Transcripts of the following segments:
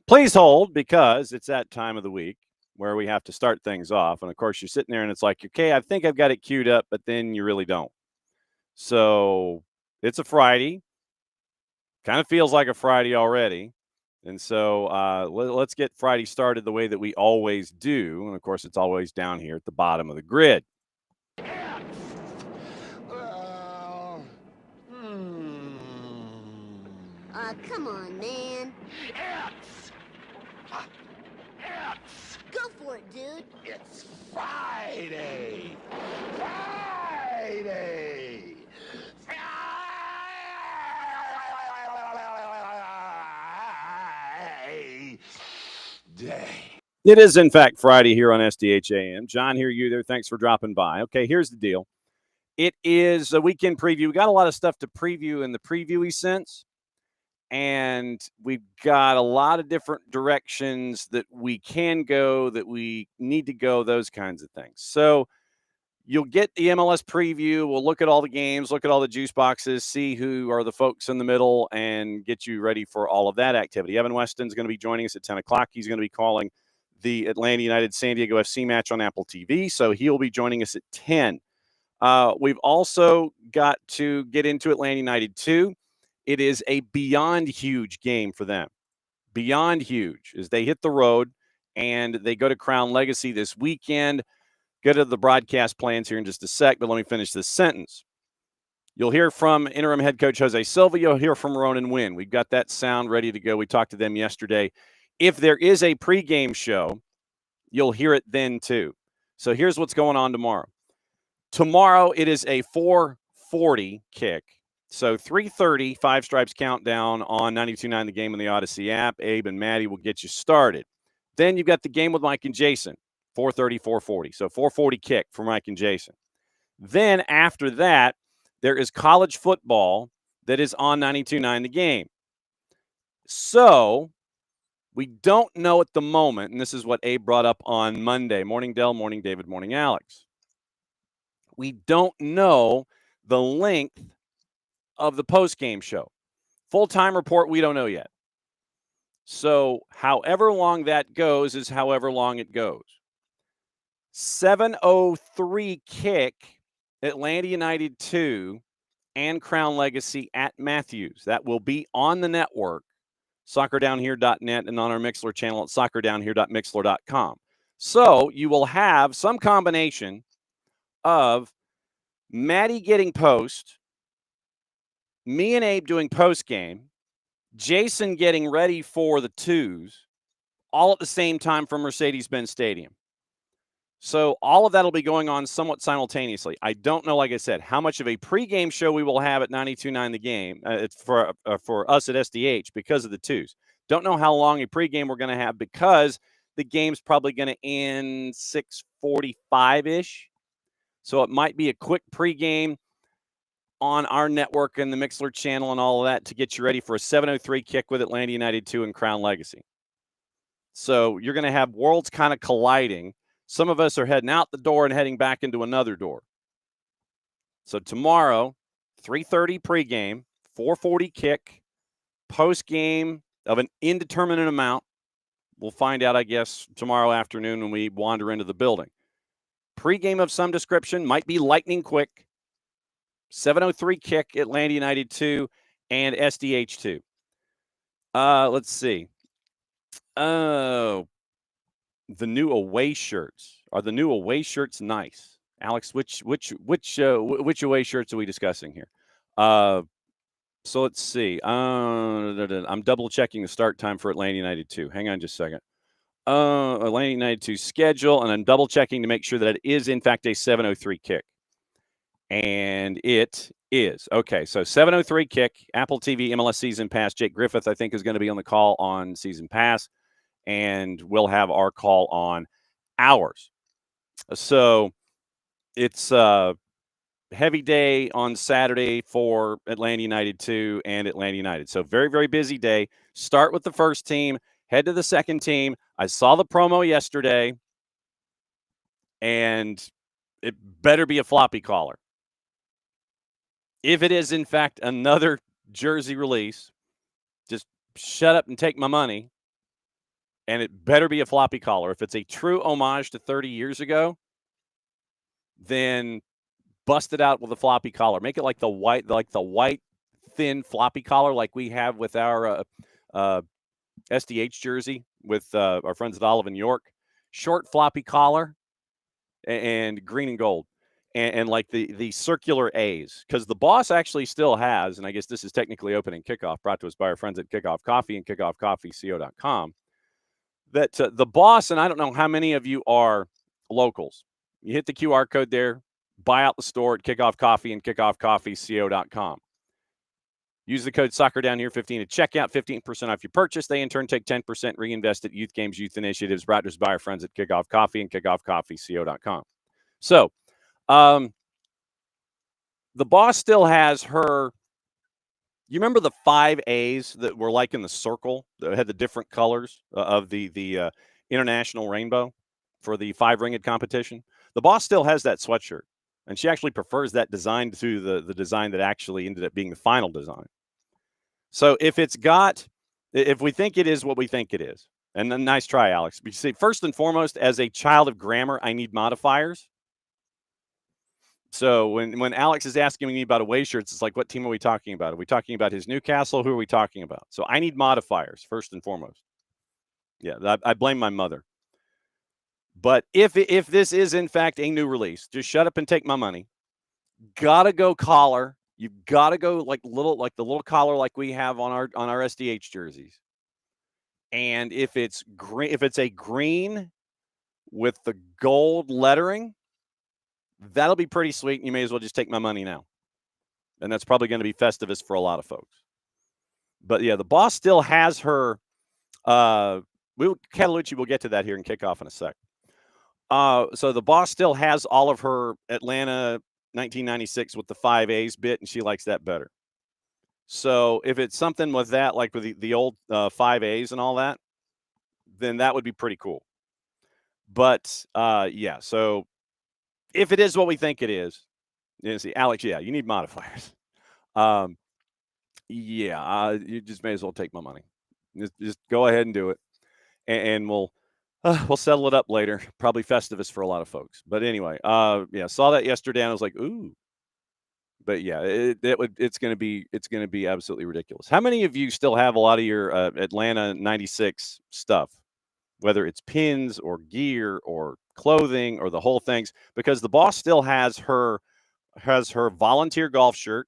Please hold, because it's that time of the week where we have to start things off. And, of course, you're sitting there and it's like, okay, I think I've got it queued up, but then you really don't. So it's a Friday. Kind of feels like a Friday already. And so let's get Friday started the way that we always do. And, of course, it's always down here at the bottom of the grid. Come on, man. Go for it, dude. It's Friday. Friday. Day. It is, in fact, Friday here on SDH AM. John here, you there. Thanks for dropping by. Okay, here's the deal. It is a weekend preview. We got a lot of stuff to preview in the previewy sense, and we've got a lot of different directions that we can go, that we need to go, those kinds of things. So you'll get the MLS preview. We'll look at all the games, look at all the juice boxes, see who are the folks in the middle, and get you ready for all of that activity. Evan Weston is going to be joining us at 10 o'clock. He's going to be calling the Atlanta United San Diego FC match on Apple TV, so he'll be joining us at 10. We've also got to get into Atlanta United 2. It is a beyond huge game for them. Beyond huge as they hit the road and they go to Crown Legacy this weekend. Get to the broadcast plans here in just a sec, but let me finish this sentence. You'll hear from interim head coach Jose Silva. You'll hear from Ronan Wynne. We've got that sound ready to go. We talked to them yesterday. If there is a pregame show, you'll hear it then too. So here's what's going on tomorrow. Tomorrow it is a 4:40 kick. So 3:30, Five Stripes Countdown on 92.9 The Game in the Odyssey app. Abe and Maddie will get you started. Then you've got the game with Mike and Jason, 4:30, 4:40. So 4:40 kick for Mike and Jason. Then after that, there is college football that is on 92.9 The Game. So we don't know at the moment, and this is what Abe brought up on Monday. Morning, Dell. Morning, David. Morning, Alex. We don't know the length of the post-game show. Full-time report, we don't know yet. So however long that goes is however long it goes. 7:03 kick, Atlanta United 2 and Crown Legacy at Matthews. That will be on the network, soccerdownhere.net, and on our Mixler channel at soccerdownhere.mixler.com. So you will have some combination of Maddie getting post, me and Abe doing post game, Jason getting ready for the twos, all at the same time from Mercedes-Benz Stadium. So all of that will be going on somewhat simultaneously. I don't know, like I said, how much of a pregame show we will have at 92.9 The Game. It's for us at SDH because of the twos. Don't know how long a pregame we're going to have because the game's probably going to end 6:45-ish. So it might be a quick pregame on our network and the Mixler channel and all of that to get you ready for a 7:03 kick with Atlanta United 2 and Crown Legacy. So you're going to have worlds kind of colliding. Some of us are heading out the door and heading back into another door. So tomorrow, 3:30 pregame, 4:40 kick, postgame of an indeterminate amount. We'll find out, I guess, tomorrow afternoon when we wander into the building. Pregame of some description, might be lightning quick. 7:03 kick, Atlanta United 2 and SDH 2. Let's see. Oh, the new away shirts. Are the new away shirts nice? Alex, which away shirts are we discussing here? So let's see. I'm double checking the start time for Atlanta United 2. Hang on just a second. Atlanta United 2 schedule, and I'm double checking to make sure that it is in fact a 7:03 kick. And it is. Okay, so 7:03 kick, Apple TV MLS Season Pass. Jake Griffith, I think, is going to be on the call on Season Pass, and we'll have our call on ours. So it's a heavy day on Saturday for Atlanta United 2 and Atlanta United. So very, very busy day. Start with the first team, head to the second team. I saw the promo yesterday, and it better be a floppy collar. If it is, in fact, another jersey release, just shut up and take my money. and it better be a floppy collar. If it's a true homage to 30 years ago, then bust it out with a floppy collar. Make it like the white thin floppy collar like we have with our SDH jersey with our friends at Olive and York. Short floppy collar and green and gold. And like the circular A's, because the boss actually still has, and I guess this is technically opening kickoff, brought to us by our friends at Kickoff Coffee and kickoffcoffeeco.com, that the boss, and I don't know how many of you are locals. You hit the QR code there, buy out the store at Kickoff Coffee and kickoffcoffeeco.com. Use the code SoccerDownHere15 at checkout, 15% off your purchase. They in turn take 10%, reinvest at youth games, youth initiatives, brought to us by our friends at Kickoff Coffee and kickoffcoffeeco.com. So, the boss still has her. You remember the 5 A's that were like in the circle that had the different colors of the international rainbow for the 5-ringed competition? The boss still has that sweatshirt, and she actually prefers that design to the design that actually ended up being the final design. So if we think it is what we think it is, and then nice try, Alex. But you see, first and foremost, as a child of grammar, I need modifiers. So when Alex is asking me about away shirts, it's like, what team are we talking about? Are we talking about his Newcastle? Who are we talking about? So I need modifiers first and foremost. Yeah, I blame my mother. But if this is in fact a new release, just shut up and take my money. Gotta go collar. You've got to go like the little collar like we have on our SDH jerseys. And if it's green, if it's a green with the gold lettering, that'll be pretty sweet. You may as well just take my money now. And that's probably going to be Festivus for a lot of folks. But yeah, the boss still has her. Catalucci, we'll get to that here in kickoff in a sec. So the boss still has all of her Atlanta 1996 with the 5 A's bit, and she likes that better. So if it's something with that, like with the old 5 A's and all that, then that would be pretty cool. But yeah, so if it is what we think it is, you see, Alex, yeah, you need modifiers. You just may as well take my money. Just go ahead and do it, and we'll settle it up later. Probably Festivus for a lot of folks. But anyway, yeah, saw that yesterday, and I was like, ooh. But yeah, it's going to be absolutely ridiculous. How many of you still have a lot of your Atlanta 96 stuff, whether it's pins or gear or clothing or the whole things? Because the boss still has her volunteer golf shirt,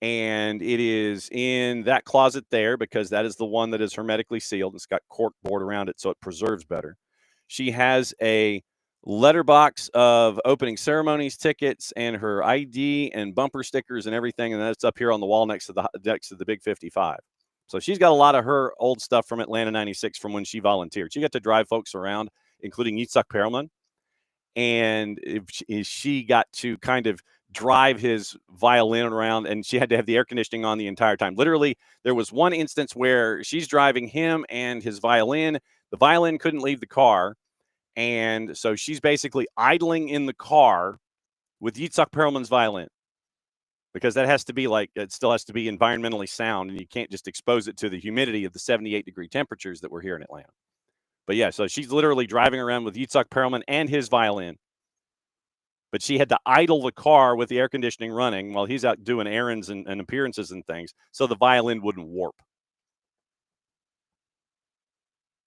and it is in that closet there because that is the one that is hermetically sealed. It's got cork board around it, so it preserves better. She has a letterbox of opening ceremonies tickets and her ID and bumper stickers and everything, and that's up here on the wall next to the Big 55. So she's got a lot of her old stuff from Atlanta 96 from when she volunteered. She got to drive folks around, including Yitzhak Perelman, and she got to kind of drive his violin around, and she had to have the air conditioning on the entire time. Literally, there was one instance where she's driving him and his violin. The violin couldn't leave the car, and so she's basically idling in the car with Yitzhak Perelman's violin, because that has to be it still has to be environmentally sound, and you can't just expose it to the humidity of the 78-degree temperatures that we're here in Atlanta. But yeah, so she's literally driving around with Yitzhak Perelman and his violin. But she had to idle the car with the air conditioning running while he's out doing errands and appearances and things, so the violin wouldn't warp.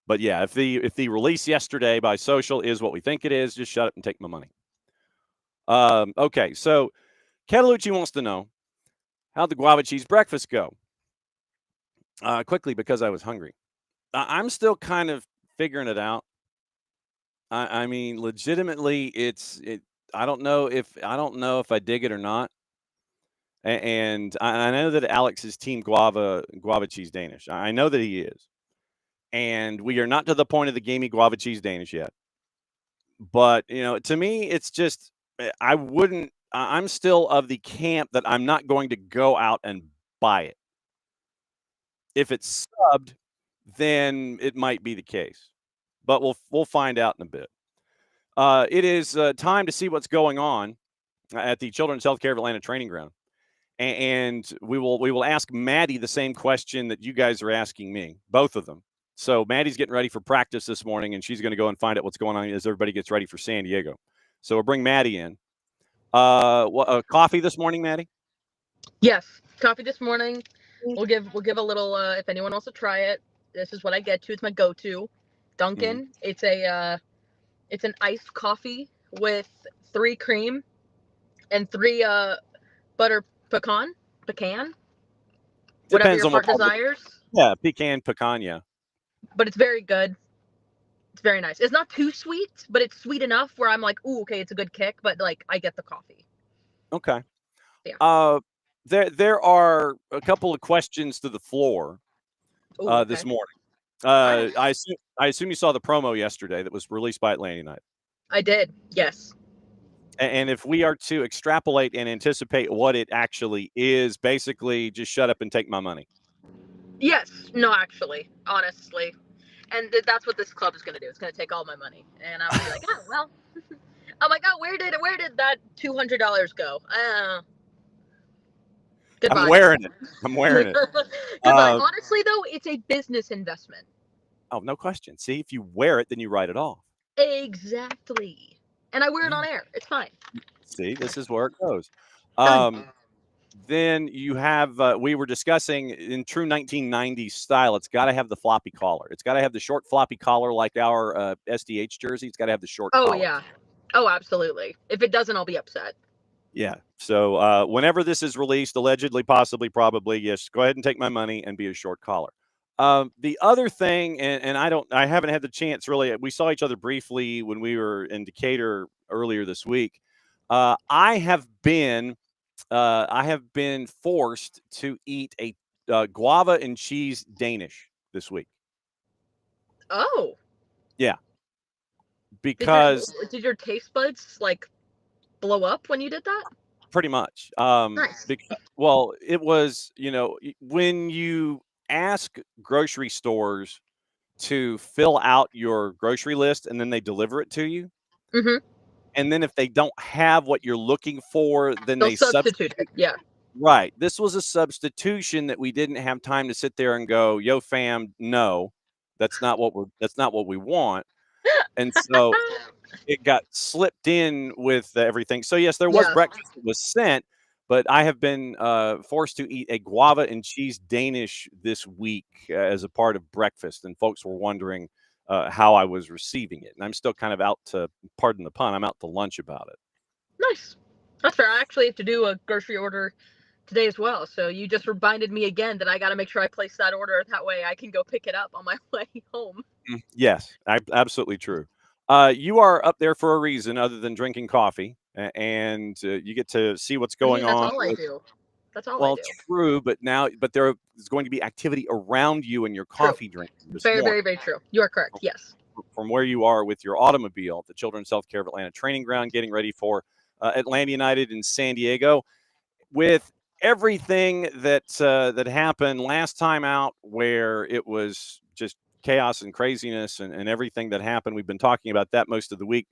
But yeah, if the release yesterday by Social is what we think it is, just shut up and take my money. Okay, so Catalucci wants to know, how'd the guava cheese breakfast go? Quickly, because I was hungry. I'm still kind of figuring it out. I mean, legitimately, I don't know if I dig it or not. And I know that Alex is team guava cheese Danish. I know that he is. And we are not to the point of the gamey guava cheese Danish yet. But, to me, it's just, I'm still of the camp that I'm not going to go out and buy it. If it's subbed, then it might be the case. But we'll find out in a bit. It is time to see what's going on at the Children's Healthcare of Atlanta Training Ground. And we will ask Maddie the same question that you guys are asking me, both of them. So Maddie's getting ready for practice this morning, and she's going to go and find out what's going on as everybody gets ready for San Diego. So we'll bring Maddie in. Coffee this morning, Maddie? Yes, coffee this morning. We'll give a little. If anyone wants to try it, this is what I get to. It's my go-to. Dunkin'. It's an iced coffee with 3 cream and 3 butter pecan. Whatever Depends your on heart what desires. Yeah, pecan, yeah. But it's very good. It's very nice. It's not too sweet, but it's sweet enough where I'm like, ooh, okay, it's a good kick. But like, I get the coffee. Okay. Yeah. There are a couple of questions to the floor Ooh, okay. this morning. Right. I assume you saw the promo yesterday that was released by Atlanta United. I did. Yes. And if we are to extrapolate and anticipate what it actually is, basically just shut up and take my money. Yes. No, actually, honestly. And that's what this club is going to do. It's going to take all my money. And I'm like, oh, well. I'm like, oh, where did that $200 go? Goodbye. I'm wearing it. Goodbye. Honestly, though, it's a business investment. Oh, no question. See, if you wear it, then you write it off. Exactly. And I wear it on air. It's fine. See, this is where it goes. Then you have, we were discussing in true 1990s style, it's got to have the floppy collar. It's got to have the short floppy collar like our SDH jersey. It's got to have the short collar. Oh, yeah. Oh, absolutely. If it doesn't, I'll be upset. Yeah. So whenever this is released, allegedly, possibly, probably, yes, go ahead and take my money and be a short collar. The other thing, and I haven't had the chance really, we saw each other briefly when we were in Decatur earlier this week. I have been forced to eat a guava and cheese Danish this week. Oh. Yeah. Because did your taste buds like blow up when you did that? Pretty much. Nice. Well, it was, when you ask grocery stores to fill out your grocery list and then they deliver it to you. Mm-hmm. And then if they don't have what you're looking for, then they'll they substitute it. Yeah. Right. This was a substitution that we didn't have time to sit there and go, yo, fam, no, that's not what we want. And so it got slipped in with everything. So yes, there was breakfast that was sent, but I have been forced to eat a guava and cheese Danish this week as a part of breakfast. And folks were wondering how I was receiving it. And I'm still kind of out to, pardon the pun, I'm out to lunch about it. Nice. That's fair. I actually have to do a grocery order today as well. So you just reminded me again that I got to make sure I place that order. That way I can go pick it up on my way home. Yes, absolutely true. You are up there for a reason other than drinking coffee, and you get to see what's going on. That's all I do. That's all I do. True, but there is going to be activity around you and your coffee drink. Very, very, very true. You are correct. Yes. From where you are with your automobile, the Children's Healthcare of Atlanta Training Ground, getting ready for Atlanta United in San Diego. With everything that happened last time out, where it was just chaos and craziness and everything that happened, we've been talking about that most of the week.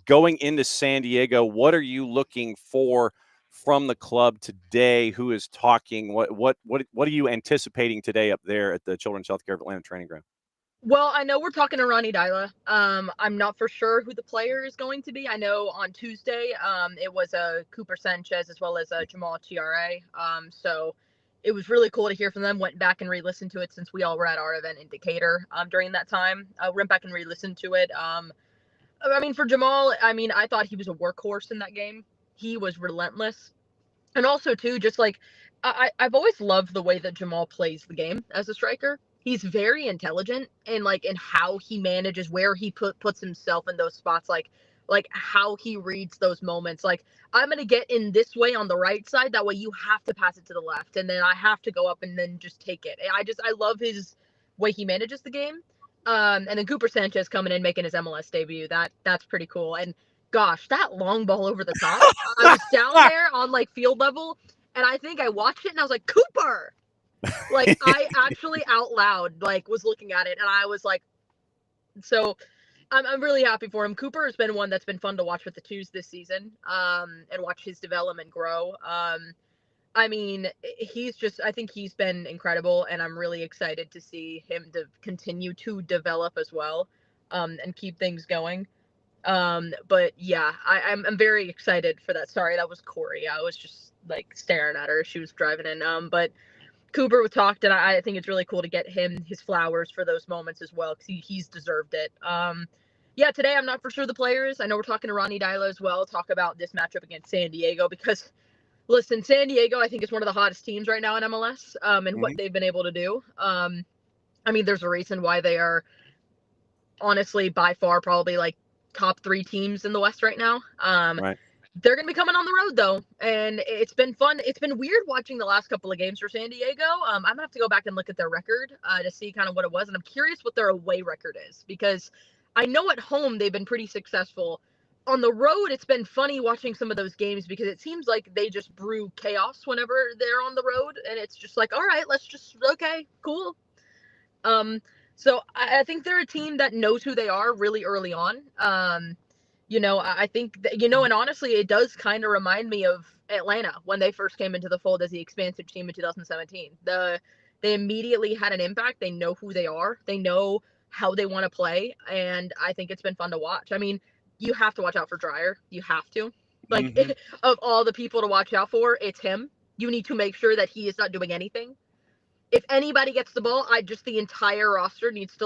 Going into San Diego, what are you looking for from the club today? Who is talking? What are you anticipating today up there at the Children's Healthcare of Atlanta Training Ground? Well, I know we're talking to Ronnie Dyla. I'm not for sure who the player is going to be. I know on Tuesday, it was Cooper Sanchez as well as Jamal Chiare. So it was really cool to hear from them. Went back and re-listened to it since we all were at our event in Decatur during that time. Went back and re-listened to it. I mean, for Jamal, I thought he was a workhorse in that game. He was relentless. And also, too, just like I've always loved the way that Jamal plays the game as a striker. He's very intelligent in how he manages, where he puts himself in those spots, like how he reads those moments. Like, I'm going to get in this way on the right side. That way you have to pass it to the left. And then I have to go up and then just take it. I love his way he manages the game. And then Cooper Sanchez coming in, making his MLS debut. That's pretty cool. And gosh, that long ball over the top. I was down there on field level, and I think I watched it and I was like, Cooper! I actually out loud was looking at it, and I was like, so I'm really happy for him. Cooper has been one that's been fun to watch with the twos this season, and watch his development grow. I mean, I think he's been incredible, and I'm really excited to see him to continue to develop as well, and keep things going. But yeah, I'm very excited for that. Sorry, that was Corey. I was just like staring at her as she was driving in. But Cooper talked, and I think it's really cool to get him his flowers for those moments as well, because he's deserved it. Yeah, today I'm not for sure the players. I know we're talking to Ronnie Dyla as well. Talk about this matchup against San Diego, because listen, San Diego I think is one of the hottest teams right now in MLS. And what they've been able to do. I mean, there's a reason why they are honestly by far probably like top 3 teams in the West right now. Right. They're going to be coming on the road, though, and it's been fun. It's been weird watching the last couple of games for San Diego. I'm going to have to go back and look at their record to see kind of what it was, and I'm curious what their away record is, because I know at home they've been pretty successful. On the road, it's been funny watching some of those games, because it seems like they just brew chaos whenever they're on the road, and it's just like, all right, let's just, okay, cool. So I think they're a team that knows who they are really early on. I think that, and honestly, it does kind of remind me of Atlanta when they first came into the fold as the expansive team in 2017. They immediately had an impact. They know who they are. They know how they want to play. And I think it's been fun to watch. I mean, you have to watch out for Dreyer. You have to. Like, of all the people to watch out for, it's him. You need to make sure that he is not doing anything. If anybody gets the ball, the entire roster needs to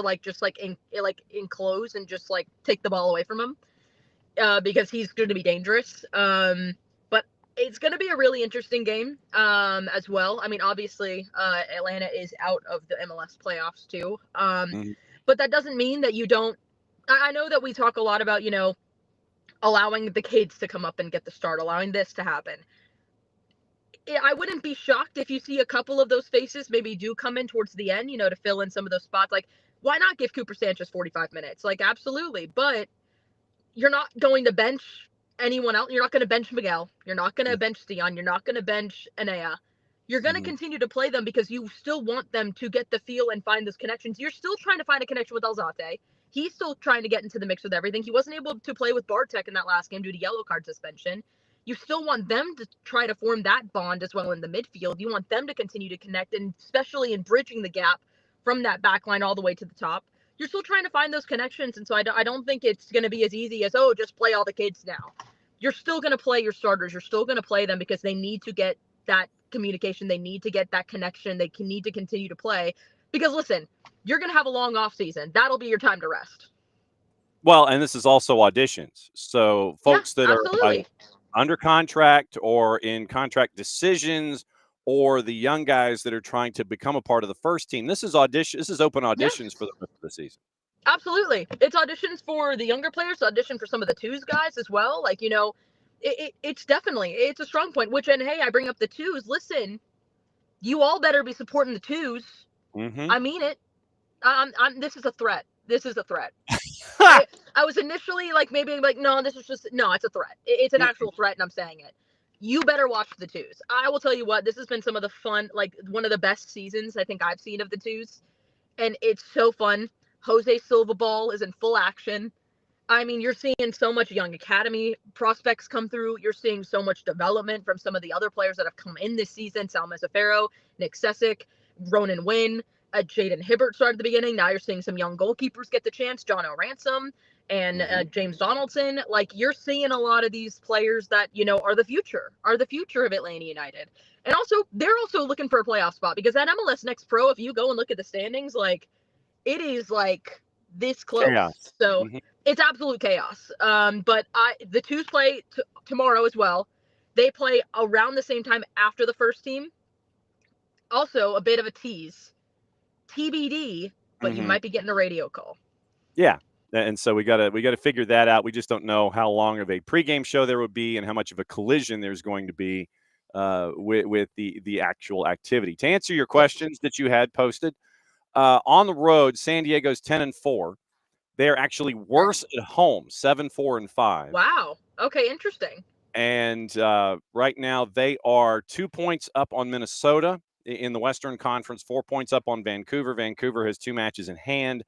enclose and just like take the ball away from him. Because he's going to be dangerous. But it's going to be a really interesting game as well. I mean, obviously, Atlanta is out of the MLS playoffs too. But that doesn't mean that you don't. I know that we talk a lot about, allowing the kids to come up and get the start, allowing this to happen. I wouldn't be shocked if you see a couple of those faces maybe do come in towards the end, to fill in some of those spots. Like, why not give Cooper Sanchez 45 minutes? Like, absolutely. But you're not going to bench anyone else. You're not going to bench Miguel. You're not going to bench Dion. You're not going to bench Anea. You're going to continue to play them because you still want them to get the feel and find those connections. You're still trying to find a connection with Alzate. He's still trying to get into the mix with everything. He wasn't able to play with Bartek in that last game due to yellow card suspension. You still want them to try to form that bond as well in the midfield. You want them to continue to connect, and especially in bridging the gap from that back line all the way to the top. You're still trying to find those connections, and so I don't think it's going to be as easy as, just play all the kids now. You're still going to play your starters. You're still going to play them because they need to get that communication. They need to get that connection. They need to continue to play because, listen, you're going to have a long off season. That'll be your time to rest. Well, and this is also auditions. So folks that are under contract or in contract decisions, or the young guys that are trying to become a part of the first team. This is audition. This is open auditions for the rest of the season. Absolutely. It's auditions for the younger players, audition for some of the twos guys as well. Like, it's definitely, it's a strong point, and hey, I bring up the twos. Listen, you all better be supporting the twos. I mean it. This is a threat. This is a threat. I was initially no, it's a threat. It's an actual threat, and I'm saying it. You better watch the twos. I will tell you what, this has been some of the fun, one of the best seasons I think I've seen of the twos. And it's so fun. Jose Silva ball is in full action. I mean, you're seeing so much young academy prospects come through. You're seeing so much development from some of the other players that have come in this season. Sal Mazzaferro, Nick Sessick, Ronan Wynne, Jaden Hibbert started at the beginning. Now you're seeing some young goalkeepers get the chance. John O'Ransom and James Donaldson. You're seeing a lot of these players that, are the future of Atlanta United. And also, they're also looking for a playoff spot because that MLS Next Pro, if you go and look at the standings, it is this close. Chaos. So it's absolute chaos. But the twos play tomorrow as well. They play around the same time after the first team. Also, a bit of a tease. TBD, but you might be getting a radio call. Yeah. And so we gotta figure that out. We just don't know how long of a pregame show there would be and how much of a collision there's going to be with the actual activity. To answer your questions that you had posted, on the road, San Diego's 10-4. They're actually worse at home, 7-4-5. Wow. Okay, interesting. And right now they are 2 points up on Minnesota in the Western Conference, 4 points up on Vancouver. Vancouver has 2 matches in hand.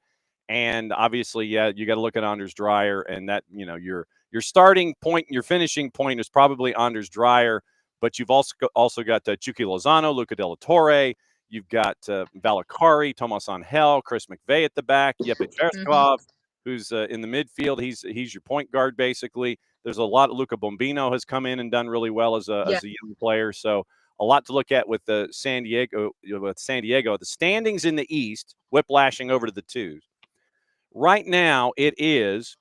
And obviously, you got to look at Anders Dreyer, and that, your starting point and your finishing point is probably Anders Dreyer. but you've also got Chucky Lozano, Luca De La Torre. You've got Valakari, Tomas Angel, Chris McVeigh at the back, Jeppe Verskov, who's in the midfield. He's your point guard, basically. There's a lot. Luca Bombino has come in and done really well as a young player. So a lot to look at with San Diego. The standings in the East, whiplashing over to the twos. Right now, it is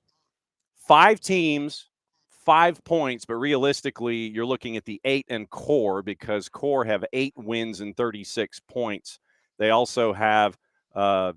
5 teams, 5 points, but realistically, you're looking at the 8 and Core, because Core have 8 wins and 36 points. They also have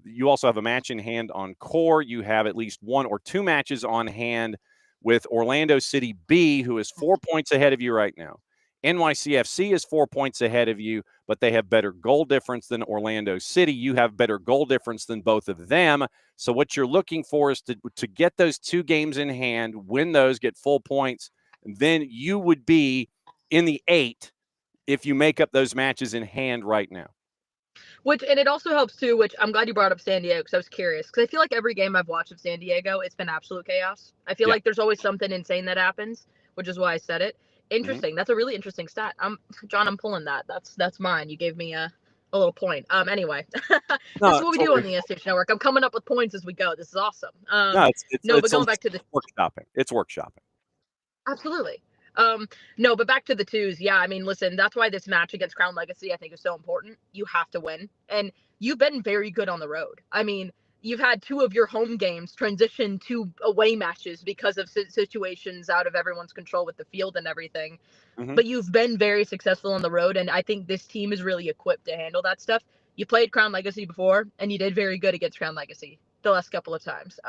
you also have a match in hand on Core. You have at least 1 or 2 matches on hand with Orlando City B, who is 4 points ahead of you right now. NYCFC is 4 points ahead of you, but they have better goal difference than Orlando City. You have better goal difference than both of them. So what you're looking for is to get those 2 games in hand, win those, get full points. And then you would be in the 8 if you make up those matches in hand right now. And it also helps too, which I'm glad you brought up San Diego, because I was curious. Because I feel like every game I've watched of San Diego, it's been absolute chaos. I feel like there's always something insane that happens, which is why I said it. Interesting. That's a really interesting stat. John, I'm pulling that. That's mine. You gave me a little point. Anyway, that's what we do on the SDH Network. I'm coming up with points as we go. This is awesome. But going back to the workshopping. It's workshopping. Absolutely. No, but back to the twos. Yeah, I mean, listen, that's why this match against Crown Legacy, I think, is so important. You have to win. And you've been very good on the road. I mean, you've had 2 of your home games transition to away matches because of situations out of everyone's control with the field and everything. But you've been very successful on the road, and I think this team is really equipped to handle that stuff. You played Crown Legacy before, and you did very good against Crown Legacy the last couple of times.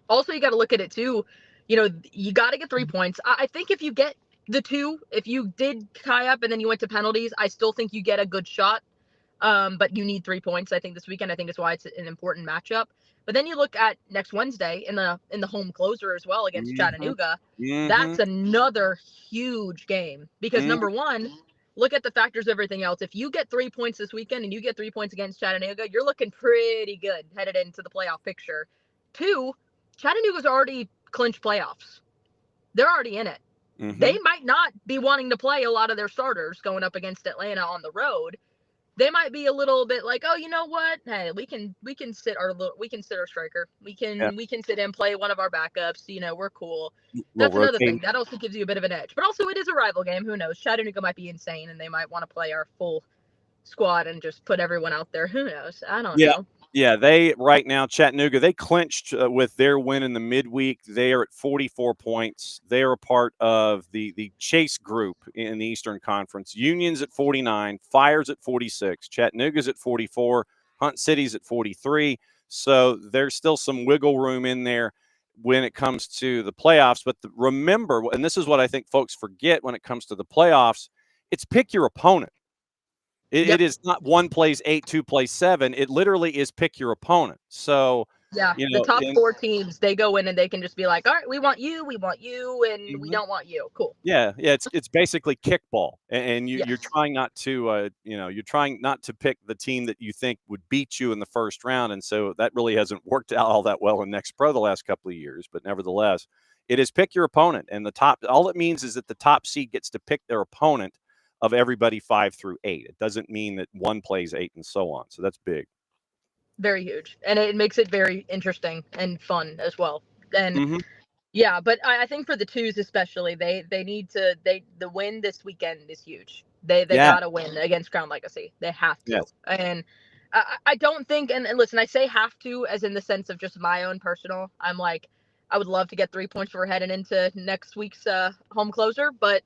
Also, you got to look at it too. You know, you got to get 3 points. I think if you get the 2, if you did tie up and then you went to penalties, I still think you get a good shot. But you need 3 points, I think, this weekend. I think it's why it's an important matchup. But then you look at next Wednesday in the home closer as well against Chattanooga. That's another huge game because number one, look at the factors, everything else. If you get 3 points this weekend and you get 3 points against Chattanooga, you're looking pretty good headed into the playoff picture. 2, Chattanooga's already clinched playoffs. They're already in it. They might not be wanting to play a lot of their starters going up against Atlanta on the road. They might be a little bit like, oh, you know what? Hey, we can sit our striker. We can sit and play one of our backups. You know, we're cool. That's another thing. That also gives you a bit of an edge. But also, it is a rival game. Who knows? Chattanooga might be insane, and they might want to play our full squad and just put everyone out there. Who knows? I don't know. Yeah, right now, Chattanooga, they clinched with their win in the midweek. They are at 44 points. They are a part of the Chase group in the Eastern Conference. Union's at 49, Fire's at 46, Chattanooga's at 44, Hunt City's at 43. So there's still some wiggle room in there when it comes to the playoffs. But remember, and this is what I think folks forget when it comes to the playoffs, it's pick your opponent. It is not 1 plays 8, 2 plays 7. It literally is pick your opponent. So the top 4 teams, they go in and they can just be like, all right, we want you, and we don't want you. Cool. Yeah. It's basically kickball, and you're trying not to you're trying not to pick the team that you think would beat you in the first round, and so that really hasn't worked out all that well in Next Pro the last couple of years. But nevertheless, it is pick your opponent, and all it means is that the top seed gets to pick their opponent of everybody 5 through 8. It doesn't mean that 1 plays 8 and so on. So that's big. Very huge. And it makes it very interesting and fun as well. And but I think for the twos especially, they need to the win this weekend is huge. They gotta win against Crown Legacy. They have to. Yes. And I don't think, and listen, I say have to as in the sense of just my own personal. I'm like, I would love to get 3 points for heading into next week's home closer, but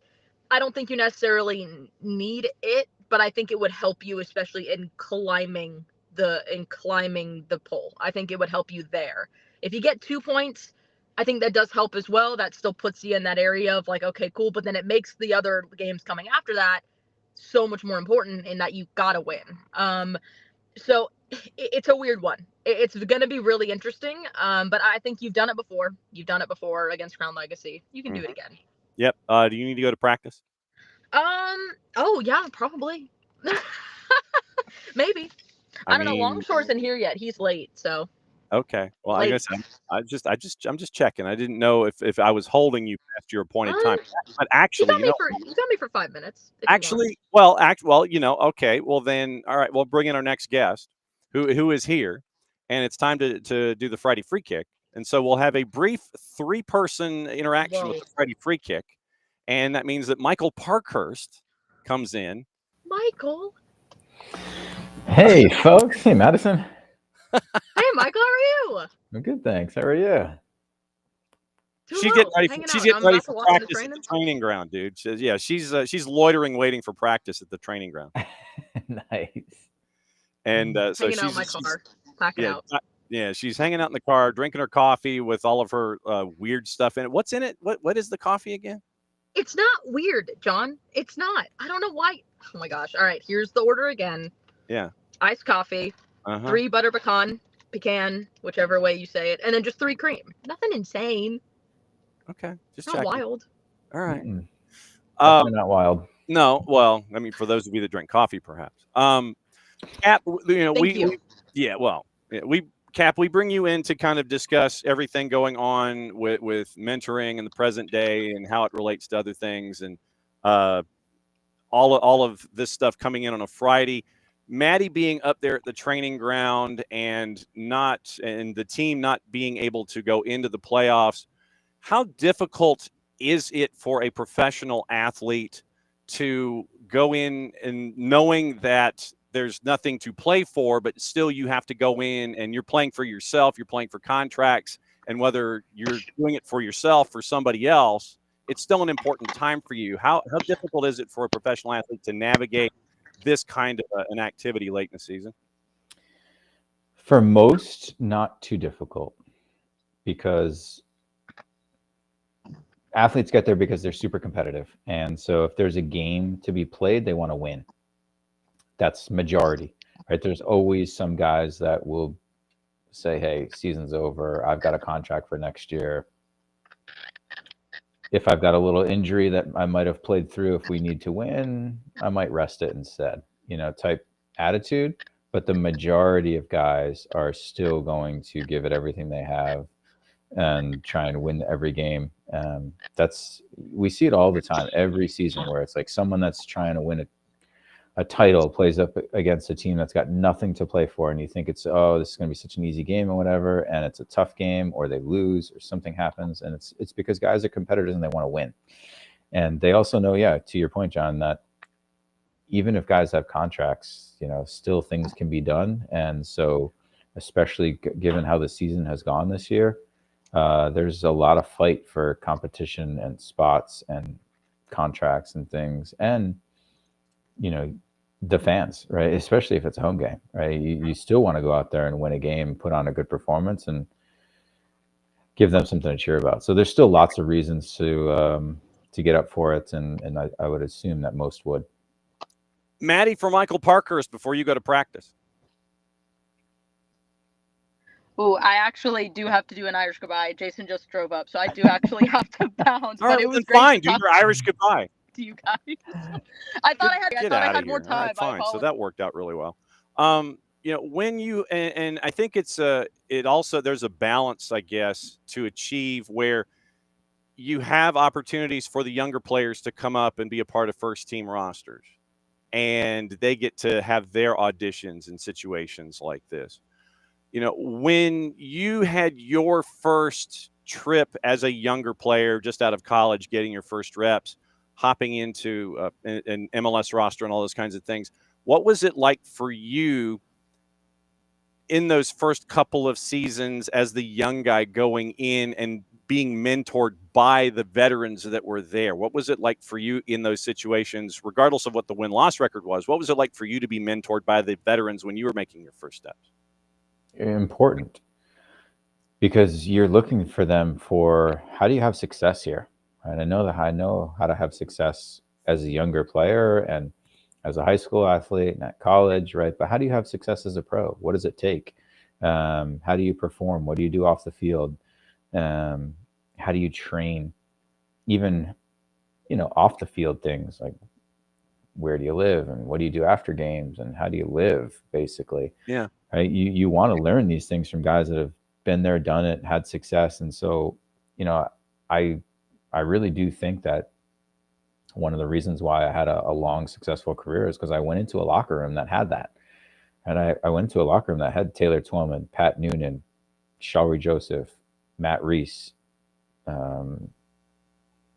I don't think you necessarily need it, but I think it would help you, especially in climbing the pole. I think it would help you there. If you get 2 points, I think that does help as well. That still puts you in that area of like, okay, cool. But then it makes the other games coming after that so much more important in that you gotta win. So it's a weird one. It's going to be really interesting. But I think you've done it before. You've done it before against Crown Legacy. You can do it again. Yep. Do you need to go to practice? Oh yeah, probably. Maybe. I don't know. Longshore's in here yet. He's late, so. Okay. Well, I Late. guess I'm just checking. I didn't know if I was holding you past your appointed time. But actually, you got me for 5 minutes. okay. Well then, all right. We'll bring in our next guest, who is here, and it's time to do the Friday free kick. And so we'll have a brief 3-person interaction with the Friday free kick, and that means that Michael Parkhurst comes in. Michael. Hey, folks. Hey, Madison. Hey, Michael. How are you? I'm good, thanks. How are you? She's getting ready for practice at the training ground, dude. She's loitering, waiting for practice at the training ground. Nice. And so hanging out in my car, packing out. Yeah, she's hanging out in the car, drinking her coffee with all of her weird stuff in it. What's in it? What is the coffee again? It's not weird, John. It's not. I don't know why. Oh my gosh. All right, here's the order again. Yeah. Iced coffee, 3 butter pecan, whichever way you say it, and then just 3 cream. Nothing insane. Okay, just not wild. All right. Not wild. No, well, I mean, for those of you that drink coffee, perhaps. Cap, Cap, we bring you in to kind of discuss everything going on with mentoring in the present day and how it relates to other things, and all of this stuff coming in on a Friday. Maddie being up there at the training ground and the team not being able to go into the playoffs. How difficult is it for a professional athlete to go in and knowing that there's nothing to play for, but still you have to go in and you're playing for yourself, you're playing for contracts, and whether you're doing it for yourself or somebody else, it's still an important time for you. How difficult is it for a professional athlete to navigate this kind of an activity late in the season? For most, not too difficult, because athletes get there because they're super competitive. And so if there's a game to be played, they want to win. That's majority, right? There's always some guys that will say, hey, season's over. I've got a contract for next year. If I've got a little injury that I might have played through, if we need to win, I might rest it instead, type attitude. But the majority of guys are still going to give it everything they have and try and win every game. We see it all the time, every season, where it's like someone that's trying to win a title plays up against a team that's got nothing to play for, and you think it's, this is going to be such an easy game or whatever, and it's a tough game, or they lose, or something happens, and it's because guys are competitors and they want to win. And they also know, to your point, John, that even if guys have contracts, still things can be done. And so, especially given how the season has gone this year, there's a lot of fight for competition and spots and contracts and things. And, the fans, right? Especially if it's a home game, right? You still want to go out there and win a game, put on a good performance, and give them something to cheer about. So there's still lots of reasons to get up for it, and I would assume that most would. Maddie, for Michael Parkhurst, before you go to practice. Oh, I actually do have to do an Irish goodbye. Jason just drove up, so I do actually have to bounce. All right, but it was fine. Do your Irish goodbye. To you guys. I thought I had more time. Right, fine. So that worked out really well. When you and I think it also, there's a balance, I guess, to achieve where you have opportunities for the younger players to come up and be a part of first team rosters, and they get to have their auditions in situations like this. When you had your first trip as a younger player, just out of college, getting your first reps, hopping into an MLS roster and all those kinds of things, what was it like for you in those first couple of seasons as the young guy going in and being mentored by the veterans that were there? What was it like for you in those situations, regardless of what the win-loss record was? What was it like for you to be mentored by the veterans when you were making your first steps? Important, because you're looking for them for, how do you have success here? And I know how to have success as a younger player and as a high school athlete and at college, right? But how do you have success as a pro? What does it take? How do you perform? What do you do off the field? How do you train? Even, off the field things like, where do you live and what do you do after games and how do you live, basically? Yeah. Right. You want to learn these things from guys that have been there, done it, had success. And so, you know, I really do think that one of the reasons why I had a long, successful career is because I went into a locker room that had that. And I went into a locker room that had Taylor Twellman, Pat Noonan, Shalry Joseph, Matt Reese,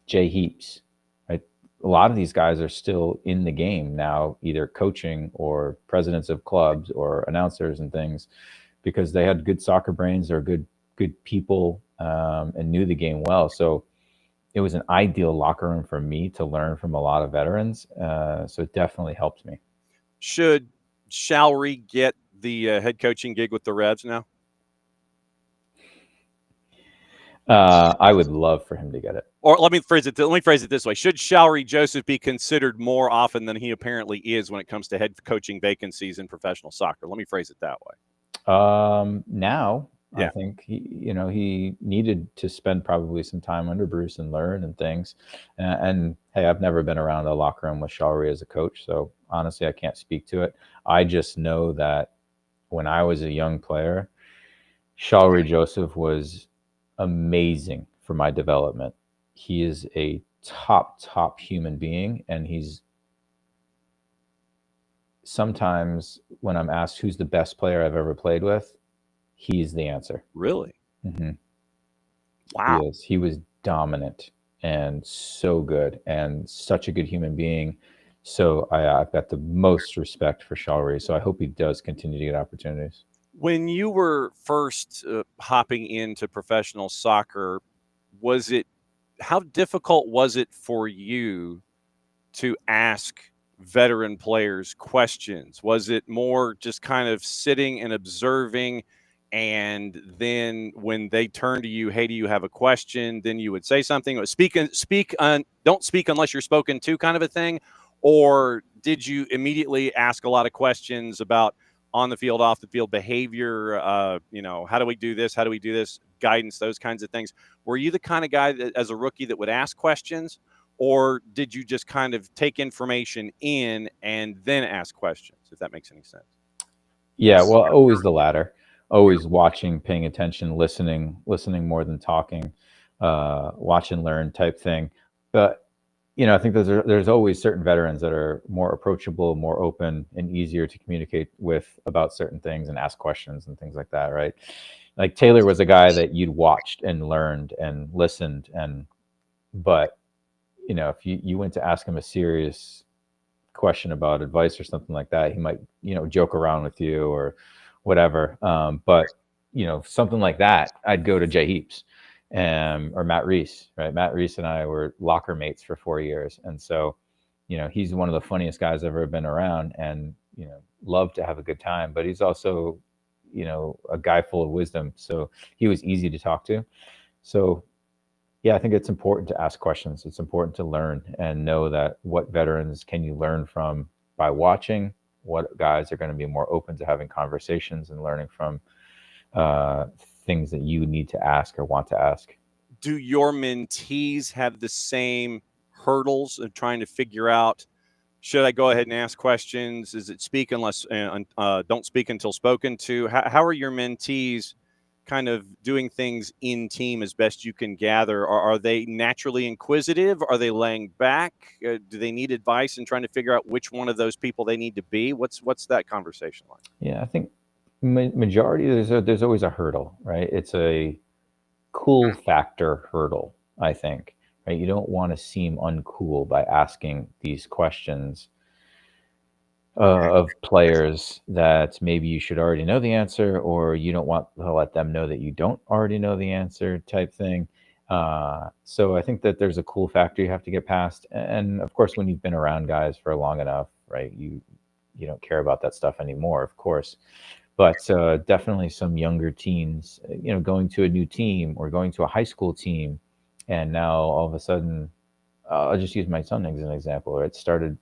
Jay Heaps. Right? A lot of these guys are still in the game now, either coaching or presidents of clubs or announcers and things, because they had good soccer brains or good people, and knew the game well. So it was an ideal locker room for me to learn from a lot of veterans. So it definitely helped me. Should Shalry get the head coaching gig with the Revs now? I would love for him to get it. Or let me phrase it this way: should Shalry Joseph be considered more often than he apparently is when it comes to head coaching vacancies in professional soccer? Let me phrase it that way. Now, Yeah. I think he needed to spend probably some time under Bruce and learn and things. And hey, I've never been around a locker room with Shalry as a coach, so honestly, I can't speak to it. I just know that when I was a young player, Shalry Joseph was amazing for my development. He is a top human being, and he's sometimes when I'm asked who's the best player I've ever played with, he's the answer. Really? Mm-hmm. Wow. He was dominant and so good and such a good human being. So I've got the most respect for Shalry. So I hope he does continue to get opportunities. When you were first hopping into professional soccer, how difficult was it for you to ask veteran players questions? Was it more just kind of sitting and observing, and then when they turn to you, hey, do you have a question? Then you would say something, don't speak unless you're spoken to, kind of a thing? Or did you immediately ask a lot of questions about on the field, off the field behavior, how do we do this? How do we do this? Guidance, those kinds of things. Were you the kind of guy that, as a rookie, that would ask questions, or did you just kind of take information in and then ask questions, if that makes any sense? Yeah, well, always the latter. Always watching, paying attention, listening more than talking, watch and learn type thing. But I think there's always certain veterans that are more approachable, more open, and easier to communicate with about certain things and ask questions and things like that, right? Like Taylor was a guy that you'd watched and learned and listened, but if you went to ask him a serious question about advice or something like that, he might joke around with you or whatever. But something like that, I'd go to Jay Heaps. Or Matt Reese, right? Matt Reese and I were locker mates for 4 years. And so, he's one of the funniest guys I've ever been around, and, love to have a good time, but he's also, a guy full of wisdom. So he was easy to talk to. So yeah, I think it's important to ask questions. It's important to learn and know that what veterans can you learn from by watching, what guys are going to be more open to having conversations and learning from, things that you need to ask or want to ask. Do your mentees have the same hurdles of trying to figure out, should I go ahead and ask questions? Is it speak unless don't speak until spoken to? How are your mentees kind of doing things in team as best you can gather? Are they naturally inquisitive? Are they laying back? Do they need advice in trying to figure out which one of those people they need to be? What's that conversation like? Yeah, I think majority there's always a hurdle, right? It's a cool factor hurdle, I think, right? You don't want to seem uncool by asking these questions of players that maybe you should already know the answer, or you don't want to let them know that you don't already know the answer type thing. So I think that there's a cool factor you have to get past. And of course, when you've been around guys for long enough, right, you don't care about that stuff anymore, of course. But definitely some younger teens, going to a new team or going to a high school team, and now all of a sudden, I'll just use my son as an example. Right, started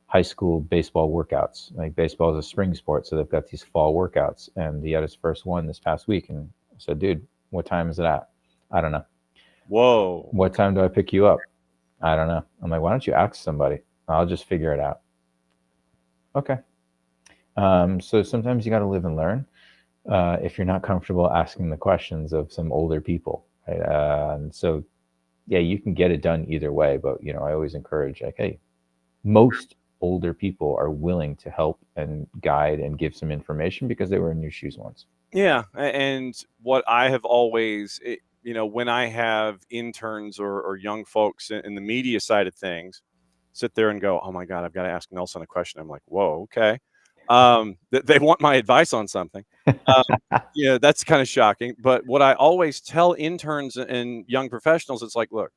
high school baseball workouts. Like, baseball is a spring sport, so they've got these fall workouts, and he had his first one this past week. And I said, "Dude, what time is it at?" "I don't know." Whoa. "What time do I pick you up?" "I don't know." I'm like, "Why don't you ask somebody? I'll just figure it out." Okay. So sometimes you got to live and learn. if you're not comfortable asking the questions of some older people, right? And so, yeah, you can get it done either way. But I always encourage, like, hey, most older people are willing to help and guide and give some information because they were in your shoes once. Yeah, and what I have always, when I have interns or young folks in the media side of things, sit there and go, "Oh my God, I've got to ask Nelson a question." I'm like, "Whoa, okay." They want my advice on something. That's kind of shocking. But what I always tell interns and young professionals, it's like, look,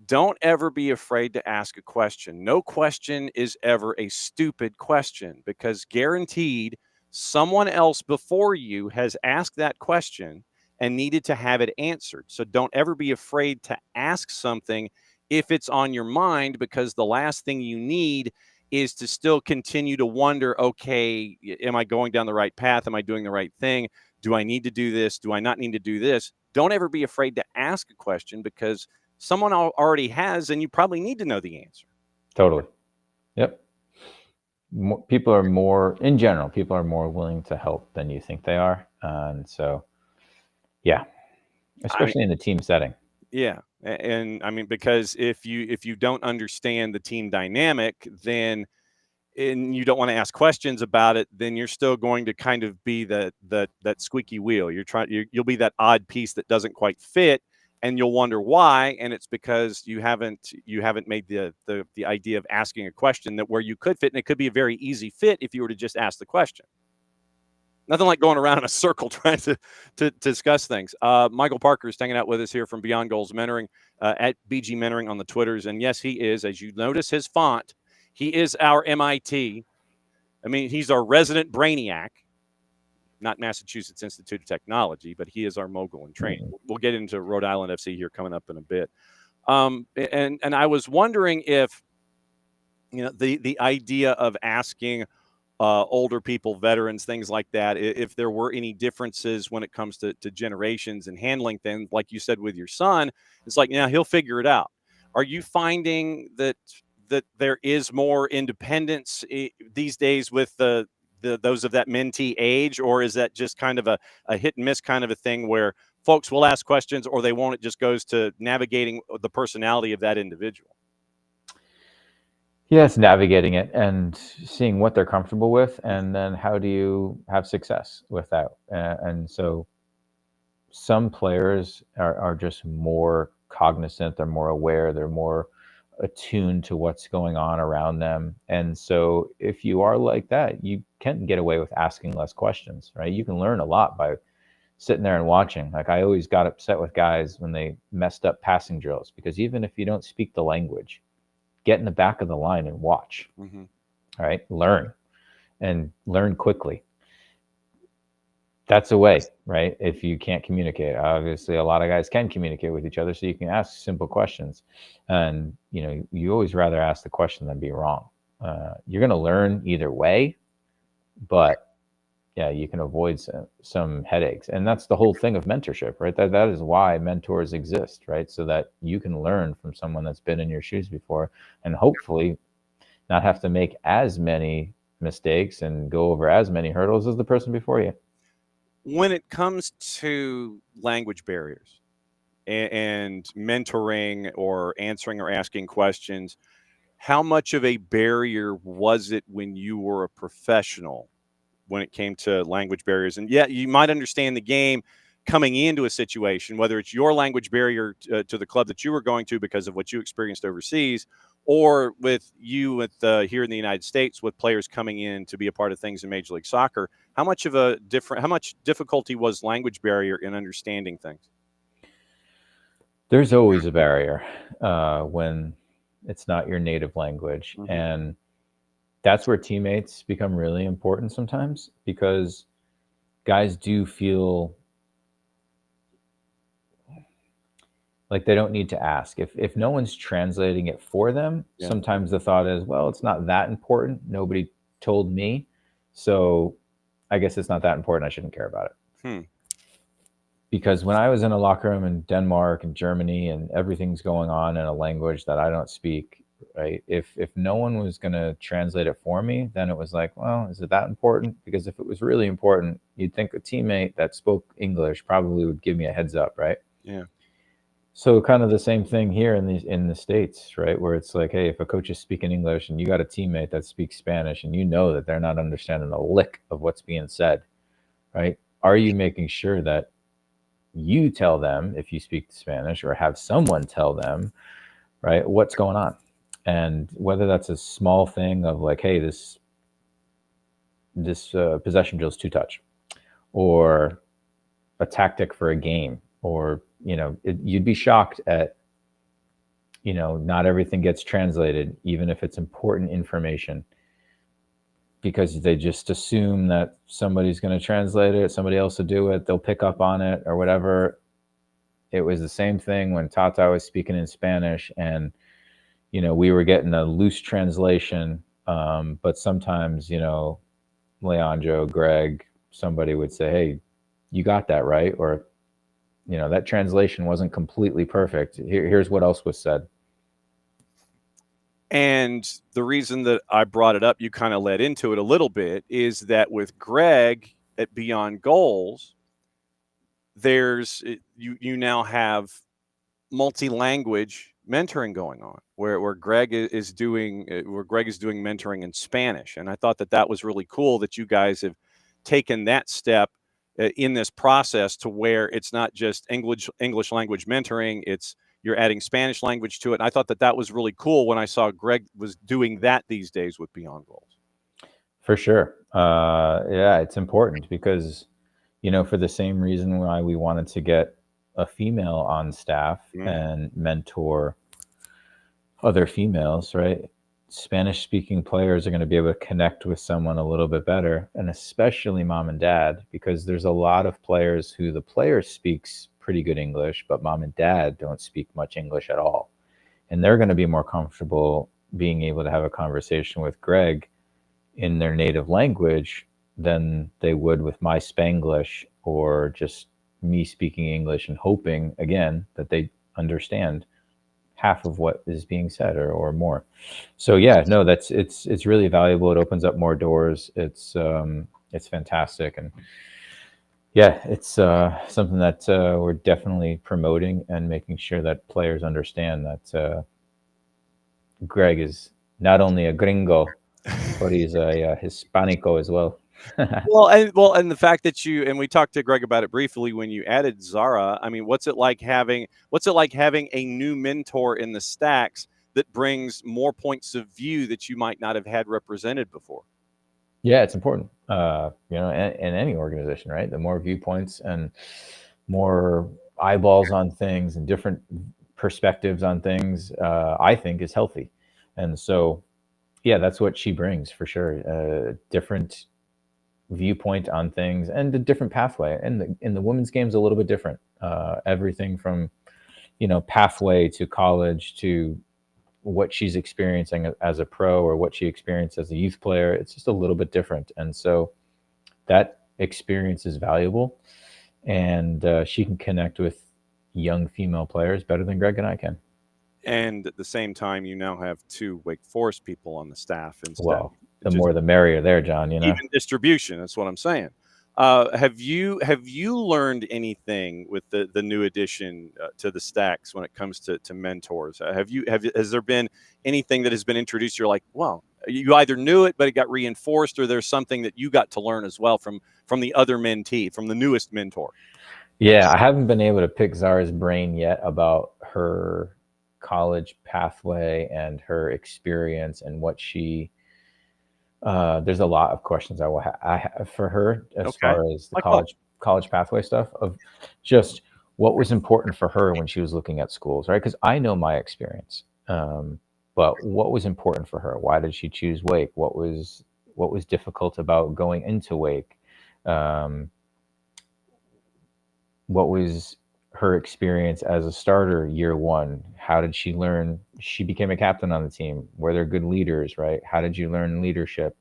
don't ever be afraid to ask a question. No question is ever a stupid question, because guaranteed someone else before you has asked that question and needed to have it answered. So don't ever be afraid to ask something if it's on your mind, because the last thing you need is to still continue to wonder, okay, am I going down the right path? Am I doing the right thing? Do I need to do this? Do I not need to do this? Don't ever be afraid to ask a question, because someone already has, and you probably need to know the answer. Totally. Yep. People are more, in general, people are more willing to help than you think they are. And so, yeah, especially in the team setting. Yeah. And I mean, because if you don't understand the team dynamic, then, and you don't want to ask questions about it, then you're still going to kind of be that squeaky wheel. You'll be that odd piece that doesn't quite fit, and you'll wonder why. And it's because you haven't made the idea of asking a question that where you could fit, and it could be a very easy fit if you were to just ask the question. Nothing like going around in a circle trying to discuss things. Michael Parker is hanging out with us here from Beyond Goals Mentoring, at BG Mentoring on the Twitters. And yes, he is, as you notice his font, he is our MIT. I mean, he's our resident brainiac, not Massachusetts Institute of Technology, but he is our mogul in training. We'll get into Rhode Island FC here coming up in a bit. And I was wondering if, the idea of asking older people, veterans, things like that, if there were any differences when it comes to generations and handling things, like you said with your son, it's like, he'll figure it out. Are you finding that there is more independence these days with those of that mentee age, or is that just kind of a hit and miss kind of a thing where folks will ask questions or they won't? It just goes to navigating the personality of that individual. Yeah, it's navigating it and seeing what they're comfortable with, and then how do you have success with that. And so some players are just more cognizant, they're more aware, they're more attuned to what's going on around them. And so if you are like that, you can get away with asking less questions, right? You can learn a lot by sitting there and watching. Like, I always got upset with guys when they messed up passing drills, because even if you don't speak the language, get in the back of the line and watch. Mm-hmm. All right, learn quickly. That's a way, right? If you can't communicate, obviously a lot of guys can communicate with each other, so you can ask simple questions. And you always rather ask the question than be wrong. You're going to learn either way, but yeah, you can avoid some headaches. And that's the whole thing of mentorship, right? That is why mentors exist, right? So that you can learn from someone that's been in your shoes before, and hopefully not have to make as many mistakes and go over as many hurdles as the person before you. When it comes to language barriers and mentoring or answering or asking questions, how much of a barrier was it when you were a professional when it came to language barriers? And yeah, you might understand the game coming into a situation, whether it's your language barrier to the club that you were going to because of what you experienced overseas, or with here in the United States with players coming in to be a part of things in Major League Soccer. How much difficulty was language barrier in understanding things? There's always a barrier when it's not your native language. Mm-hmm. And that's where teammates become really important sometimes, because guys do feel like they don't need to ask. If no one's translating it for them, Yeah. Sometimes the thought is, well, it's not that important. Nobody told me, so I guess it's not that important. I shouldn't care about it. Because when I was in a locker room in Denmark and Germany, and everything's going on in a language that I don't speak, right? If no one was going to translate it for me, then it was like, well, is it that important? Because if it was really important, you'd think a teammate that spoke English probably would give me a heads up, right? Yeah. So kind of the same thing here in the States, right? Where it's like, hey, if a coach is speaking English and you got a teammate that speaks Spanish and you know that they're not understanding a lick of what's being said, right? Are you making sure that you tell them, if you speak Spanish, or have someone tell them, right, what's going on? And whether that's a small thing of like, hey, this possession drill is 2-touch, or a tactic for a game, or you'd be shocked at not everything gets translated, even if it's important information, because they just assume that somebody's going to translate it, somebody else will do it, they'll pick up on it or whatever. It was the same thing when Tata was speaking in Spanish, and we were getting a loose translation, but sometimes Leandro, Greg, somebody would say, hey, you got that right, or that translation wasn't completely perfect. Here's what else was said. And the reason that I brought it up, you kind of led into it a little bit, is that with Greg at Beyond Goals, you now have multi-language mentoring going on, where Greg is doing mentoring in Spanish, and I thought that was really cool that you guys have taken that step in this process to where it's not just English language mentoring, you're adding Spanish language to it. And I thought that was really cool when I saw Greg was doing that these days with Beyond Goals. For sure. Yeah, it's important because, for the same reason why we wanted to get a female on staff and mentor other females, right? Spanish speaking players are going to be able to connect with someone a little bit better, and especially mom and dad, because there's a lot of players who the player speaks pretty good English, but mom and dad don't speak much English at all. And they're going to be more comfortable being able to have a conversation with Greg in their native language than they would with my Spanglish, or just me speaking English and hoping, again, that they understand half of what is being said or more. So yeah, no, it's really valuable. It opens up more doors. It's fantastic. And yeah, it's something that we're definitely promoting and making sure that players understand that Greg is not only a gringo, but he's a Hispanico as well. and the fact that we talked to Greg about it briefly when you added Zara. I mean, what's it like having a new mentor in the stacks that brings more points of view that you might not have had represented before? Yeah, it's important. In any organization, right? The more viewpoints and more eyeballs on things and different perspectives on things, I think is healthy. And so, yeah, that's what she brings for sure. Different viewpoint on things and a different pathway. And in the women's game is a little bit different. Everything from, pathway to college to what she's experiencing as a pro or what she experienced as a youth player. It's just a little bit different. And so that experience is valuable, and she can connect with young female players better than Greg and I can. And at the same time, you now have 2 Wake Forest people on the staff. Well, the more the merrier there, John, even distribution. That's what I'm saying. Have you learned anything with the new addition to the stacks when it comes to mentors? Has there been anything that has been introduced? You're like, well, you either knew it, but it got reinforced, or there's something that you got to learn as well from the other mentee, from the newest mentor. Yeah, I haven't been able to pick Zara's brain yet about her college pathway and her experience and what she. There's a lot of questions I have for her as far as the college pathway stuff, of just what was important for her when she was looking at schools, right? Because I know my experience, but what was important for her? Why did she choose Wake? What was difficult about going into Wake? What was her experience as a starter year one? How did she learn? She became a captain on the team. Were there good leaders, right? How did you learn leadership?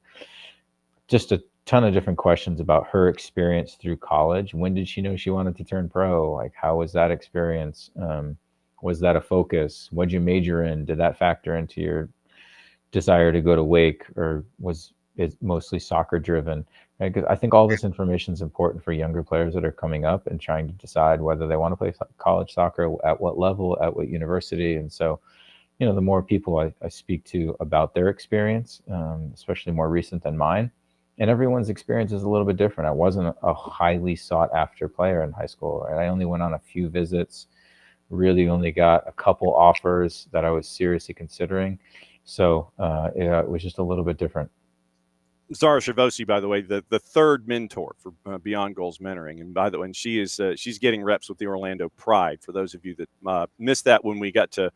Just a ton of different questions about her experience through college. When did she know she wanted to turn pro? Like, how was that experience? Was that a focus? What'd you major in? Did that factor into your desire to go to Wake, or is mostly soccer driven. Right? 'Cause I think all this information is important for younger players that are coming up and trying to decide whether they want to play college soccer, at what level, at what university. And so, you know, the more people I speak to about their experience, especially more recent than mine, and everyone's experience is a little bit different. I wasn't a highly sought after player in high school. Right? I only went on a few visits, really only got a couple offers that I was seriously considering. So it was just a little bit different. Zara Shavosi, by the way, the third mentor for Beyond Goals Mentoring, and by the way, and she's getting reps with the Orlando Pride. For those of you that missed that when we got to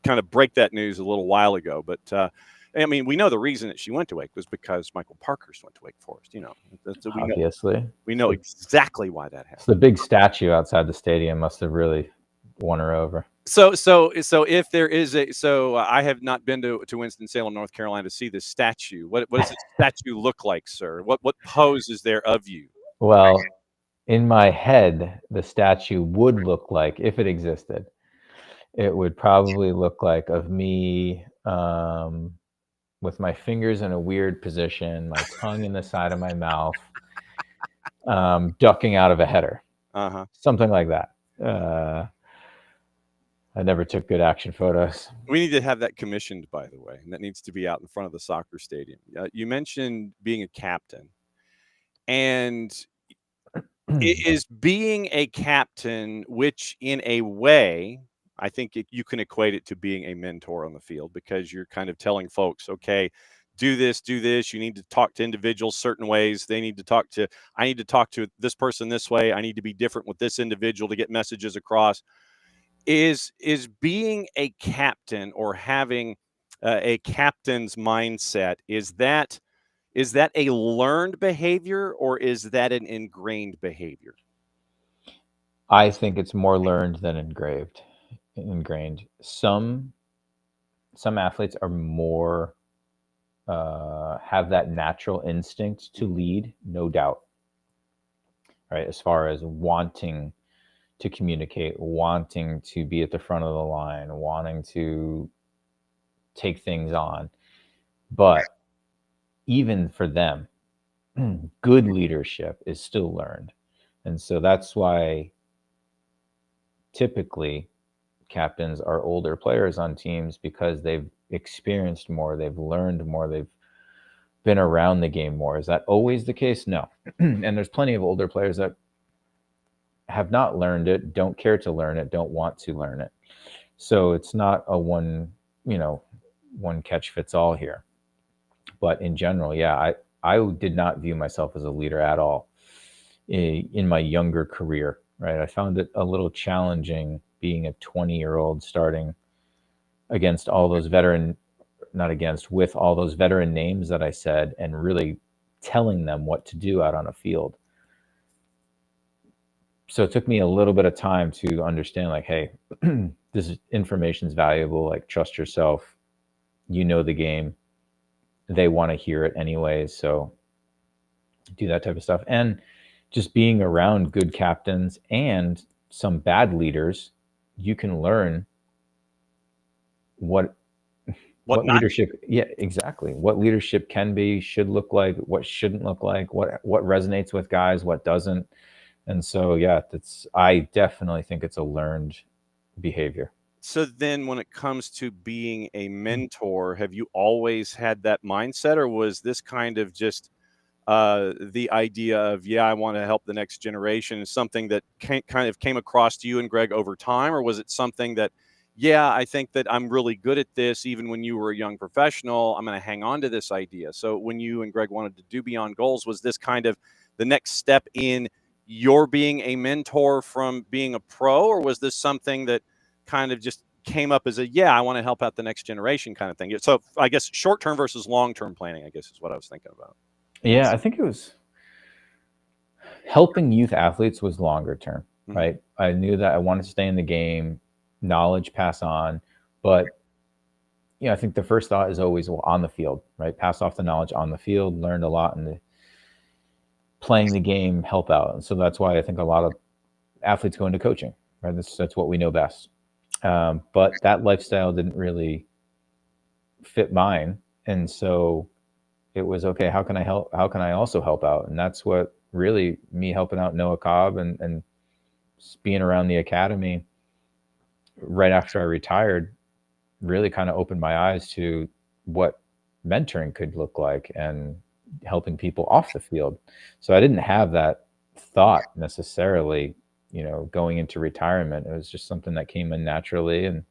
kind of break that news a little while ago, but I mean, we know the reason that she went to Wake was because Michael Parkhurst went to Wake Forest. You know, Obviously, we know exactly why that happened. So the big statue outside the stadium must have really won her over. So if there is I have not been to Winston-Salem, North Carolina to see this statue. What does the statue look like, sir? What pose is there of you? Well, in my head, the statue would look like, if it existed, it would probably look like of me with my fingers in a weird position, my tongue in the side of my mouth, ducking out of a header. Something like that. I never took good action photos. We need to have that commissioned, by the way, and that needs to be out in front of the soccer stadium. You mentioned being a captain, and is being a captain, which in a way, I think you can equate it to being a mentor on the field, because you're kind of telling folks, okay, do this. You need to talk to individuals certain ways. I need to talk to this person this way. I need to be different with this individual to get messages across. Is being a captain, or having a captain's mindset, is that a learned behavior, or is that an ingrained behavior? I think it's more learned than ingrained. Some athletes are more have that natural instinct to lead, no doubt. Right, as far as wanting to communicate, wanting to be at the front of the line, wanting to take things on. But even for them, good leadership is still learned. And so that's why typically captains are older players on teams, because they've experienced more, they've learned more, they've been around the game more. Is that always the case? No. And there's plenty of older players that have not learned it, don't care to learn it, don't want to learn it. So it's not a one catch fits all here. But in general, yeah, I did not view myself as a leader at all in my younger career, right? I found it a little challenging being a 20-year-old starting against all those with all those veteran names that I said, and really telling them what to do out on a field. So it took me a little bit of time to understand, like, hey, this information is valuable. Like, trust yourself. You know the game. They want to hear it anyways. So do that type of stuff. And just being around good captains and some bad leaders, you can learn what leadership, exactly. What leadership can be, should look like, what shouldn't look like, what resonates with guys, what doesn't. And so, yeah, I definitely think it's a learned behavior. So then when it comes to being a mentor, have you always had that mindset, or was this kind of just the idea of, I want to help the next generation, is something that kind of came across to you and Greg over time? Or was it something that, I think that I'm really good at this, even when you were a young professional, I'm going to hang on to this idea? So when you and Greg wanted to do Beyond Goals, was this kind of the next step in your being a mentor from being a pro, or was this something that kind of just came up as I want to help out the next generation kind of thing? So I guess short-term versus long-term planning, I guess, is what I was thinking about. Yeah, I think it was helping youth athletes was longer term, right? I knew that I wanted to stay in the game, knowledge pass on, but I think the first thought is always on the field, right? Pass off the knowledge on the field, learned a lot in the playing the game, help out. And so that's why I think a lot of athletes go into coaching, right? That's what we know best. But that lifestyle didn't really fit mine. And so it was, okay, how can I help? How can I also help out? And that's what really, me helping out Noah Cobb and being around the academy right after I retired really kind of opened my eyes to what mentoring could look like and helping people off the field. So I didn't have that thought necessarily, going into retirement. It was just something that came in naturally, and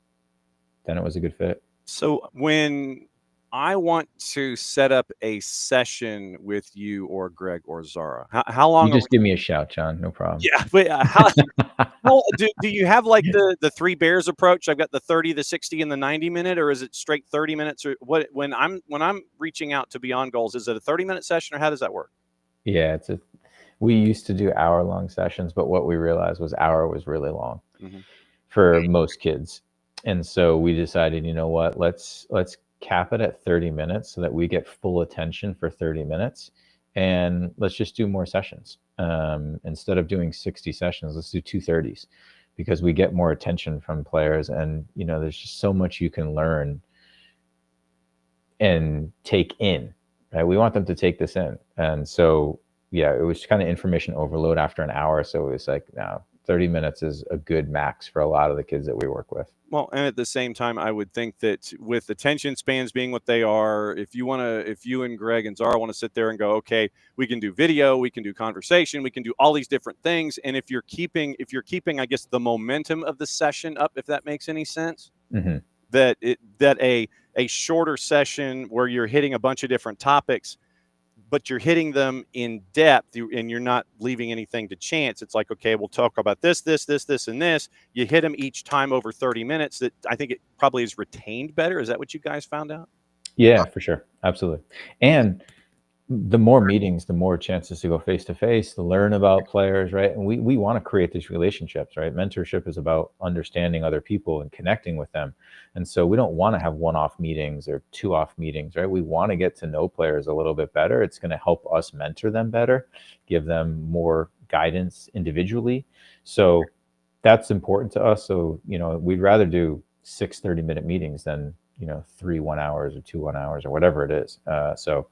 then it was a good fit. So when I want to set up a session with you or Greg or Zara, how long? You just give me a shout, John. No problem. Yeah, but how do you have like the Three Bears approach? I've got the 30, the 60, and the 90-minute, or is it straight 30 minutes? Or what? When I'm reaching out to Beyond Goals, is it a 30-minute session, or how does that work? Yeah, we used to do hour-long sessions, but what we realized was hour was really long for most kids. And so we decided, you know what, let's cap it at 30 minutes so that we get full attention for 30 minutes. And let's just do more sessions. Instead of doing 60 sessions, let's do 230s, because we get more attention from players. And, there's just so much you can learn and take in, right? We want them to take this in. And so, yeah, it was kind of information overload after an hour. So it was like, no, 30 minutes is a good max for a lot of the kids that we work with. Well, and at the same time, I would think that with attention spans being what they are, if you and Greg and Zara want to sit there and go, okay, we can do video, we can do conversation, we can do all these different things. And if you're keeping, I guess, the momentum of the session up, if that makes any sense, that a shorter session where you're hitting a bunch of different topics, but you're hitting them in depth, and you're not leaving anything to chance. It's like, okay, we'll talk about this, and this. You hit them each time over 30 minutes. That I think it probably is retained better. Is that what you guys found out? Yeah, for sure. Absolutely. And the more meetings, the more chances to go face to face, to learn about players, right? And we want to create these relationships, right? Mentorship is about understanding other people and connecting with them. And so we don't want to have one-off meetings or two-off meetings, right? We want to get to know players a little bit better. It's going to help us mentor them better, give them more guidance individually. So that's important to us. So, we'd rather do 6 30-minute meetings than, 3 1 hours or 2 1 hours or whatever it is. So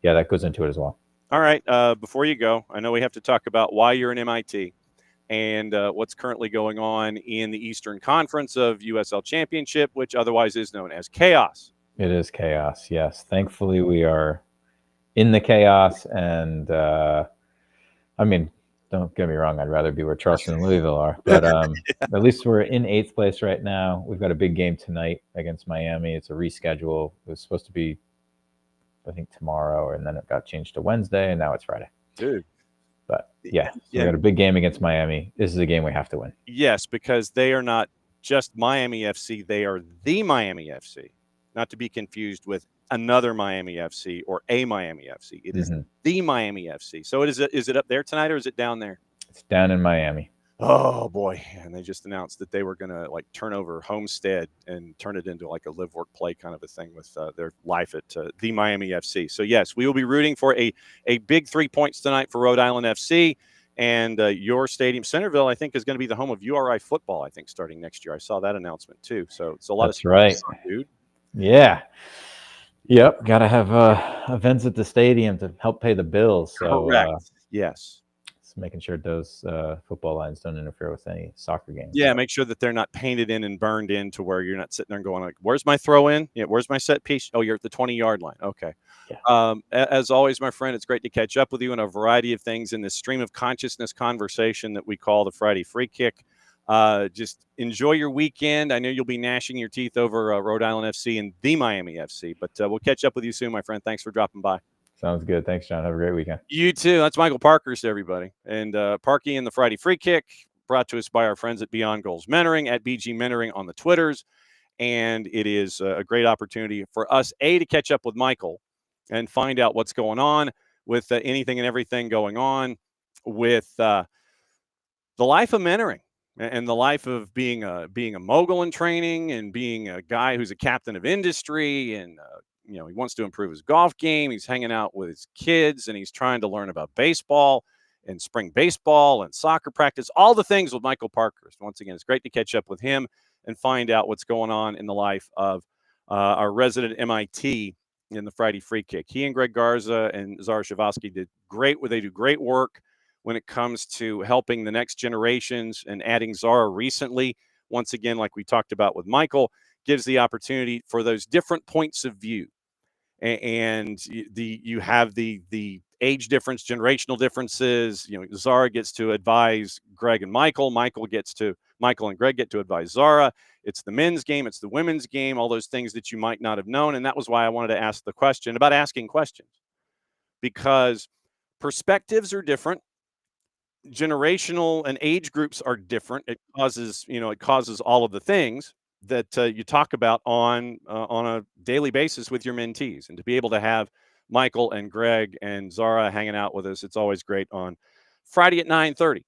yeah, that goes into it as well. All right. Before you go, I know we have to talk about why you're in MIT and what's currently going on in the Eastern Conference of USL Championship, which otherwise is known as chaos. It is chaos, yes. Thankfully, we are in the chaos. And, don't get me wrong, I'd rather be where Charleston and Louisville are. But at least we're in 8th place right now. We've got a big game tonight against Miami. It's a reschedule. It was supposed to be, I think, tomorrow, and then it got changed to Wednesday, and now it's Friday. Dude. But yeah, so we got a big game against Miami. This is a game we have to win. Yes, because they are not just Miami FC. They are the Miami FC, not to be confused with another Miami FC or a Miami FC. It is the Miami FC. So is it up there tonight, or is it down there? It's down in Miami. Oh boy. And they just announced that they were going to turn over Homestead and turn it into like a live, work, play kind of a thing with their life at the Miami FC. So yes, we will be rooting for a big 3 points tonight for Rhode Island FC. And your stadium, Centerville, I think, is going to be the home of URI football, I think, starting next year. I saw that announcement too. So it's a lot That's right, dude. Yeah. Yep. Got to have events at the stadium to help pay the bills. So correct. Yes. Making sure those football lines don't interfere with any soccer games. Yeah, make sure that they're not painted in and burned in to where you're not sitting there and going like, where's my throw in? Yeah, where's my set piece? Oh, you're at the 20-yard line. Okay. Yeah. As always, my friend, it's great to catch up with you in a variety of things in this stream of consciousness conversation that we call the Friday Free Kick. Just enjoy your weekend. I know you'll be gnashing your teeth over Rhode Island FC and the Miami FC, but we'll catch up with you soon, my friend. Thanks for dropping by. Sounds good. Thanks, John. Have a great weekend. You too. That's Michael Parkhurst, everybody. And Parky and the Friday Free Kick, brought to us by our friends at Beyond Goals Mentoring, at BG Mentoring on the Twitters. And it is a great opportunity for us, to catch up with Michael and find out what's going on with anything and everything going on with the life of mentoring and the life of being a mogul in training and being a guy who's a captain of industry and he wants to improve his golf game. He's hanging out with his kids and he's trying to learn about baseball and spring baseball and soccer practice, all the things with Michael Parkhurst. Once again, it's great to catch up with him and find out what's going on in the life of our resident MIT in the Friday free kick. He and Greg Garza and Zara Shavosky they do great work when it comes to helping the next generations, and adding Zara recently, once again, like we talked about with Michael, gives the opportunity for those different points of view. And you have the age difference, generational differences. Zara gets to advise Greg and Michael. Michael and Greg get to advise Zara. It's the men's game, it's the women's game, all those things that you might not have known. And that was why I wanted to ask the question about asking questions, because perspectives are different. Generational and age groups are different. It causes all of the things that you talk about on a daily basis with your mentees. And to be able to have Michael and Greg and Zara hanging out with us, it's always great on Friday at 9:30.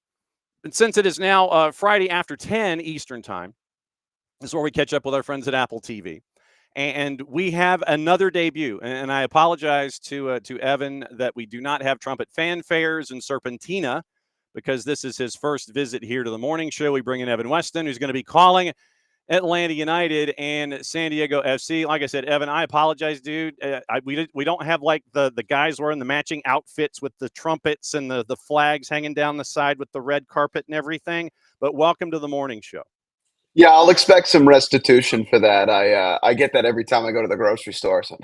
And since it is now Friday after 10 Eastern time, this is where we catch up with our friends at Apple TV. And we have another debut. And I apologize to Evan that we do not have trumpet fanfares and Serpentina, because this is his first visit here to the morning show. We bring in Evan Weston, who's going to be calling Atlanta United and San Diego FC. Like I said, Evan, I apologize, dude. We don't have like the guys wearing the matching outfits with the trumpets and the flags hanging down the side with the red carpet and everything. But welcome to the morning show. Yeah, I'll expect some restitution for that. I get that every time I go to the grocery store. So.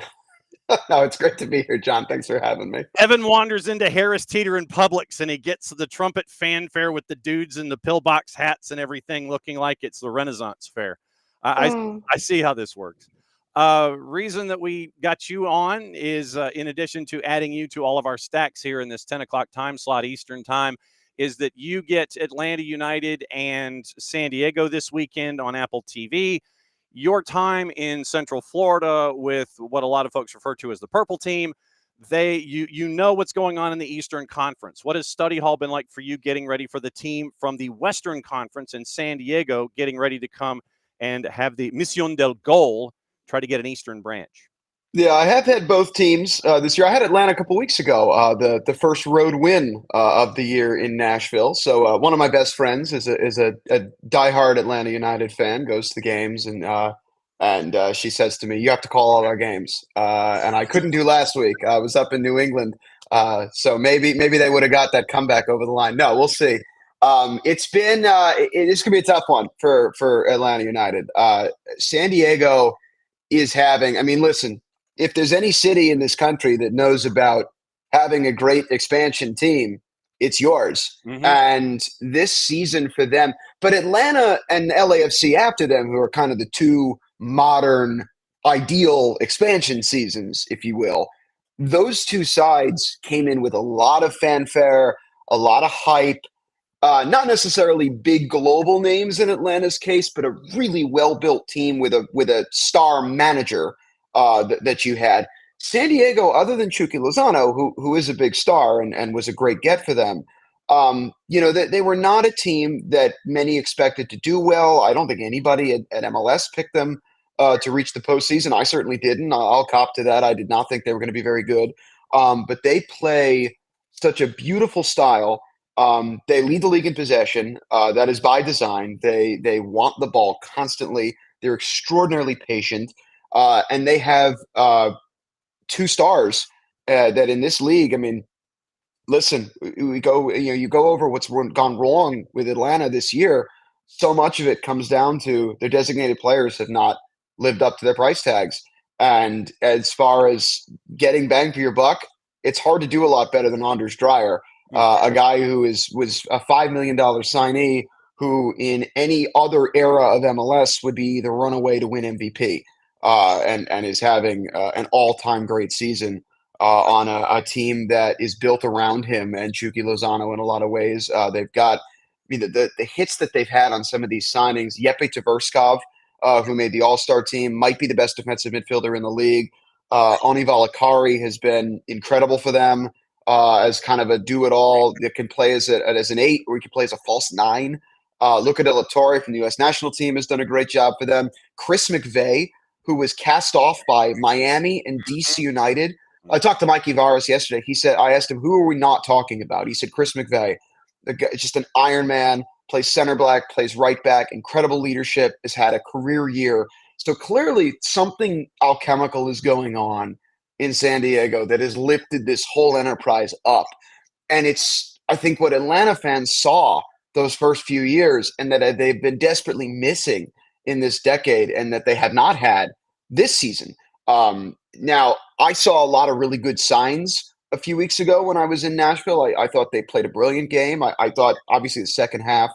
No, it's great to be here, John. Thanks for having me. Evan wanders into Harris Teeter and Publix, and he gets the trumpet fanfare with the dudes in the pillbox hats and everything, looking like it's the Renaissance fair. I see how this works. Reason that we got you on is, in addition to adding you to all of our stacks here in this 10 o'clock time slot Eastern time, is that you get Atlanta United and San Diego this weekend on Apple TV. Your time in Central Florida with what a lot of folks refer to as the Purple Team, you know what's going on in the Eastern Conference. What has study hall been like for you getting ready for the team from the Western Conference in San Diego, getting ready to come and have the Mission del Gol, try to get an Eastern branch? Yeah, I have had both teams this year. I had Atlanta a couple weeks ago, the first road win of the year in Nashville. So one of my best friends is a diehard Atlanta United fan, goes to the games, and she says to me, "You have to call all our games." And I couldn't do last week. I was up in New England, so maybe they would have got that comeback over the line. No, we'll see. It's been it's gonna be a tough one for Atlanta United. San Diego is having. I mean, listen. If there's any city in this country that knows about having a great expansion team, it's yours. Mm-hmm. And this season for them, but Atlanta and LAFC after them, who are kind of the two modern ideal expansion seasons, if you will, those two sides came in with a lot of fanfare, a lot of hype, not necessarily big global names in Atlanta's case, but a really well-built team with a star manager that you had. San Diego, other than Chucky Lozano, who is a big star and was a great get for them, they were not a team that many expected to do well. I don't think anybody at MLS picked them to reach the postseason. I certainly didn't. I'll cop to that. I did not think they were going to be very good. But they play such a beautiful style. They lead the league in possession. That is by design. They want the ball constantly. They're extraordinarily patient. And they have two stars that in this league, I mean, listen, you go over what's gone wrong with Atlanta this year. So much of it comes down to their designated players have not lived up to their price tags. And as far as getting bang for your buck, it's hard to do a lot better than Anders Dreyer, a guy who was a $5 million signee who in any other era of MLS would be the runaway to win MVP. And is having an all-time great season on a team that is built around him and Chucky Lozano in a lot of ways. They've got the hits that they've had on some of these signings. Yeppe Tverskov, who made the All-Star team, might be the best defensive midfielder in the league. Oni Valakari has been incredible for them as kind of a do-it-all that can play as an 8 or he can play as a false 9. Luca De La Torre from the U.S. national team has done a great job for them. Chris McVeigh, who was cast off by Miami and DC United. I talked to Mikey Varas yesterday. I asked him, who are we not talking about? He said, Chris McVeigh, just an Iron Man, plays center back, plays right back, incredible leadership, has had a career year. So clearly something alchemical is going on in San Diego that has lifted this whole enterprise up. And it's, I think, what Atlanta fans saw those first few years and that they've been desperately missing in this decade and that they have not had this season. Now, I saw a lot of really good signs a few weeks ago when I was in Nashville. I thought they played a brilliant game. I thought, obviously, the second half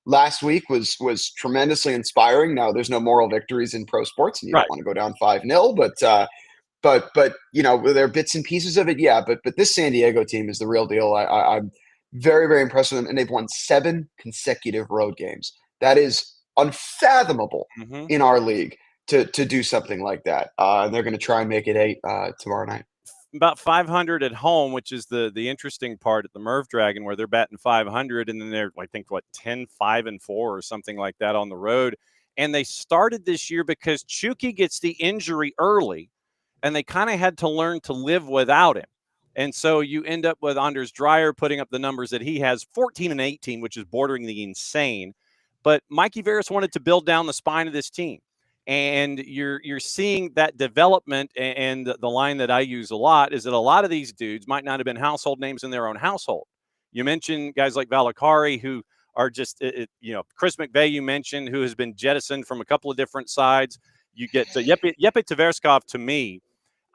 last week was tremendously inspiring. Now, there's no moral victories in pro sports, and you don't want to go down 5-0, but you know, there are bits and pieces of it, yeah. But this San Diego team is the real deal. I'm very, very impressed with them, and they've won 7 consecutive road games. That is unfathomable in our league to do something like that. And they're going to try and make it 8 tomorrow night. About 500 at home, which is the interesting part at the Merv Dragon, where they're batting 500, and then they're, I think, 10-5-4 or something like that on the road. And they started this year because Chucky gets the injury early, and they kind of had to learn to live without him. And so you end up with Anders Dreyer putting up the numbers that he has, 14 and 18, which is bordering the insane. But Mikey Veras wanted to build down the spine of this team. And you're seeing that development. And the line that I use a lot is that a lot of these dudes might not have been household names in their own household. You mentioned guys like Valakari, who are just, Chris McVeigh, you mentioned, who has been jettisoned from a couple of different sides. You get Yepe Tverskov. To me,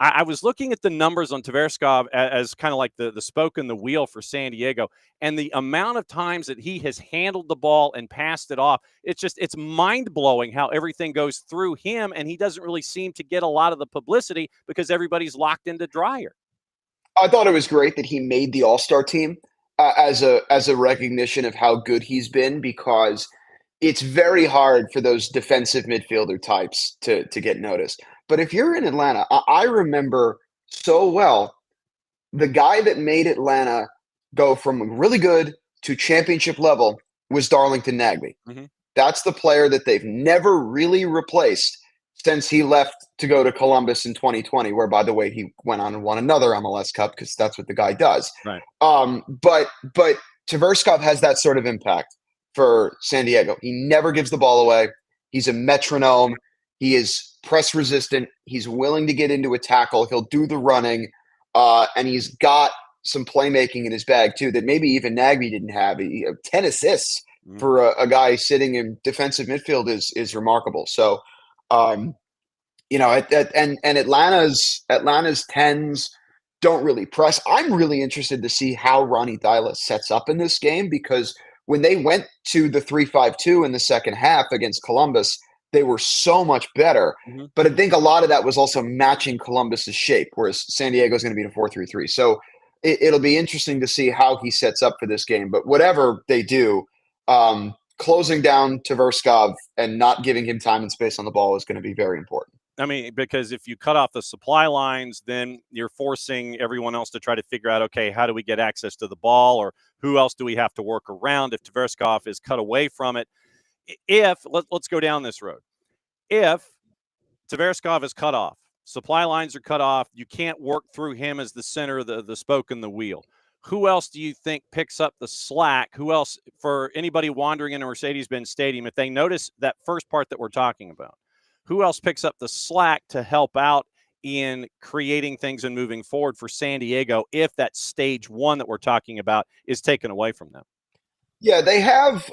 I was looking at the numbers on Tverskov as kind of like the spoke in the wheel for San Diego, and the amount of times that he has handled the ball and passed it off, it's mind-blowing how everything goes through him, and he doesn't really seem to get a lot of the publicity because everybody's locked into Dreyer. I thought it was great that he made the All-Star team as a recognition of how good he's been, because it's very hard for those defensive midfielder types to get noticed. But if you're in Atlanta, I remember so well the guy that made Atlanta go from really good to championship level was Darlington Nagbe. That's the player that they've never really replaced since he left to go to Columbus in 2020, where, by the way, he went on and won another MLS Cup because that's what the guy does. Right. But Tverskov has that sort of impact for San Diego. He never gives the ball away. He's a metronome. He is press resistant. He's willing to get into a tackle. He'll do the running. And he's got some playmaking in his bag, too, that maybe even Nagbe didn't have. 10 assists for a guy sitting in defensive midfield is remarkable. So, and Atlanta's 10s don't really press. I'm really interested to see how Ronnie Dyla sets up in this game, because when they went to the 3-5-2 in the second half against Columbus, they were so much better. But I think a lot of that was also matching Columbus's shape, whereas San Diego is going to be in a 4-3-3. So it'll be interesting to see how he sets up for this game. But whatever they do, closing down Tverskov and not giving him time and space on the ball is going to be very important. I mean, because if you cut off the supply lines, then you're forcing everyone else to try to figure out, okay, how do we get access to the ball, or who else do we have to work around if Tverskov is cut away from it? Let's go down this road. If Tverskov is cut off, supply lines are cut off, you can't work through him as the center of the spoke in the wheel. Who else do you think picks up the slack? Who else, for anybody wandering into Mercedes-Benz Stadium, if they notice that first part that we're talking about, who else picks up the slack to help out in creating things and moving forward for San Diego if that stage one that we're talking about is taken away from them? Yeah, they have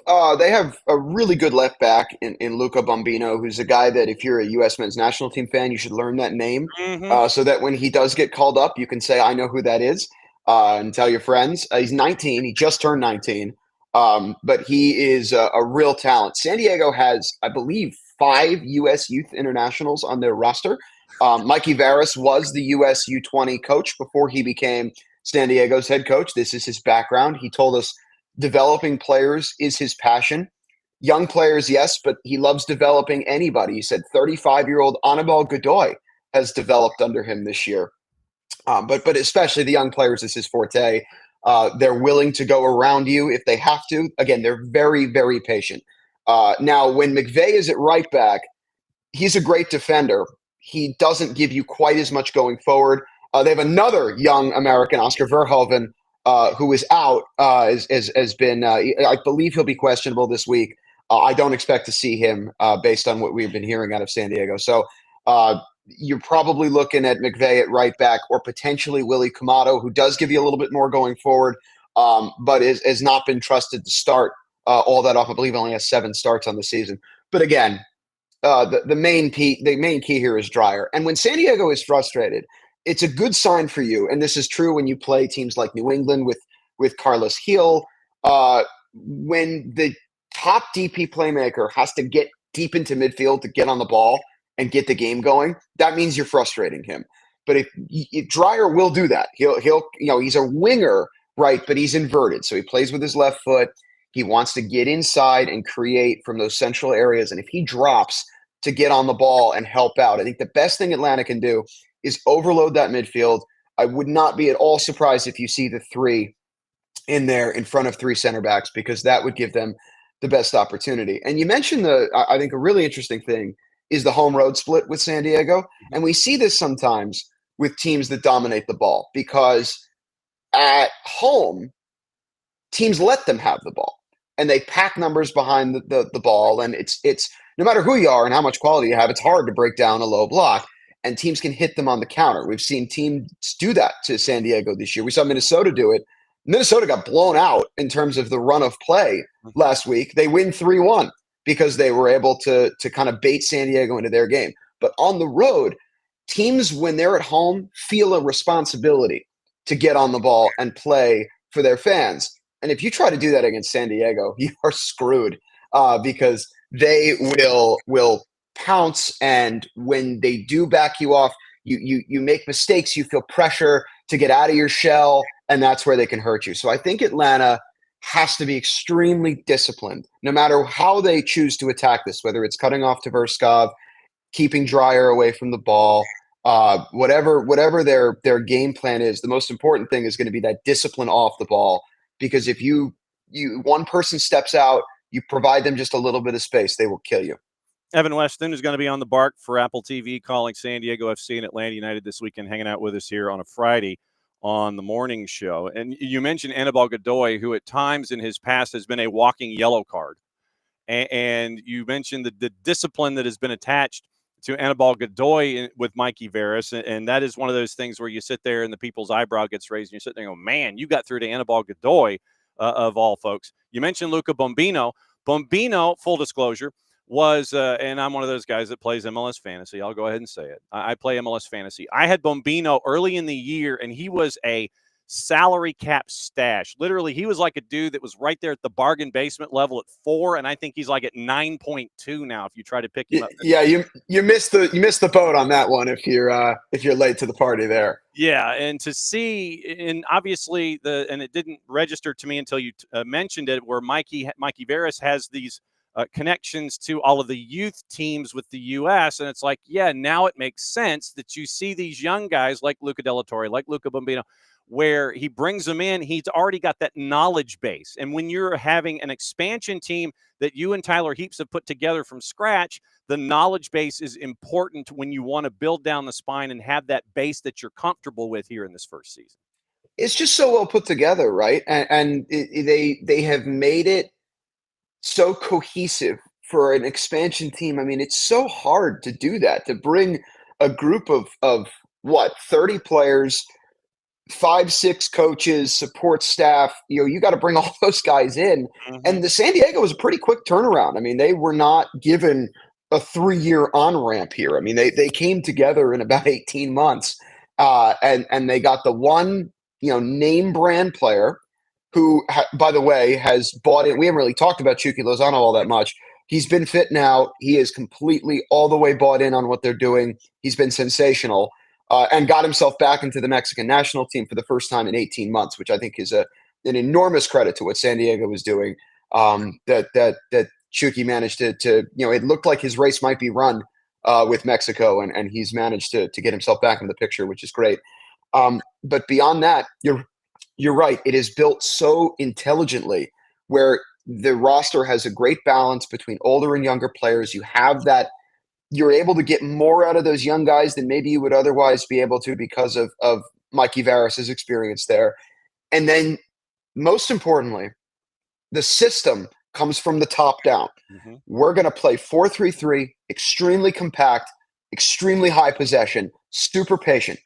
a really good left back in Luca Bombino, who's a guy that if you're a U.S. men's national team fan, you should learn that name so that when he does get called up, you can say, I know who that is, and tell your friends. He's 19. He just turned 19, but he is a real talent. San Diego has, I believe, 5 U.S. youth internationals on their roster. Mikey Veras was the U.S. U20 coach before he became San Diego's head coach. This is his background. He told us developing players is his passion. Young players, yes, but he loves developing anybody. He said 35-year-old Anibal Godoy has developed under him this year. But especially the young players is his forte. They're willing to go around you if they have to. Again, they're very, very patient. Now, when McVeigh is at right back, he's a great defender. He doesn't give you quite as much going forward. They have another young American, Oscar Verhoeven, who is out, has been, I believe he'll be questionable this week. I don't expect to see him based on what we've been hearing out of San Diego. So you're probably looking at McVay at right back, or potentially Willie Camato, who does give you a little bit more going forward, but has not been trusted to start all that often. I believe only has 7 starts on the season. But again, the main key here is Dreyer. And when San Diego is frustrated, it's a good sign for you. And this is true when you play teams like New England with Carlos Gil. When the top DP playmaker has to get deep into midfield to get on the ball and get the game going, that means you're frustrating him. But if Dreyer will do that, he'll he's a winger, right? But he's inverted, so he plays with his left foot. He wants to get inside and create from those central areas. And if he drops to get on the ball and help out, I think the best thing Atlanta can do is overload that midfield. I would not be at all surprised if you see the 3 in there in front of 3 center backs, because that would give them the best opportunity. And you mentioned I think a really interesting thing is the home road split with San Diego. And we see this sometimes with teams that dominate the ball, because at home, teams let them have the ball and they pack numbers behind the ball. And it's no matter who you are and how much quality you have, it's hard to break down a low block, and teams can hit them on the counter. We've seen teams do that to San Diego this year. We saw Minnesota do it. Minnesota got blown out in terms of the run of play last week. They win 3-1 because they were able to kind of bait San Diego into their game. But on the road, teams, when they're at home, feel a responsibility to get on the ball and play for their fans. And if you try to do that against San Diego, you are screwed, because they will pounce. And when they do back you off, you make mistakes, you feel pressure to get out of your shell, and that's where they can hurt you. So I think Atlanta has to be extremely disciplined, no matter how they choose to attack this, whether it's cutting off Tverskov, keeping Dreyer away from the ball, whatever their game plan is. The most important thing is going to be that discipline off the ball, because if you one person steps out, you provide them just a little bit of space, they will kill you. Evan Weston is going to be on the bark for Apple TV, calling San Diego FC and Atlanta United this weekend, hanging out with us here on a Friday on the morning show. And you mentioned Anibal Godoy, who at times in his past has been a walking yellow card. And you mentioned the discipline that has been attached to Anibal Godoy with Mikey Veras. And that is one of those things where you sit there and the people's eyebrow gets raised and you sit there and go, man, you got through to Anibal Godoy, of all folks. You mentioned Luca Bombino. Bombino, full disclosure, was, and I'm one of those guys that plays MLS Fantasy. I'll go ahead and say it. I play MLS Fantasy. I had Bombino early in the year, and he was a salary cap stash. Literally, he was like a dude that was right there at the bargain basement level at 4, and I think he's like at 9.2 now. If you try to pick him up, yeah, you missed the boat on that one if you're late to the party there. Yeah, and to see, and obviously and it didn't register to me until you mentioned it, where Mikey Veras has these connections to all of the youth teams with the U.S. And it's like, yeah, now it makes sense that you see these young guys like Luca De La Torre, like Luca Bombino, where he brings them in. He's already got that knowledge base. And when you're having an expansion team that you and Tyler Heaps have put together from scratch, the knowledge base is important when you want to build down the spine and have that base that you're comfortable with here in this first season. It's just so well put together, right? And they have made it so cohesive for an expansion team. I mean, it's so hard to do that, to bring a group of 30 players, 5-6 coaches, support staff. You got to bring all those guys in. Mm-hmm. And the San Diego was a pretty quick turnaround. I mean, they were not given a 3-year on-ramp here. I mean, they came together in about 18 months, and they got the one, name brand player who, by the way, has bought in. We haven't really talked about Chucky Lozano all that much. He's been fit now. He is completely all the way bought in on what they're doing. He's been sensational, and got himself back into the Mexican national team for the first time in 18 months, which I think is an enormous credit to what San Diego was doing. That Chucky managed to it looked like his race might be run with Mexico, and he's managed to get himself back in the picture, which is great. But beyond that, you're right. It is built so intelligently, where the roster has a great balance between older and younger players. You have that. You're able to get more out of those young guys than maybe you would otherwise be able to because of Mikey Veras' experience there. And then, most importantly, the system comes from the top down. Mm-hmm. We're going to play 4-3-3, extremely compact, extremely high possession, super patient.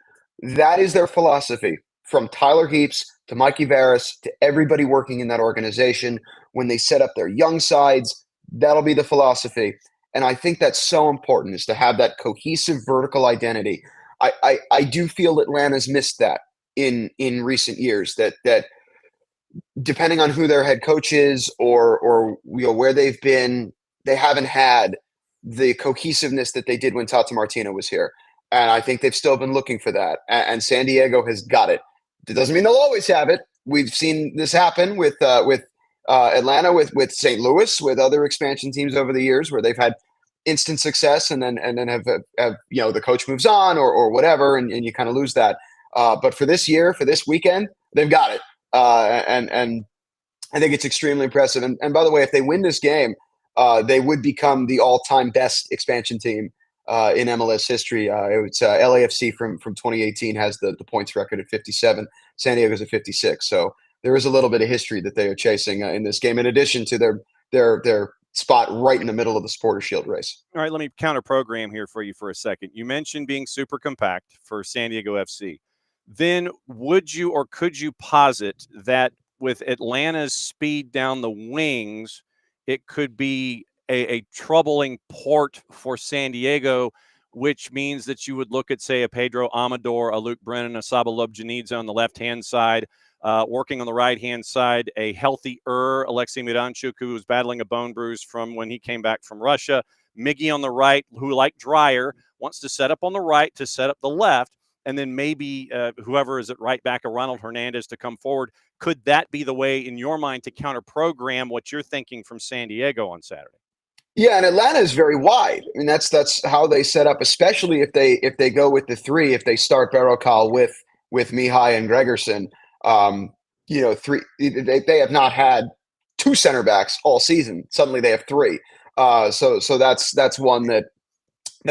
That is their philosophy, from Tyler Heaps to Mikey Varys to everybody working in that organization. When they set up their young sides, that'll be the philosophy. And I think that's so important, is to have that cohesive vertical identity. I do feel Atlanta's missed that in recent years, that depending on who their head coach is or where they've been, they haven't had the cohesiveness that they did when Tata Martino was here. And I think they've still been looking for that. And San Diego has got it. It doesn't mean they'll always have it. We've seen this happen with Atlanta, with St. Louis, with other expansion teams over the years, where they've had instant success and then have the coach moves on or whatever, and you kind of lose that. But for this year, for this weekend, they've got it. And I think it's extremely impressive. And by the way, if they win this game, they would become the all-time best expansion team in MLS history. It's LAFC from 2018 has the points record at 57. San Diego's at 56. So there is a little bit of history that they are chasing in this game, in addition to their spot right in the middle of the Supporter Shield race. All right, let me counter program here for you for a second. You mentioned being super compact for San Diego FC. Then would you or could you posit that with Atlanta's speed down the wings, it could be a troubling port for San Diego, which means that you would look at, say, a Pedro Amador, a Luke Brennan, a Saba Lobjanidze on the left-hand side, working on the right-hand side, a healthier Alexei Miranchuk, who was battling a bone bruise from when he came back from Russia, Miggy on the right, who, like Dreyer, wants to set up on the right to set up the left, and then maybe whoever is at right back, a Ronald Hernandez, to come forward. Could that be the way, in your mind, to counter-program what you're thinking from San Diego on Saturday? Yeah, and Atlanta is very wide. I mean, that's how they set up, especially if they go with the three. If they start Barrocal with Mihai and Gregerson, they have not had two center backs all season. Suddenly they have three. So that's one that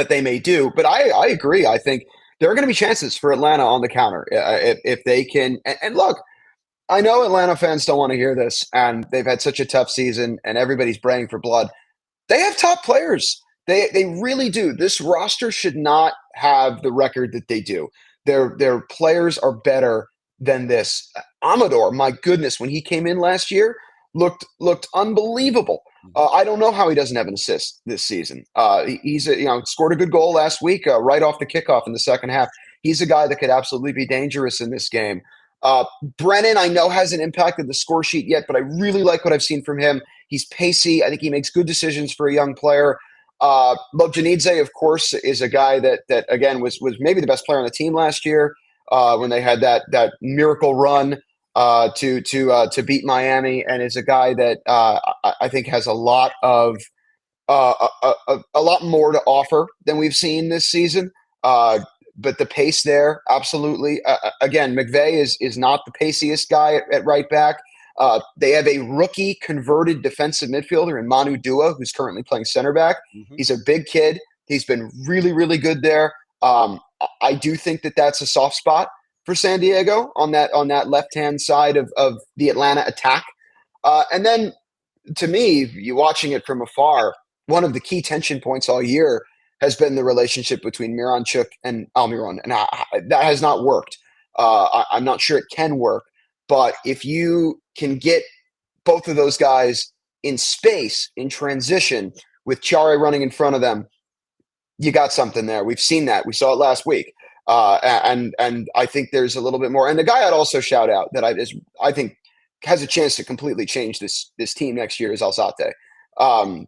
they may do. But I agree. I think there are going to be chances for Atlanta on the counter if they can. And look, I know Atlanta fans don't want to hear this, and they've had such a tough season, and everybody's praying for blood. They have top players. They really do. This roster should not have the record that they do. Their players are better than this. Amador, my goodness, when he came in last year, looked unbelievable. I don't know how he doesn't have an assist this season. He's scored a good goal last week right off the kickoff in the second half. He's a guy that could absolutely be dangerous in this game. Brennan, I know, hasn't impacted the score sheet yet, but I really like what I've seen from him. He's pacey. I think he makes good decisions for a young player. Lobjanidze, of course, is a guy that again was maybe the best player on the team last year when they had that miracle run to beat Miami, and is a guy that I think has a lot more to offer than we've seen this season. But the pace there, absolutely. Again, McVay is not the paciest guy at right back. They have a rookie converted defensive midfielder in Manu Dua, who's currently playing center back. Mm-hmm. He's a big kid. He's been really, really good there. I do think that's a soft spot for San Diego on that left-hand side of the Atlanta attack. And then, to me, you watching it from afar, one of the key tension points all year has been the relationship between Miranchuk and Almiron, and that has not worked. I'm not sure it can work, but if you can get both of those guys in space, in transition, with Chare running in front of them, you got something there. We've seen that. We saw it last week. And I think there's a little bit more. And the guy I'd also shout out that I think has a chance to completely change this team next year is Alzate.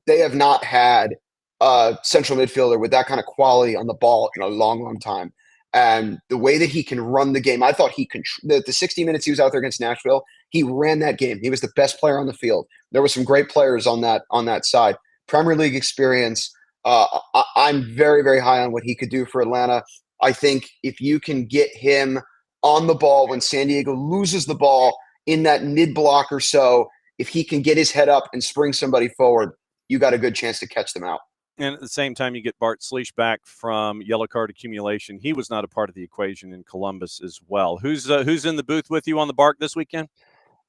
They have not had a central midfielder with that kind of quality on the ball in a long, long time. And the way that he can run the game, I thought the 60 minutes he was out there against Nashville, he ran that game. He was the best player on the field. There were some great players on that side. Premier League experience. I'm very, very high on what he could do for Atlanta. I think if you can get him on the ball when San Diego loses the ball in that mid-block or so, if he can get his head up and spring somebody forward, you got a good chance to catch them out. And at the same time, you get Bart Sleesh back from yellow card accumulation. He was not a part of the equation in Columbus as well. Who's in the booth with you on the Bark this weekend?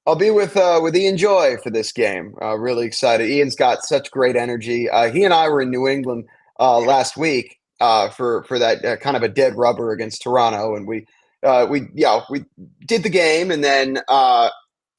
I'll be with Ian Joy for this game. Really excited. Ian's got such great energy. He and I were in New England last week, for that kind of a dead rubber against Toronto, and we did the game, and then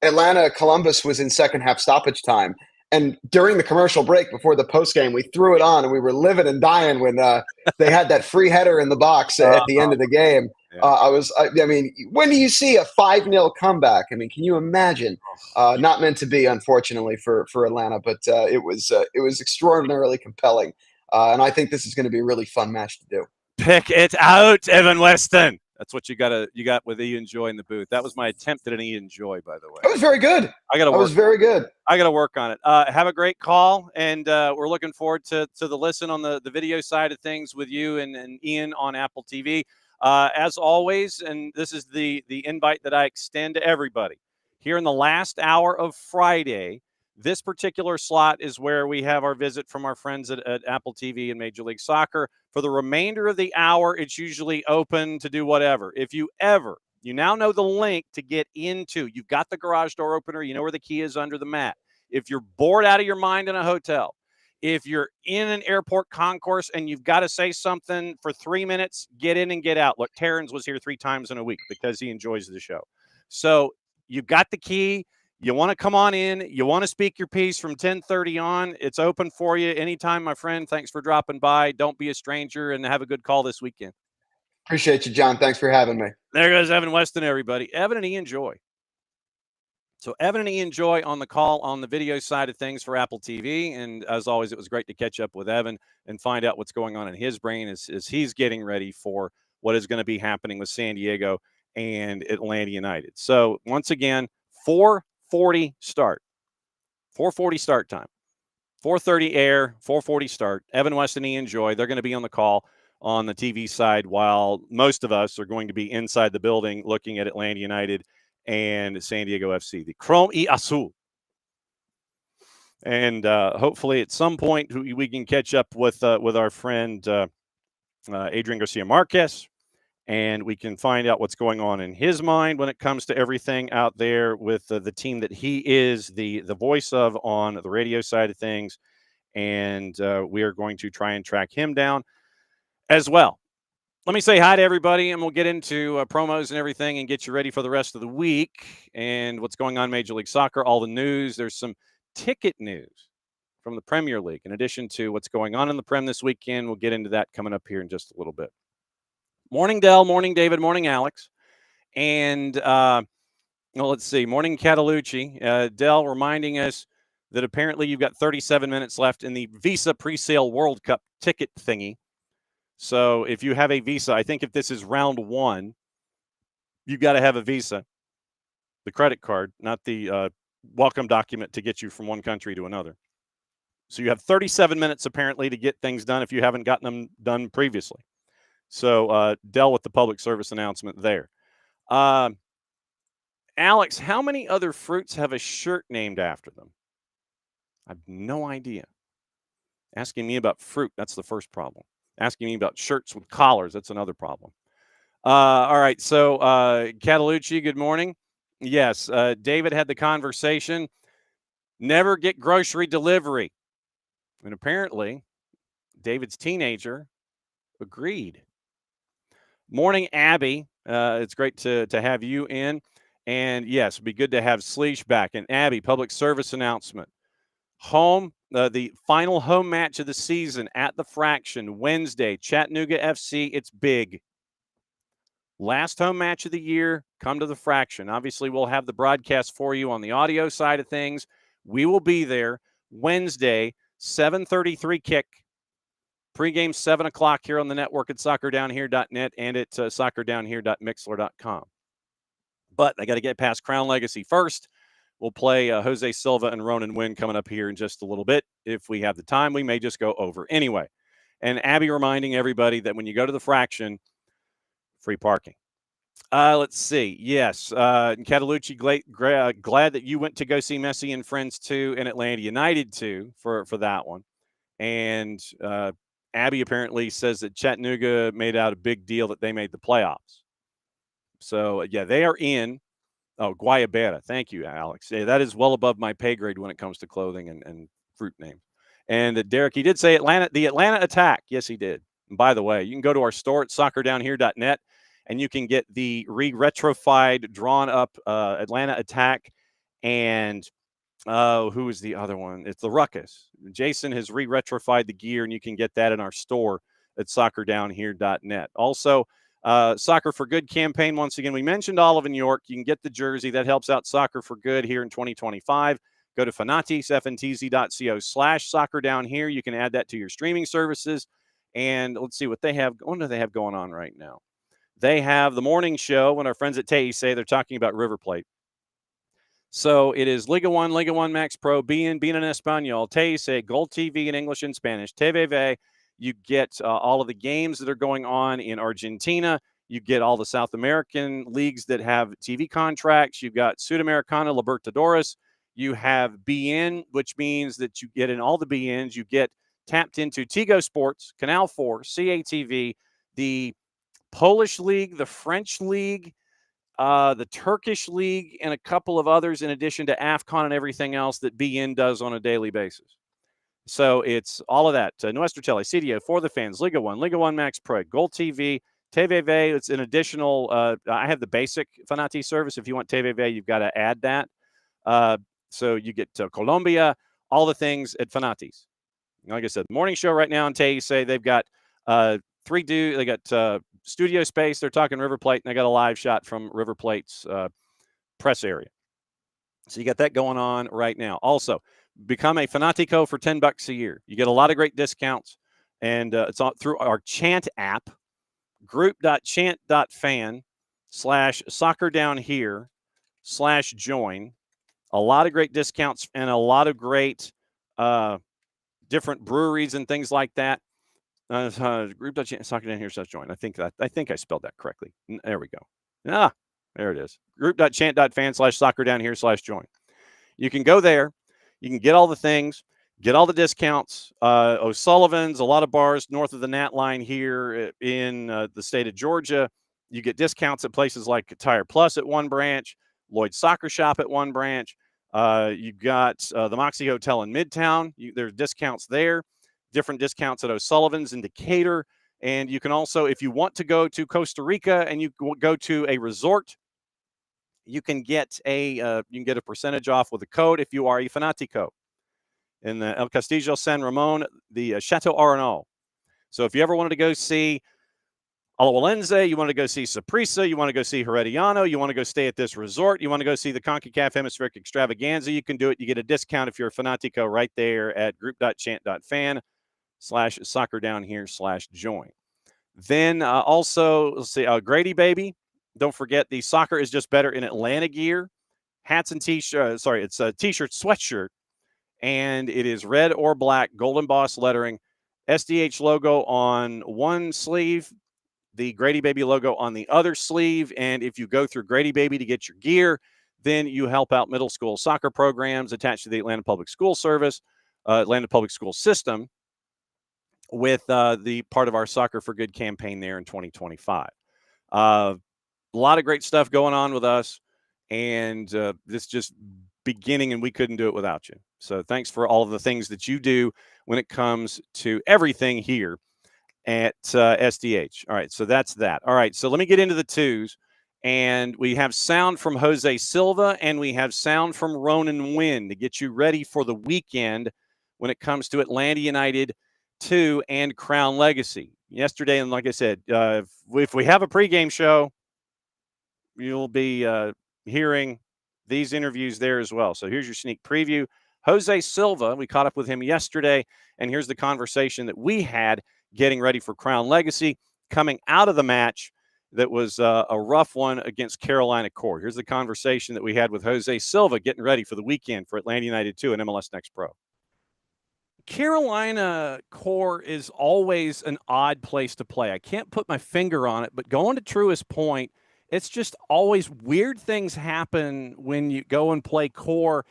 Atlanta Columbus was in second half stoppage time, and during the commercial break before the post game, we threw it on, and we were living and dying when they had that free header in the box at the end of the game. Yeah. I mean, when do you see a 5-0 comeback? I mean, can you imagine? Not meant to be, unfortunately, for Atlanta, but it was extraordinarily compelling, and I think this is going to be a really fun match to do. Pick it out, Evan Weston. That's what you got with Ian Joy in the booth. That was my attempt at an Ian Joy, by the way. It was very good. I was very good. I got to work on it. Have a great call, and we're looking forward to the listen on the video side of things with you and Ian on Apple TV. As always, and this is the invite that I extend to everybody. Here in the last hour of Friday, this particular slot is where we have our visit from our friends at Apple TV and Major League Soccer. For the remainder of the hour, it's usually open to do whatever. If you now know the link to get into, you've got the garage door opener, you know where the key is under the mat. If you're bored out of your mind in a hotel, if you're in an airport concourse and you've got to say something for 3 minutes, get in and get out. Look, Terrence was here 3 times in a week because he enjoys the show. So you've got the key. You want to come on in. You want to speak your piece from 10:30 on. It's open for you anytime, my friend. Thanks for dropping by. Don't be a stranger, and have a good call this weekend. Appreciate you, John. Thanks for having me. There goes Evan Weston, everybody. Evan and Ian Joy. So Evan and Ian Joy on the call on the video side of things for Apple TV. And as always, it was great to catch up with Evan and find out what's going on in his brain as he's getting ready for what is going to be happening with San Diego and Atlanta United. So once again, 4:40 start. 4:40 start time. 4:30 air, 4:40 start. Evan Weston, Ian Joy, they're going to be on the call on the TV side while most of us are going to be inside the building looking at Atlanta United and San Diego FC, the Chrome y Azul. And hopefully at some point we can catch up with our friend Adrian Garcia Marquez, and we can find out what's going on in his mind when it comes to everything out there with the team that he is the voice of on the radio side of things. And we are going to try and track him down as well. Let me say hi to everybody, and we'll get into promos and everything and get you ready for the rest of the week and what's going on in Major League Soccer, all the news. There's some ticket news from the Premier League in addition to what's going on in the Prem this weekend. We'll get into that coming up here in just a little bit. Morning, Dell. Morning, David. Morning, Alex. And let's see. Morning, Catalucci. Dell reminding us that apparently you've got 37 minutes left in the Visa Presale World Cup ticket thingy. So if you have a Visa, I think if this is round 1, you've got to have a Visa, the credit card, not the welcome document to get you from one country to another. So you have 37 minutes apparently to get things done if you haven't gotten them done previously. So Dell with the public service announcement there. Alex, how many other fruits have a shirt named after them? I have no idea. Asking me about fruit, that's the first problem. Asking me about shirts with collars, that's another problem. All right, so Catalucci, good morning. Yes, David had the conversation. Never get grocery delivery. And apparently, David's teenager agreed. Morning, Abby. It's great to have you in. And yes, it'd be good to have Sleesh back. And Abby, public service announcement. Home, the final home match of the season at the Fraction, Wednesday, Chattanooga FC. It's big. Last home match of the year, come to the Fraction. Obviously, we'll have the broadcast for you on the audio side of things. We will be there Wednesday, 7:33 kick. Pregame 7 o'clock here on the network at soccerdownhere.net and at soccerdownhere.mixler.com. But I got to get past Crown Legacy first. We'll play Jose Silva and Ronan Wynne coming up here in just a little bit. If we have the time, we may just go over anyway. And Abby reminding everybody that when you go to the Fraction, free parking. Let's see. Yes. Catalucci, glad that you went to go see Messi and Friends 2 and Atlanta United 2 for that one. And Abby apparently says that Chattanooga made out a big deal that they made the playoffs. So, yeah, they are in. Oh, Guayabera. Thank you, Alex. Yeah, that is well above my pay grade when it comes to clothing and fruit names. And Derek, he did say the Atlanta Attack. Yes, he did. And by the way, you can go to our store at soccerdownhere.net and you can get the retrofied, drawn up Atlanta Attack and who is the other one? It's the Ruckus. Jason has retrofied the gear, and you can get that in our store at soccerdownhere.net. Also, Soccer for Good campaign. Once again, we mentioned Olive in York. You can get the jersey. That helps out Soccer for Good here in 2025. Go to fanatisfntz.co/soccerdownhere. You can add that to your streaming services. And let's see what they have. What do they have going on right now? They have the morning show when our friends at TAE say they're talking about River Plate. So it is Liga 1 Max Pro, bien en español, TAE, Gold TV in English and Spanish, TVV. You get all of the games that are going on in Argentina. You get all the South American leagues that have TV contracts. You've got Sudamericana, Libertadores. You have BN, which means that you get in all the BNs. You get tapped into Tigo Sports, Canal 4, CATV, the Polish League, the French League, the Turkish League, and a couple of others in addition to AFCON and everything else that BN does on a daily basis. So it's all of that. Nuestro Tele, CDO, For the Fans, Liga 1 Max Pro, Gold TV, TVV. It's an additional, I have the basic Fanati service. If you want TVV, you've got to add that. So you get Colombia, all the things at Fanatis. Like I said, morning show right now on TAE say they've got they got studio space. They're talking River Plate, and they got a live shot from River Plate's press area. So you got that going on right now. Also, become a Fanatico for $10 a year. You get a lot of great discounts, and it's on through our Chant app, group.chant.fan/soccerdownhere/join. A lot of great discounts and a lot of great different breweries and things like that. Group.chant/soccerdownhere/join. I think I spelled that correctly. There we go. There it is. Group.chant.fan/soccerdownhere/join. You can go there. You can get all the things, get all the discounts. O'Sullivan's, a lot of bars north of the Nat line here in the state of Georgia. You get discounts at places like Tire Plus at one branch, Lloyd's Soccer Shop at one branch. You've got the Moxie Hotel in Midtown. There's discounts there, different discounts at O'Sullivan's in Decatur. And you can also, if you want to go to Costa Rica and you go to a resort, you can get a percentage off with a code if you are a Fanatico. In the El Castillo San Ramon, the Chateau Arenal. So if you ever wanted to go see Alajuelense, you want to go see Saprissa, you want to go see Herediano, you want to go stay at this resort, you want to go see the CONCACAF Hemispheric Extravaganza, you can do it. You get a discount if you're a Fanatico right there at group.chant.fan/soccerdownhere/join. Then also, let's see, Grady Baby. Don't forget, the Soccer is Just Better in Atlanta gear. Hats and t-shirts. It's a t-shirt, sweatshirt. And it is red or black, golden boss lettering, SDH logo on one sleeve, the Grady Baby logo on the other sleeve. And if you go through Grady Baby to get your gear, then you help out middle school soccer programs attached to the Atlanta Public School Service, Atlanta Public School System, with the part of our Soccer for Good campaign there in 2025. A lot of great stuff going on with us, and this just beginning, and we couldn't do it without you. So thanks for all of the things that you do when it comes to everything here at SDH. All right, so that's that. All right, so let me get into the twos. And we have sound from Jose Silva, and we have sound from Ronan Wynne to get you ready for the weekend when it comes to Atlanta United 2 and Crown Legacy. Yesterday, and like I said, if we have a pregame show, you'll be hearing these interviews there as well. So here's your sneak preview. Jose Silva, we caught up with him yesterday, and here's the conversation that we had getting ready for Crown Legacy, coming out of the match that was a rough one against Carolina Core. Here's the conversation that we had with Jose Silva getting ready for the weekend for Atlanta United 2 and MLS Next Pro. Carolina Core is always an odd place to play. I can't put my finger on it, but going to Truist Point, it's just always weird things happen when you go and play Core.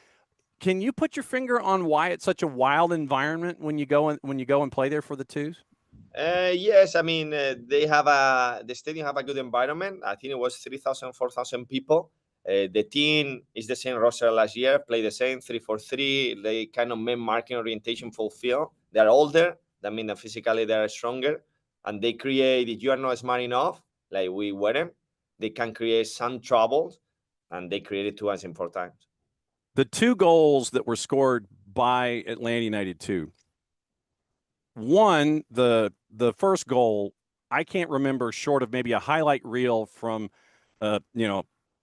Can you put your finger on why it's such a wild environment when you go and play there for the twos? Yes, I mean the stadium have a good environment. I think it was 3,000, 4,000 people. The team is the same roster last year, play the same 3-4-3. They kind of main marking orientation fulfill. They are older. That means that physically they are stronger. and they create, if you are not smart enough, like we weren't, they can create some troubles, and they created 2 and 4 times. The 2 goals that were scored by Atlanta United 2. One, the first goal, I can't remember short of maybe a highlight reel from,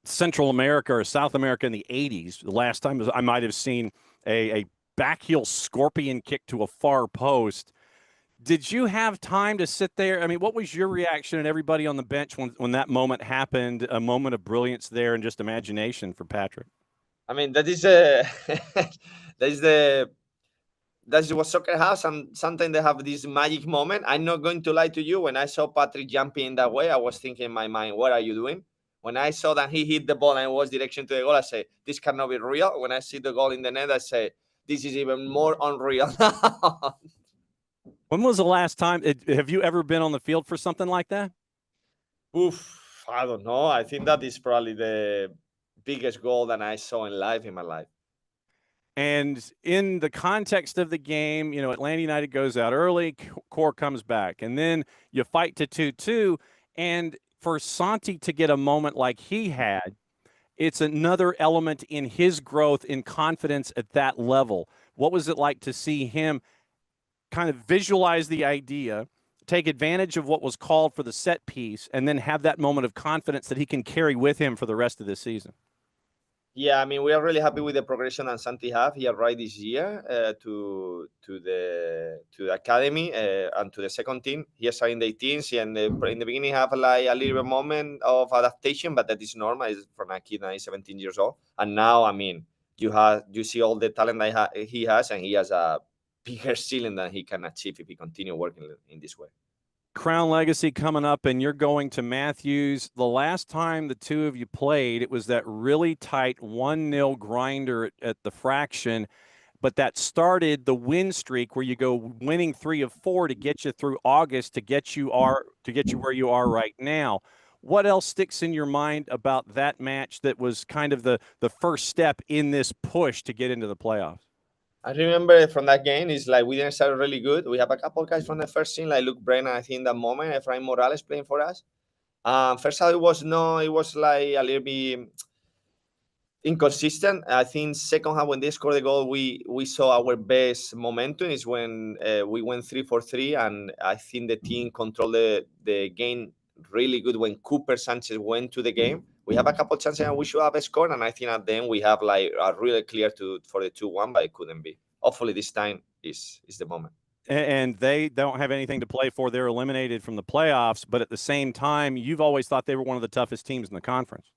Central America or South America in the 80s. The last time I might have seen a backheel scorpion kick to a far post. Did you have time to sit there? I mean, what was your reaction and everybody on the bench when that moment happened, a moment of brilliance there and just imagination for Patrick? I mean, that is that's what soccer has, and sometimes they have this magic moment. I'm not going to lie to you. When I saw Patrick jumping in that way, I was thinking in my mind, what are you doing? When I saw that he hit the ball and was direction to the goal, I say, this cannot be real. When I see the goal in the net, I say, this is even more unreal. When was the last time? Have you ever been on the field for something like that? Oof, I don't know. I think that is probably the biggest goal that I saw in my life. And in the context of the game, Atlanta United goes out early, Core comes back, and then you fight to 2-2. And for Santi to get a moment like he had, it's another element in his growth in confidence at that level. What was it like to see him kind of visualize the idea, take advantage of what was called for the set piece, and then have that moment of confidence that he can carry with him for the rest of the season? Yeah, I mean, we are really happy with the progression that Santi have. He arrived this year to the academy and to the second team. He is in the 18s, and in the beginning have like a little moment of adaptation, but that is normal. It's from a kid that is 17 years old, and now, I mean, you see all the talent that he has, and he has a bigger ceiling than he can achieve if he continue working in this way. Crown Legacy coming up, and you're going to Matthews. The last time the two of you played, it was that really tight 1-0 grinder at the Fraction, but that started the win streak where you go winning 3 of 4 to get you through August to get you where you are right now. What else sticks in your mind about that match that was kind of the first step in this push to get into the playoffs? I remember from that game, it's like we didn't start really good. We have a couple of guys from the first team, like Luke Brennan, I think, in that moment, Efrain Morales playing for us. First half, it was like a little bit inconsistent. I think second half, when they scored the goal, we saw our best momentum is when we went 3-4-3, and I think the team controlled the game really good when Cooper Sanchez went to the game. We have a couple of chances and we should have scored, and I think at the end we have like a really clear for the 2-1, but it couldn't be. Hopefully this time is the moment. And they don't have anything to play for. They're eliminated from the playoffs, but at the same time, you've always thought they were one of the toughest teams in the conference.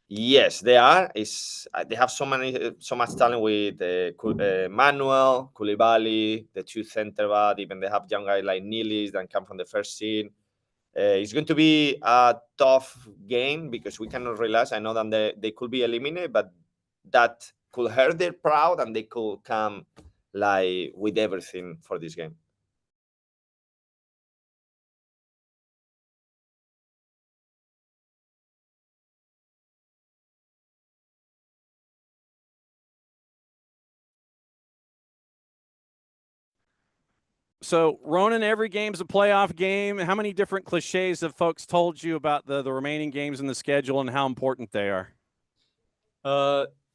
Yes, they are. They have so much talent with Manuel, Koulibaly, the 2 center back. Even they have young guys like Nilis that come from the first team. It's going to be a tough game because we cannot relax. I know that they could be eliminated, but that could hurt their pride, and they could come like with everything for this game. So, Ronan, every game's a playoff game. How many different cliches have folks told you about the remaining games in the schedule and how important they are?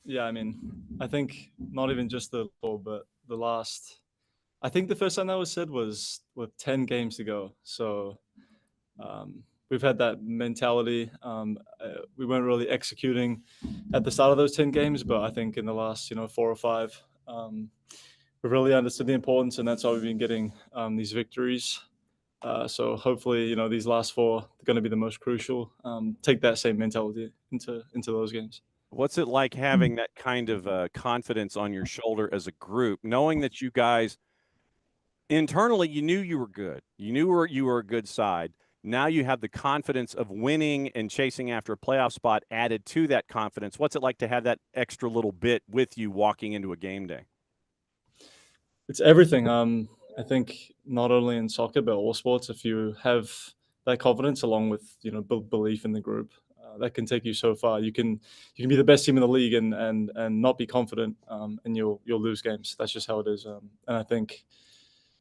Yeah, I mean, I think not even just the ball, but the last. I think the first time that was said was with 10 games to go. So we've had that mentality. We weren't really executing at the start of those 10 games, but I think in the last 4 or 5. We've really understood the importance, and that's why we've been getting these victories. So hopefully, these last 4 are going to be the most crucial. Take that same mentality into those games. What's it like having that kind of confidence on your shoulder as a group, knowing that you guys internally, you knew you were good. You knew you were a good side. Now you have the confidence of winning and chasing after a playoff spot added to that confidence. What's it like to have that extra little bit with you walking into a game day? It's everything. I think not only in soccer, but all sports, if you have that confidence along with, belief in the group, that can take you so far. You can be the best team in the league and not be confident, and you'll lose games. That's just how it is. And I think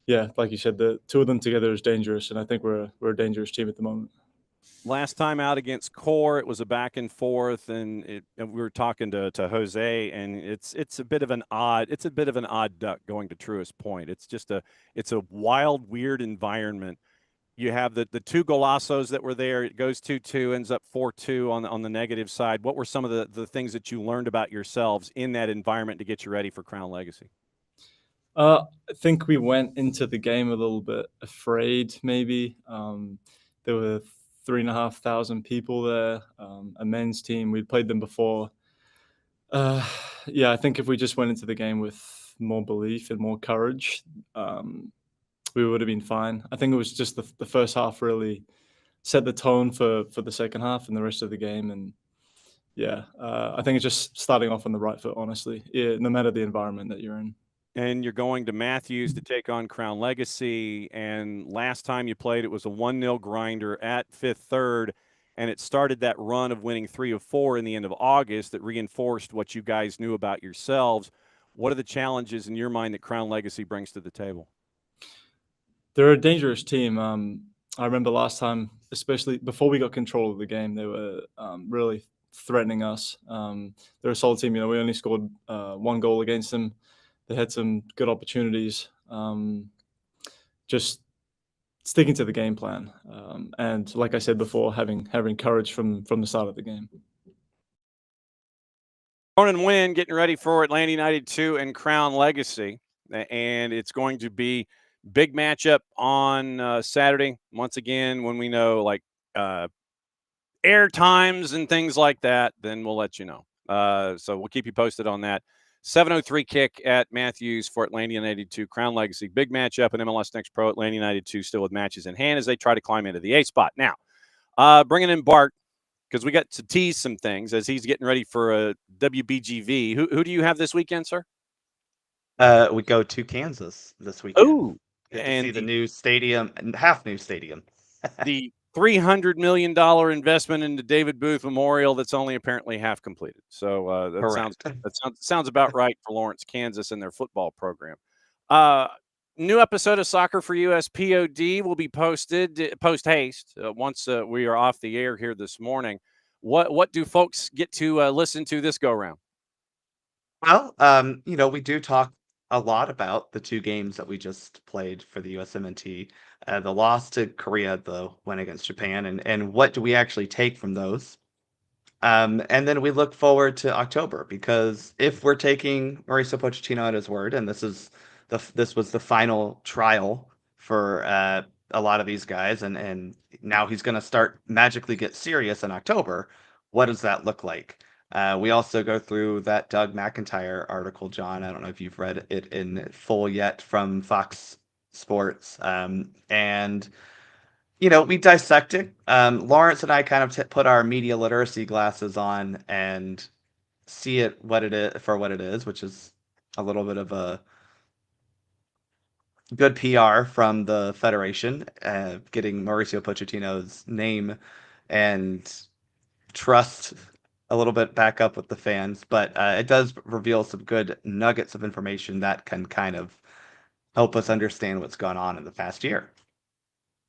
yeah, like you said, the two of them together is dangerous, and I think we're a dangerous team at the moment. Last time out against Core, it was a back and forth, and we were talking to Jose, and it's a bit of an odd duck going to Truist Point. It's a wild, weird environment. You have the two golazos that were there. It goes 2-2, ends up 4-2 on the negative side. What were some of the things that you learned about yourselves in that environment to get you ready for Crown Legacy? I think we went into the game a little bit afraid, maybe. There were 3,500 people there, a men's team. We'd played them before. Yeah, I think if we just went into the game with more belief and more courage, we would have been fine. I think it was just the first half really set the tone for the second half and the rest of the game. And yeah, I think it's just starting off on the right foot, honestly, no matter the environment that you're in. And you're going to Matthews to take on Crown Legacy. And last time you played, it was a 1-0 grinder at Fifth Third. And it started that run of winning 3 of 4 in the end of August that reinforced what you guys knew about yourselves. What are the challenges in your mind that Crown Legacy brings to the table? They're a dangerous team. I remember last time, especially before we got control of the game, they were really threatening us. They're a solid team. We only scored 1 goal against them. They had some good opportunities. Just sticking to the game plan. And like I said before, having courage from the start of the game. Ronan Wynne getting ready for Atlanta United 2 and Crown Legacy. And it's going to be big matchup on Saturday. Once again, when we know like air times and things like that, then we'll let you know. So we'll keep you posted on that. 7:03 kick at Matthews for Atlanta United 2, Crown Legacy. Big matchup in MLS Next Pro. Atlanta United 2 still with matches in hand as they try to climb into the A spot. Now, bringing in Bart, because we got to tease some things as he's getting ready for a WBGV. Who do you have this weekend, sir? We go to Kansas this weekend. Ooh, Get to and see the new stadium, half new stadium. The $300 million investment into David Booth Memorial that's only apparently half completed. So that sounds about right for Lawrence, Kansas, and their football program. New episode of Soccer for US POD will be posted post haste once we are off the air here this morning. What do folks get to listen to this go round? Well, we do talk a lot about the 2 games that we just played for the USMNT, the loss to Korea, the win against Japan, and what do we actually take from those? And then we look forward to October, because if we're taking Mauricio Pochettino at his word, and this was the final trial for a lot of these guys, and now he's going to start magically get serious in October, what does that look like? We also go through that Doug McIntyre article, John. I don't know if you've read it in full yet, from Fox Sports. And, we dissect it. Lawrence and I kind of put our media literacy glasses on and see it for what it is, which is a little bit of a good PR from the Federation, getting Mauricio Pochettino's name and trust a little bit back up with the fans, but it does reveal some good nuggets of information that can kind of help us understand what's gone on in the past year.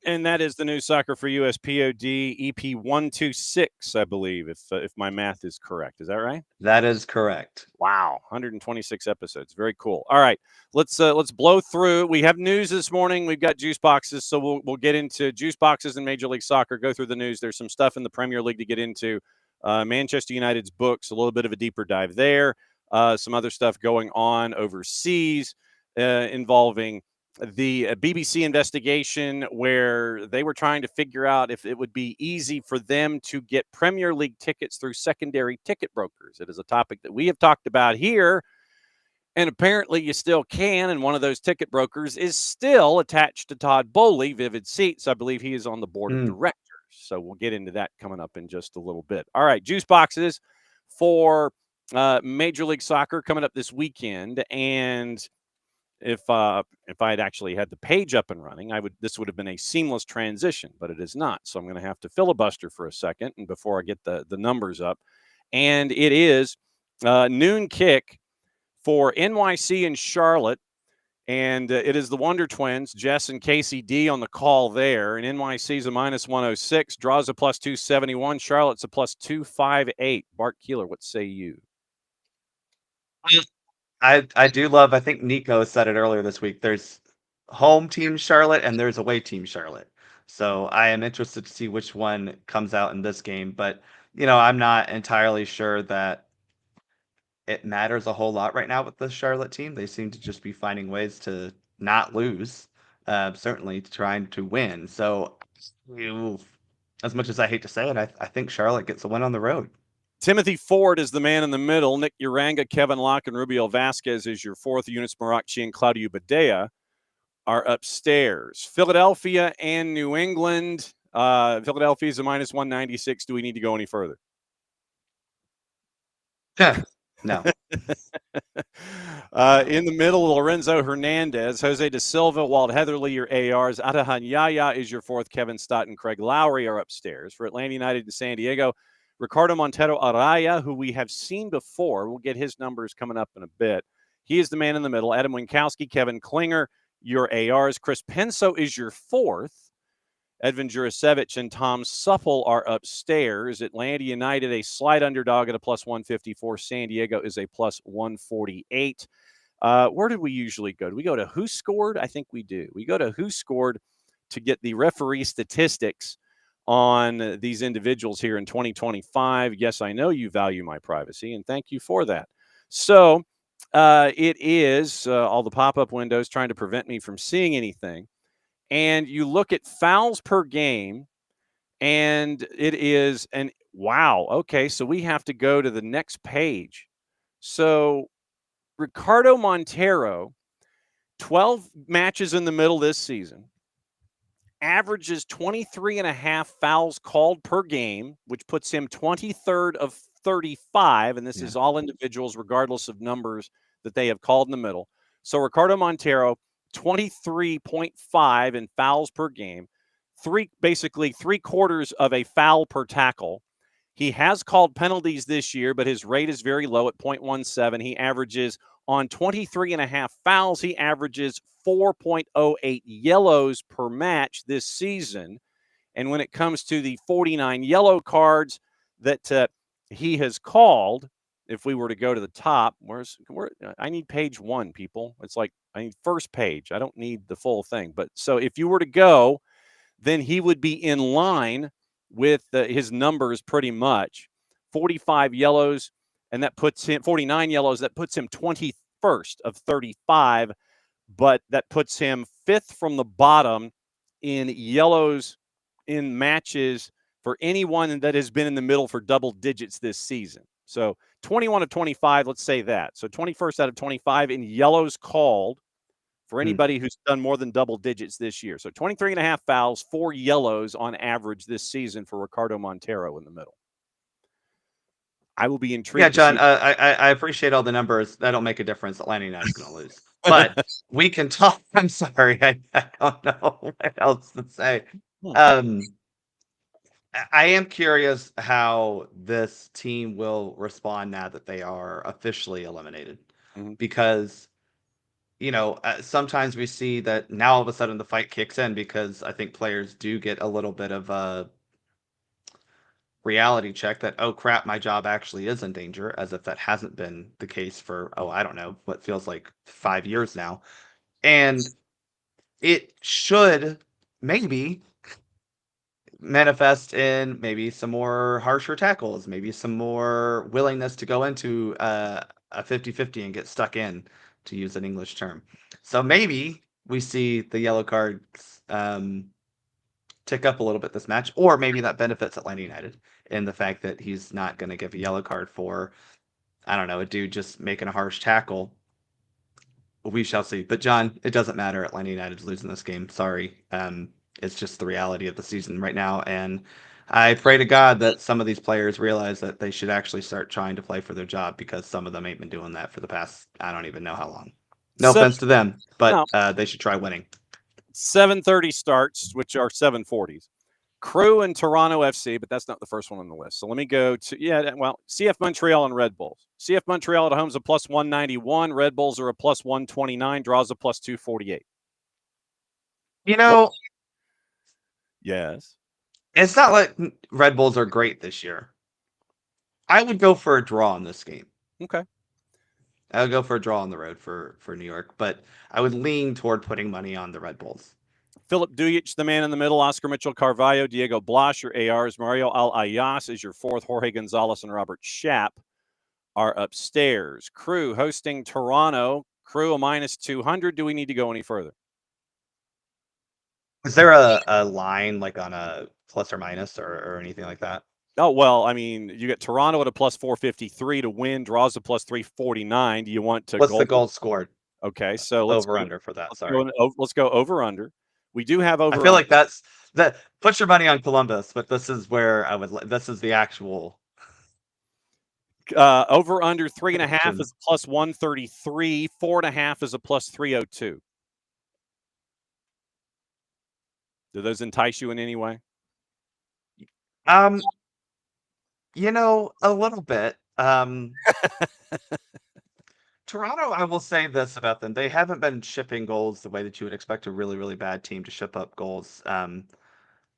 And that is the new Soccer for US POD EP 126, I believe, if my math is correct. Is that right? That is correct. Wow, 126 episodes. Very cool. All right, let's blow through. We have news this morning. We've got juice boxes, so we'll get into juice boxes in Major League Soccer. Go through the news. There's some stuff in the Premier League to get into. Manchester United's books, a little bit of a deeper dive there. Some other stuff going on overseas involving the BBC investigation, where they were trying to figure out if it would be easy for them to get Premier League tickets through secondary ticket brokers. It is a topic that we have talked about here, and apparently you still can, and one of those ticket brokers is still attached to Todd Bowley, Vivid Seats. I believe he is on the board of directors. So we'll get into that coming up in just a little bit. All right, juice boxes for Major League Soccer coming up this weekend. And if I had actually had the page up and running, this would have been a seamless transition, but it is not. So I'm going to have to filibuster for a second, and before I get the numbers up. And it is noon kick for NYC and Charlotte. And it is the Wonder Twins, Jess and Casey D on the call there. And NYC's a -106, draws a +271. Charlotte's a +258. Bart Keeler, what say you? I do love, I think Nico said it earlier this week, there's home team Charlotte and there's away team Charlotte. So I am interested to see which one comes out in this game. But, I'm not entirely sure that it matters a whole lot right now with the Charlotte team. They seem to just be finding ways to not lose, certainly trying to win. So, as much as I hate to say it, I think Charlotte gets a win on the road. Timothy Ford is the man in the middle. Nick Uranga, Kevin Locke, and Rubio Vasquez is your fourth. Eunice Maracci and Claudio Badea are upstairs. Philadelphia and New England. Philadelphia is a -196. Do we need to go any further? No. In the middle, Lorenzo Hernandez, Jose De Silva, Walt Heatherly, your ARs. Atahan Yaya is your fourth. Kevin Stott and Craig Lowry are upstairs. For Atlanta United and San Diego, Ricardo Montero Araya, who we have seen before. We'll get his numbers coming up in a bit. He is the man in the middle. Adam Winkowski, Kevin Klinger, your ARs. Chris Penso is your fourth. Edvin Jurasevich and Tom Supple are upstairs. Atlanta United, a slight underdog at a +154. San Diego is a +148. Where did we usually go? Do we go to Who Scored? I think we do. We go to Who Scored to get the referee statistics on these individuals here in 2025. Yes, I know you value my privacy, and thank you for that. So it is all the pop-up windows trying to prevent me from seeing anything. And you look at fouls per game, and it is wow. Okay, so we have to go to the next page. So Ricardo Montero, 12 matches in the middle this season, averages 23.5 fouls called per game, which puts him 23rd of 35. And this is all individuals, regardless of numbers that they have called in the middle. So Ricardo Montero, 23.5 in fouls per game, basically 3/4 of a foul per tackle. He has called penalties this year, but his rate is very low at 0.17. He averages on 23.5 fouls. He averages 4.08 yellows per match this season. And when it comes to the 49 yellow cards that he has called, if we were to go to the top, I need page 1, people. It's like I need first page. I don't need the full thing. But so if you were to go, then he would be in line with his numbers pretty much. 45 yellows, and that puts him 49 yellows. That puts him 21st of 35, but that puts him 5th from the bottom in yellows in matches for anyone that has been in the middle for double digits this season. So 21 of 25, let's say that. So 21st out of 25 in yellows called for anybody who's done more than double digits this year. So 23.5 fouls, 4 yellows on average this season for Ricardo Montero in the middle. I will be intrigued. Yeah, John, I appreciate all the numbers. That'll make a difference. Atlanta United's going to lose. But we can talk. I'm sorry. I don't know what else to say. I am curious how this team will respond now that they are officially eliminated. Because, sometimes we see that now all of a sudden the fight kicks in because I think players do get a little bit of a reality check that, oh crap, my job actually is in danger, as if that hasn't been the case for, I don't know, what feels like 5 years now. And it should maybe manifest in maybe some more harsher tackles, maybe some more willingness to go into a 50-50 and get stuck in, to use an English term. So maybe we see the yellow cards tick up a little bit this match, or maybe that benefits Atlanta United in the fact that he's not going to give a yellow card for, I don't know, a dude just making a harsh tackle. We shall see. But John, it doesn't matter. Atlanta United's losing this game. Sorry. It's just the reality of the season right now. And I pray to God that some of these players realize that they should actually start trying to play for their job, because some of them ain't been doing that for the past, I don't even know how long. No offense to them, but they should try winning. 7:30 starts, which are 7:40s. Crew and Toronto FC, but that's not the first one on the list. So let me go to, CF Montreal and Red Bulls. CF Montreal at home is a plus 191. Red Bulls are a plus 129. Draws a plus 248. You know, Yes. it's not like Red Bulls are great this year. I would go for a draw in this game. Okay. I would go for a draw on the road for New York, but I would lean toward putting money on the Red Bulls. Philip Dujic, the man in the middle. Oscar Mitchell Carvalho, Diego Blas, your ARs. Mario Al-Ayas is your fourth. Jorge Gonzalez and Robert Schaap are upstairs. Crew hosting Toronto. Crew a minus 200. Do we need to go any further? Is there a line like on a plus or minus or anything like that? Oh, well, I mean, you get Toronto at a plus 453 to win. Draws a plus 349. Do you want to What's the goal scored? Okay, so let's over under for that. Let's go over under. We do have over. I feel like that. Put your money on Columbus, but this is where I would. This is the actual over under 3.5 is plus 133. 4.5 is a plus 302. Do those entice you in any way? You know, a little bit. Toronto, I will say this about them. They haven't been shipping goals the way that you would expect a really, really bad team to ship up goals.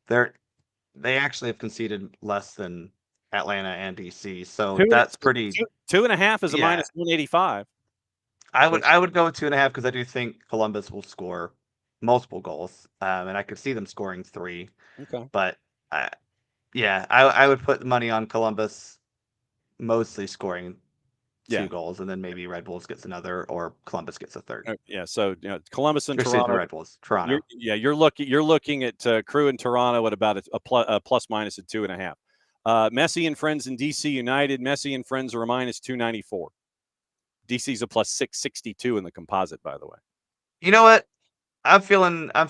They actually have conceded less than Atlanta and DC. So that's pretty. 2.5 is a minus 185. I would go with 2.5 because I do think Columbus will score multiple goals. And I could see them scoring 3. Okay. But I would put the money on Columbus mostly scoring 2 goals, and then maybe Red Bulls gets another, or Columbus gets a third. So Columbus and You're Toronto. Red Bulls, Toronto. You're looking at Crew and Toronto at about a plus minus at 2.5. Messi and friends in DC United. Messi and friends are a minus 294. DC's a plus 662 in the composite, by the way. You know what? I'm feeling a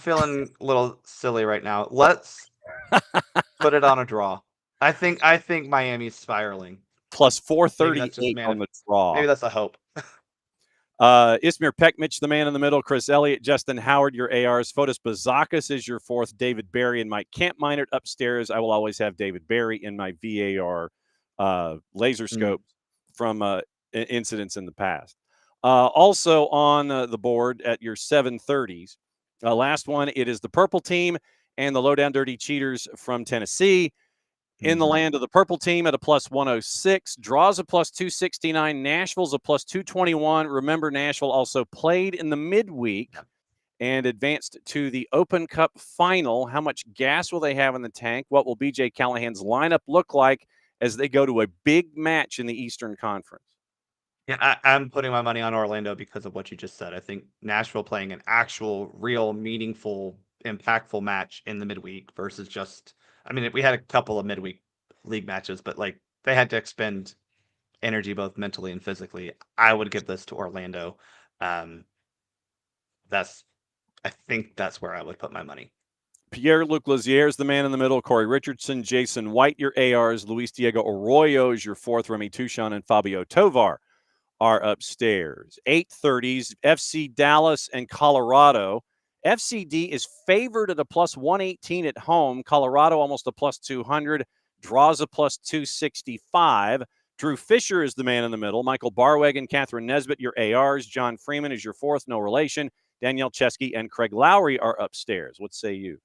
little silly right now. Let's put it on a draw. I think Miami's spiraling. Plus 438 on the draw. Maybe that's a hope. Ismir Pekmich, the man in the middle. Chris Elliott, Justin Howard, your ARs. Fotis Bazakis is your fourth. David Barry and Mike Campminert upstairs. I will always have David Barry in my VAR laser scope from incidents in the past. Also on the board at your 730s. Last one, it is the purple team and the Lowdown Dirty Cheaters from Tennessee. In the land of the purple team at a plus 106, draws a plus 269, Nashville's a plus 221. Remember, Nashville also played in the midweek and advanced to the Open Cup final. How much gas will they have in the tank? What will BJ Callahan's lineup look like as they go to a big match in the Eastern Conference? Yeah, I'm putting my money on Orlando because of what you just said. I think Nashville playing an actual, real, meaningful, impactful match in the midweek versus just, I mean, we had a couple of midweek league matches, but like they had to expend energy both mentally and physically. I would give this to Orlando. I think that's where I would put my money. Pierre-Luc Lazier is the man in the middle. Corey Richardson, Jason White, your ARs. Luis Diego Arroyo is your fourth. Remy Tuchon and Fabio Tovar are upstairs. 830s, FC Dallas and Colorado. FCD is favored at a plus 118 at home. Colorado almost a plus 200. Draws a plus 265. Drew Fisher is the man in the middle. Michael Barweg, Catherine Nesbitt, your ARs. John Freeman is your fourth, no relation. Danielle Chesky and Craig Lowry are upstairs. What say you?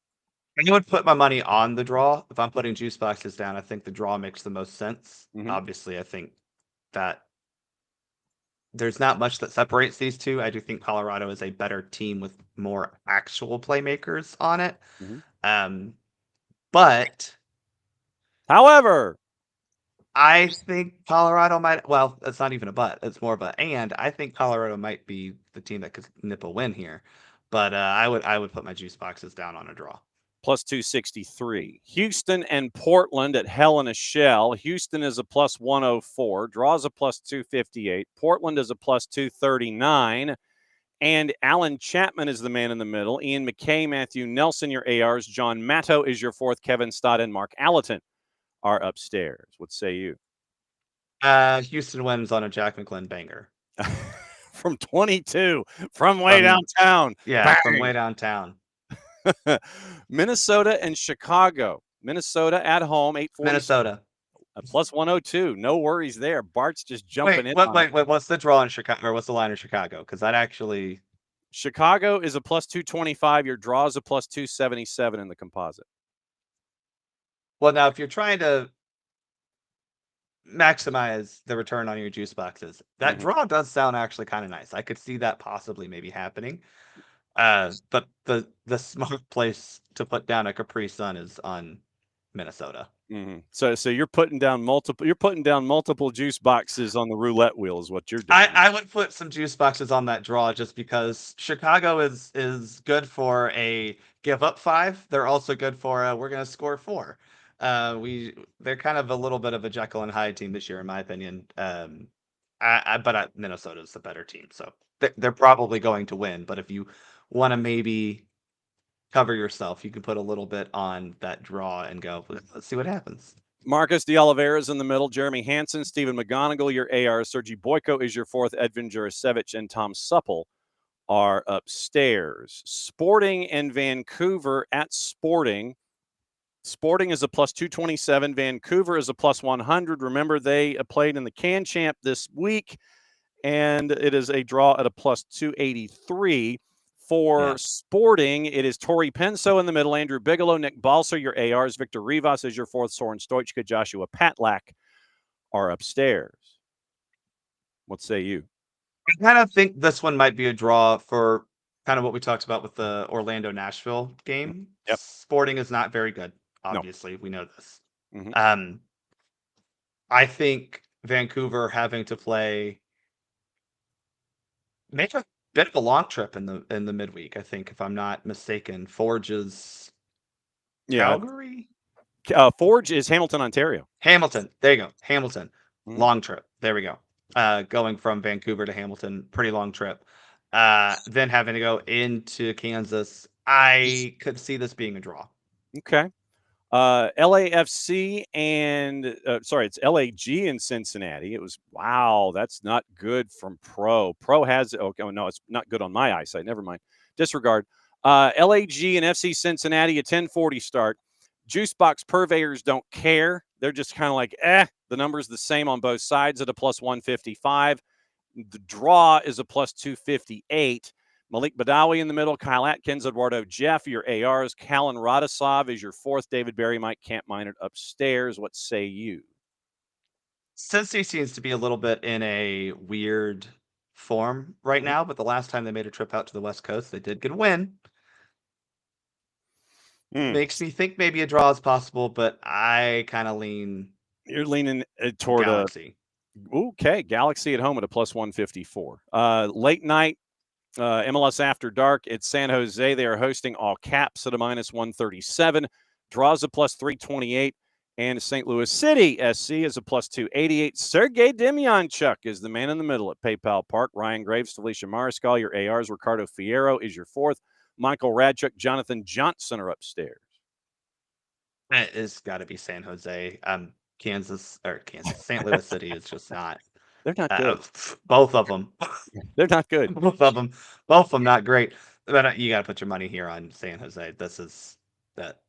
I would put my money on the draw. If I'm putting juice boxes down, I think the draw makes the most sense. Obviously, I think that there's not much that separates these two. I do think Colorado is a better team with more actual playmakers on it. But however, I think Colorado might, well, it's not even a but, it's more of a, and I think Colorado might be the team that could nip a win here. But I would put my juice boxes down on a draw. Plus 263. Houston and Portland at Hell in a Shell. Houston is a plus 104. Draws a plus 258. Portland is a plus 239. And Alan Chapman is the man in the middle. Ian McKay, Matthew Nelson, your ARs. John Matto is your fourth. Kevin Stott and Mark Allerton are upstairs. What say you? Houston wins on a Jack McGlynn banger. From 22. From way downtown. Yeah, Bang. From way downtown. Minnesota and Chicago. Minnesota at home, 840. Minnesota. Plus 102. No worries there. Bart's just jumping in. Wait. What's the draw in Chicago, or what's the line in Chicago? Because that actually. Chicago is a plus 225. Your draw is a plus 277 in the composite. Well, now if you're trying to maximize the return on your juice boxes, that draw does sound actually kind of nice. I could see that possibly maybe happening. But the smart place to put down a Capri Sun is on Minnesota. So you're putting down multiple juice boxes on the roulette wheel is what you're doing. I would put some juice boxes on that draw just because Chicago is good for a give up 5. They're also good for we're gonna score 4. They're kind of a little bit of a Jekyll and Hyde team this year, in my opinion. But Minnesota's the better team, so they're probably going to win. But if you want to maybe cover yourself, you can put a little bit on that draw and go, let's see what happens. Marcus de Oliveira is in the middle. Jeremy Hansen, Stephen McGonigal, your AR. Sergei Boyko is your 4th. Edvin Jurasevich and Tom Supple are upstairs. Sporting and Vancouver at Sporting. Sporting is a plus 227. Vancouver is a plus 100. Remember, they played in the Can Champ this week, and it is a draw at a plus 283. For Sporting, it is Tori Penso in the middle, Andrew Bigelow, Nick Balser, your ARs, Victor Rivas is your 4th, Soren Stoichka, Joshua Patlak are upstairs. What say you? I kind of think this one might be a draw for kind of what we talked about with the Orlando-Nashville game. Yep. Sporting is not very good, obviously. No. We know this. I think Vancouver having to play make a bit of a long trip in the midweek, I think, if I'm not mistaken. Forge is Calgary? Forge is Hamilton, Ontario. Hamilton. There you go. Hamilton. Long trip. There we go. Going from Vancouver to Hamilton, pretty long trip. Then having to go into Kansas. I could see this being a draw. Okay. LAFC and it's LAG in Cincinnati. It was that's not good from Pro. Pro has no, it's not good on my eyesight. Never mind. Disregard. LAG and FC Cincinnati, a 10:40 start. Juice box purveyors don't care. They're just kind of like, the number's the same on both sides at a plus 155. The draw is a plus 258. Malik Badawi in the middle, Kyle Atkins, Eduardo Jeff, your ARs. Callan Radosov is your 4th. David Berry, Mike Campminer upstairs. What say you? Cincy seems to be a little bit in a weird form right now, but the last time they made a trip out to the West Coast, they did get a win. Makes me think maybe a draw is possible, but I kind of lean. You're leaning toward Galaxy. Okay, Galaxy at home at a plus 154. Late night. MLS After Dark, it's San Jose. They are hosting all caps at a minus 137. Draws a plus 328. And St. Louis City SC is a plus 288. Sergei Demyanchuk is the man in the middle at PayPal Park. Ryan Graves, Felicia Mariscal, your ARs. Ricardo Fierro is your 4th. Michael Radchuk, Jonathan Johnson are upstairs. It's got to be San Jose. St. Louis City is just not. They're not good. Both of them. They're not good. Both of them not great. But you got to put your money here on San Jose. This is that.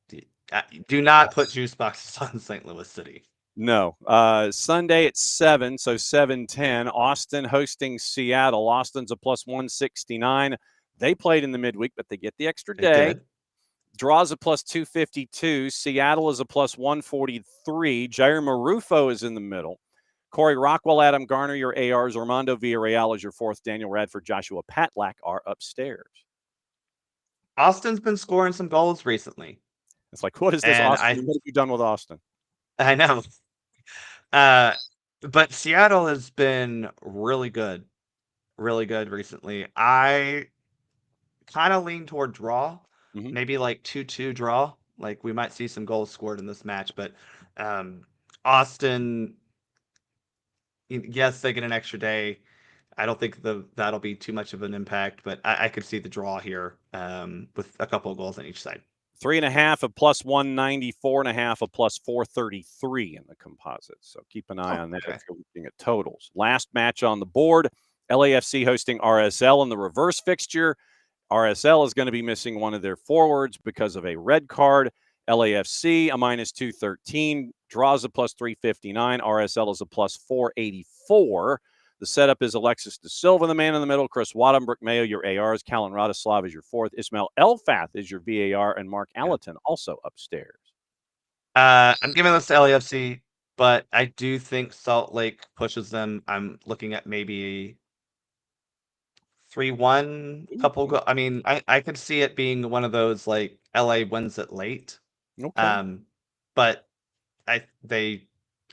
Do not put juice boxes on St. Louis City. No. Sunday at 7, so 7:10. Austin hosting Seattle. Austin's a plus 169. They played in the midweek, but they get the extra day. Draws a plus 252. Seattle is a plus 143. Jair Marufo is in the middle. Corey Rockwell, Adam Garner, your ARs. Armando Villarreal is your 4th. Daniel Radford, Joshua Patlak are upstairs. Austin's been scoring some goals recently. It's like, what is this, Austin? What have you done with Austin? I know. But Seattle has been really good recently. I kind of lean toward draw, maybe like 2-2 draw. Like we might see some goals scored in this match, but Austin, yes, they get an extra day. I don't think that'll be too much of an impact, but I could see the draw here with a couple of goals on each side. 3.5 of plus 190, 4.5 of plus 433 in the composite. So keep an eye on that if you're looking at totals. Last match on the board, LAFC hosting RSL in the reverse fixture. RSL is going to be missing one of their forwards because of a red card. LAFC, a minus 213. Draws a plus 359. RSL is a plus 484. The setup is Alexis De Silva, the man in the middle. Chris Waddenbrook Mayo, your ARs. Callan Radislav is your fourth. Ismail Elfath is your VAR. And Mark Allerton also upstairs. I'm giving this to LAFC, but I do think Salt Lake pushes them. I'm looking at maybe 3-1 couple go. I mean, I could see it being one of those like LA wins it late. Okay. But they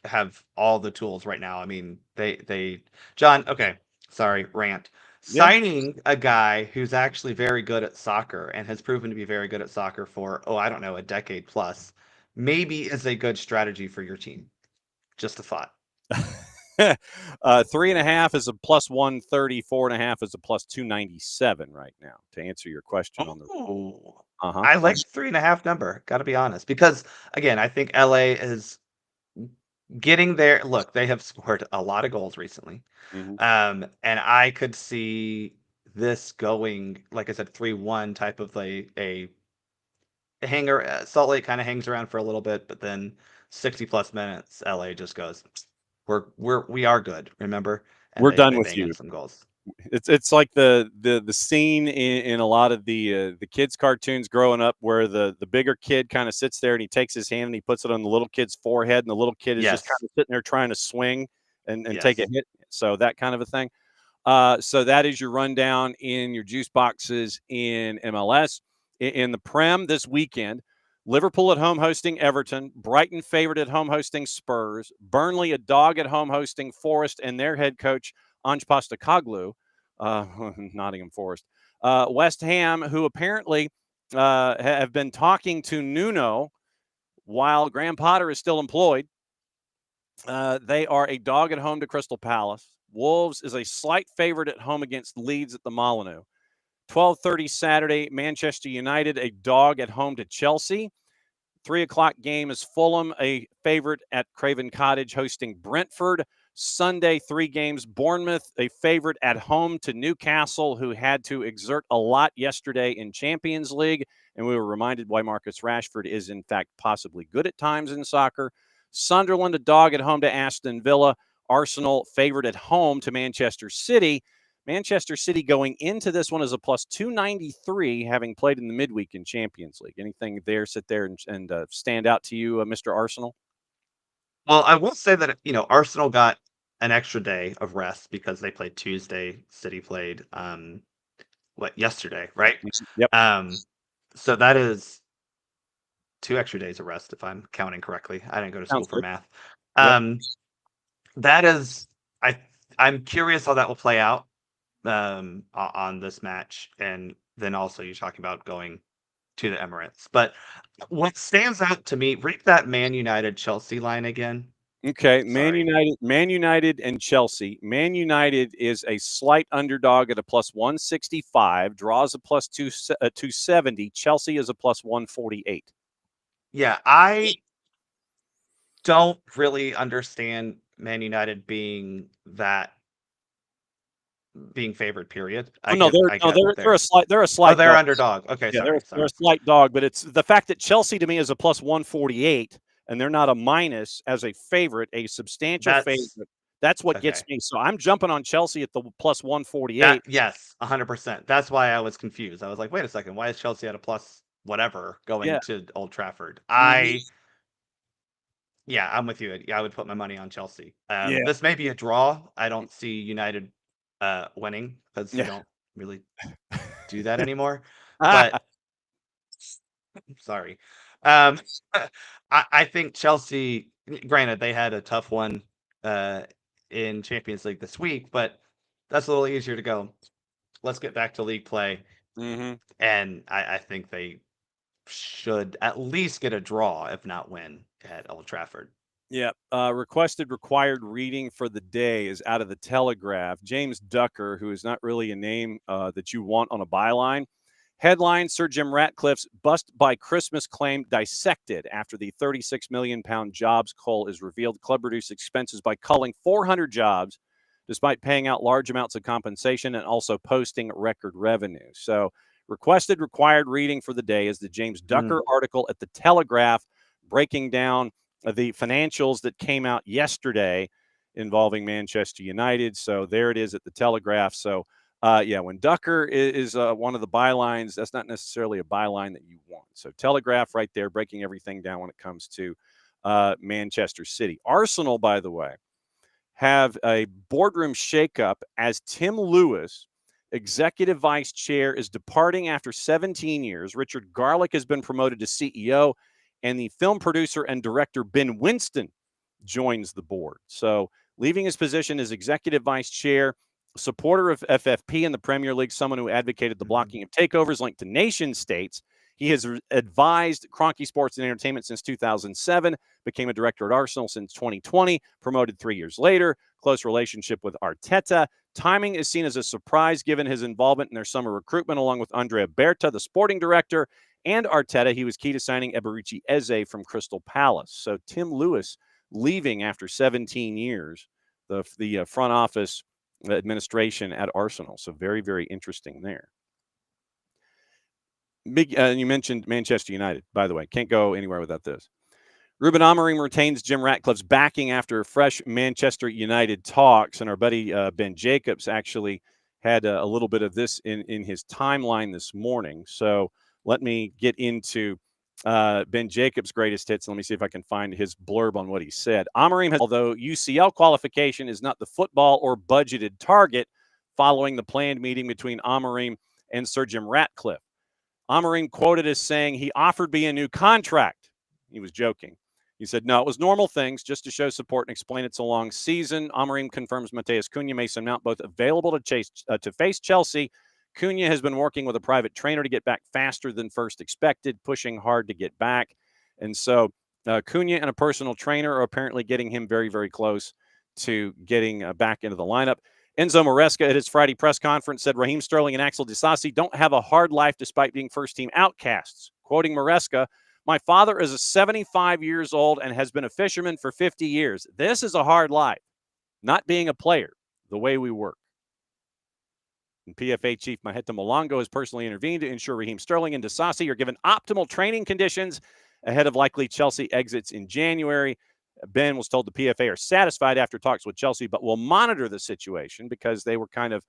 have all the tools right now. I mean, they John, okay, sorry, rant. Yeah. Signing a guy who's actually very good at soccer and has proven to be very good at soccer for, I don't know, a decade plus, maybe is a good strategy for your team. Just a thought. 3.5 is a plus 130. 4.5 is a plus 297 right now. To answer your question on the. I like the 3.5 number. Got to be honest, because again, I think LA is getting there. Look, they have scored a lot of goals recently, and I could see this going, like I said, 3-1 type of a hanger. Salt Lake kind of hangs around for a little bit, but then 60 plus minutes, LA just goes, we are good. Remember, and we're they done with bang you. in some goals. It's like the scene in a lot of the kids cartoons growing up where the bigger kid kind of sits there and he takes his hand and he puts it on the little kid's forehead and the little kid is just kind of sitting there trying to swing and take a hit. So that kind of a thing. So that is your rundown in your juice boxes in MLS. In the Prem this weekend, Liverpool at home hosting Everton, Brighton favored at home hosting Spurs, Burnley a dog at home hosting Forest and their head coach Ange Postecoglou, Nottingham Forest. West Ham, who apparently have been talking to Nuno while Graham Potter is still employed. They are a dog at home to Crystal Palace. Wolves is a slight favorite at home against Leeds at the Molineux. 12:30 Saturday, Manchester United, a dog at home to Chelsea. 3 o'clock game is Fulham, a favorite at Craven Cottage hosting Brentford. Sunday, 3 games. Bournemouth, a favorite at home to Newcastle, who had to exert a lot yesterday in Champions League. And we were reminded why Marcus Rashford is, in fact, possibly good at times in soccer. Sunderland, a dog at home to Aston Villa. Arsenal, favorite at home to Manchester City. Manchester City going into this one as a plus 293, having played in the midweek in Champions League. Anything there sit there and stand out to you, Mr. Arsenal? Well, I will say that, Arsenal got an extra day of rest because they played Tuesday. City played, yesterday, right? Yep. So that is 2 extra days of rest, if I'm counting correctly. I didn't go to school for math. That is, I'm curious how that will play out on this match. And then also you're talking about going to the Emirates. But what stands out to me, read that Man United Chelsea line again. Okay, Man United and Chelsea. Man United is a slight underdog at a plus 165, draws a plus 270. Chelsea is a plus 148. Yeah, I don't really understand Man United being favored. Period. They're a slight. They're a slight. They're underdog. Okay, yeah, sorry. They're a slight dog, but it's the fact that Chelsea to me is a plus 148, and they're not a minus as a favorite, a substantial favorite. That's what gets me. So I'm jumping on Chelsea at the plus 148. Yes, 100%. That's why I was confused. I was like, wait a second, why is Chelsea at a plus whatever going to Old Trafford? Yeah, I'm with you. I would put my money on Chelsea. This may be a draw. I don't see United winning because you don't really do that anymore. But sorry. I think Chelsea, granted, they had a tough one in Champions League this week, but that's a little easier to go. Let's get back to league play. And I think they should at least get a draw, if not win, at Old Trafford. Yeah. Requested required reading for the day is out of the Telegraph. James Ducker, who is not really a name that you want on a byline. Headline, Sir Jim Ratcliffe's bust by Christmas claim dissected after the £36 million jobs cull is revealed. Club reduced expenses by culling 400 jobs despite paying out large amounts of compensation and also posting record revenue. So requested required reading for the day is the James Ducker article at the Telegraph breaking down the financials that came out yesterday involving Manchester United. So there it is at the Telegraph. So when Ducker is one of the bylines, that's not necessarily a byline that you want. So Telegraph right there, breaking everything down when it comes to Manchester City. Arsenal, by the way, have a boardroom shakeup as Tim Lewis, executive vice chair, is departing after 17 years. Richard Garlick has been promoted to CEO, and the film producer and director Ben Winston joins the board. So leaving his position as executive vice chair, supporter of FFP in the Premier League, someone who advocated the blocking of takeovers linked to nation states. He has advised Kroenke Sports and Entertainment since 2007, became a director at Arsenal since 2020, promoted 3 years later, close relationship with Arteta. Timing is seen as a surprise given his involvement in their summer recruitment, along with Andrea Berta, the sporting director, and Arteta. He was key to signing Eberechi Eze from Crystal Palace. So Tim Lewis leaving after 17 years, the front office administration at Arsenal. So very, very interesting there. You mentioned Manchester United, by the way. Can't go anywhere without this. Ruben Amorim retains Jim Ratcliffe's backing after fresh Manchester United talks. And our buddy Ben Jacobs actually had a little bit of this in his timeline this morning. So let me get into Ben Jacobs' greatest hits. Let me see if I can find his blurb on what he said. Amorim has, although UCL qualification is not the football or budgeted target following the planned meeting between Amorim and Sir Jim Ratcliffe. Amorim quoted as saying he offered me a new contract. He was joking. He said, no, it was normal things just to show support and explain it's a long season. Amorim confirms Matheus Cunha, Mason Mount, both available to face Chelsea. Cunha has been working with a private trainer to get back faster than first expected, pushing hard to get back. And so Cunha and a personal trainer are apparently getting him very, very close to getting back into the lineup. Enzo Maresca at his Friday press conference said Raheem Sterling and Axel Disasi don't have a hard life despite being first-team outcasts. Quoting Maresca, my father is 75 years old and has been a fisherman for 50 years. This is a hard life, not being a player, the way we work. And PFA chief Maheta Malongo has personally intervened to ensure Raheem Sterling and Disasi are given optimal training conditions ahead of likely Chelsea exits in January. Ben was told the PFA are satisfied after talks with Chelsea, but will monitor the situation because they were kind of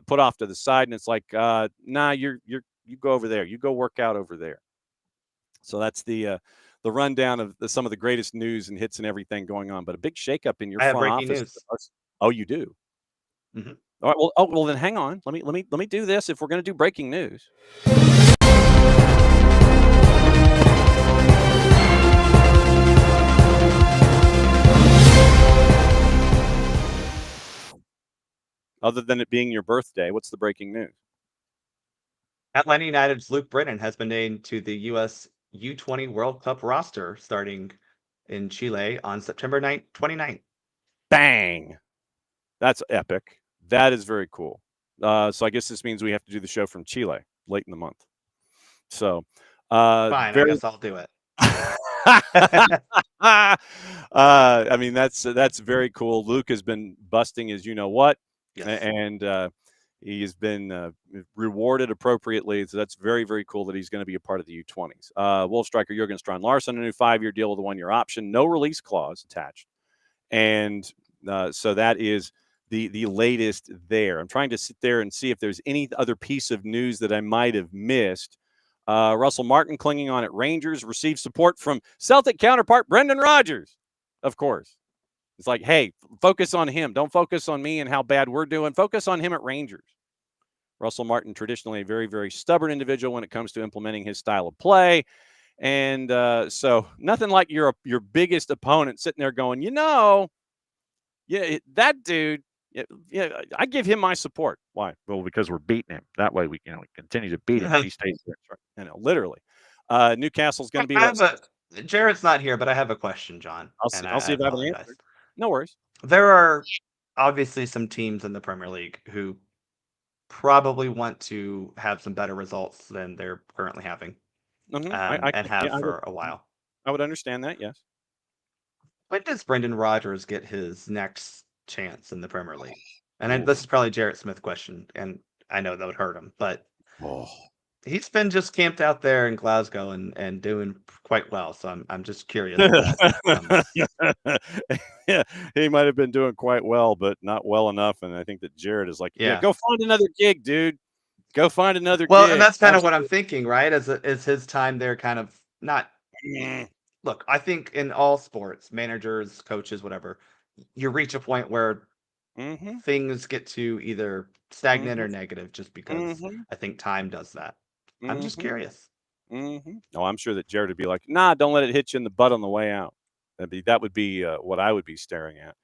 put off to the side. And it's like, nah, you go over there. You go work out over there. So that's the rundown of some of the greatest news and hits and everything going on. But a big shakeup in your front office. News. Oh, you do? Mm-hmm. All right. Well, then hang on. Let me do this. If we're going to do breaking news. Other than it being your birthday, what's the breaking news? Atlanta United's Luke Brennan has been named to the U.S. U20 World Cup roster starting in Chile on September 29th. Bang! That's epic. That is very cool. So I guess this means we have to do the show from Chile late in the month. So fine, I guess I'll do it. I mean, that's very cool. Luke has been busting his you-know-what, yes. And he has been rewarded appropriately. So that's very, very cool that he's going to be a part of the U20s. Wolf striker Jurgen Strand Larson, a new 5-year deal with a 1-year option, no release clause attached. And so that is the latest there. I'm trying to sit there and see if there's any other piece of news that I might have missed. Russell Martin clinging on at Rangers, received support from Celtic counterpart Brendan Rodgers, of course. It's like, hey, focus on him. Don't focus on me and how bad we're doing. Focus on him at Rangers. Russell Martin, traditionally a very, very stubborn individual when it comes to implementing his style of play. And so nothing like your biggest opponent sitting there going, that dude, I give him my support. Why? Well, because we're beating him. That way we continue to beat him. He stays there. Literally. Newcastle's going to be. Jared's not here, but I have a question, John. I'll see if I have an answer. No worries. There are obviously some teams in the Premier League who probably want to have some better results than they're currently having, and have for a while. I would understand that, yes. When does Brendan Rodgers get his next chance in the Premier League? And this is probably a Jarrett Smith question, and I know that would hurt him, but He's been just camped out there in Glasgow and doing quite well. So I'm just curious if that comes. Yeah, he might have been doing quite well, but not well enough. And I think that Jared is like, yeah, Yeah. go find another gig, dude. Go find another Well, gig. and that's kind of what I'm thinking, right? Is his time there kind of not Mm. look, I think in all sports, managers, coaches, whatever, you reach a point where Mm-hmm. things get to either stagnant Mhm. or negative just because Mhm. I think time does that. I'm just Mhm. curious. Mm-hmm. Oh, I'm sure that Jared would be like, nah, don't let it hit you in the butt on the way out. That would be what I would be staring at.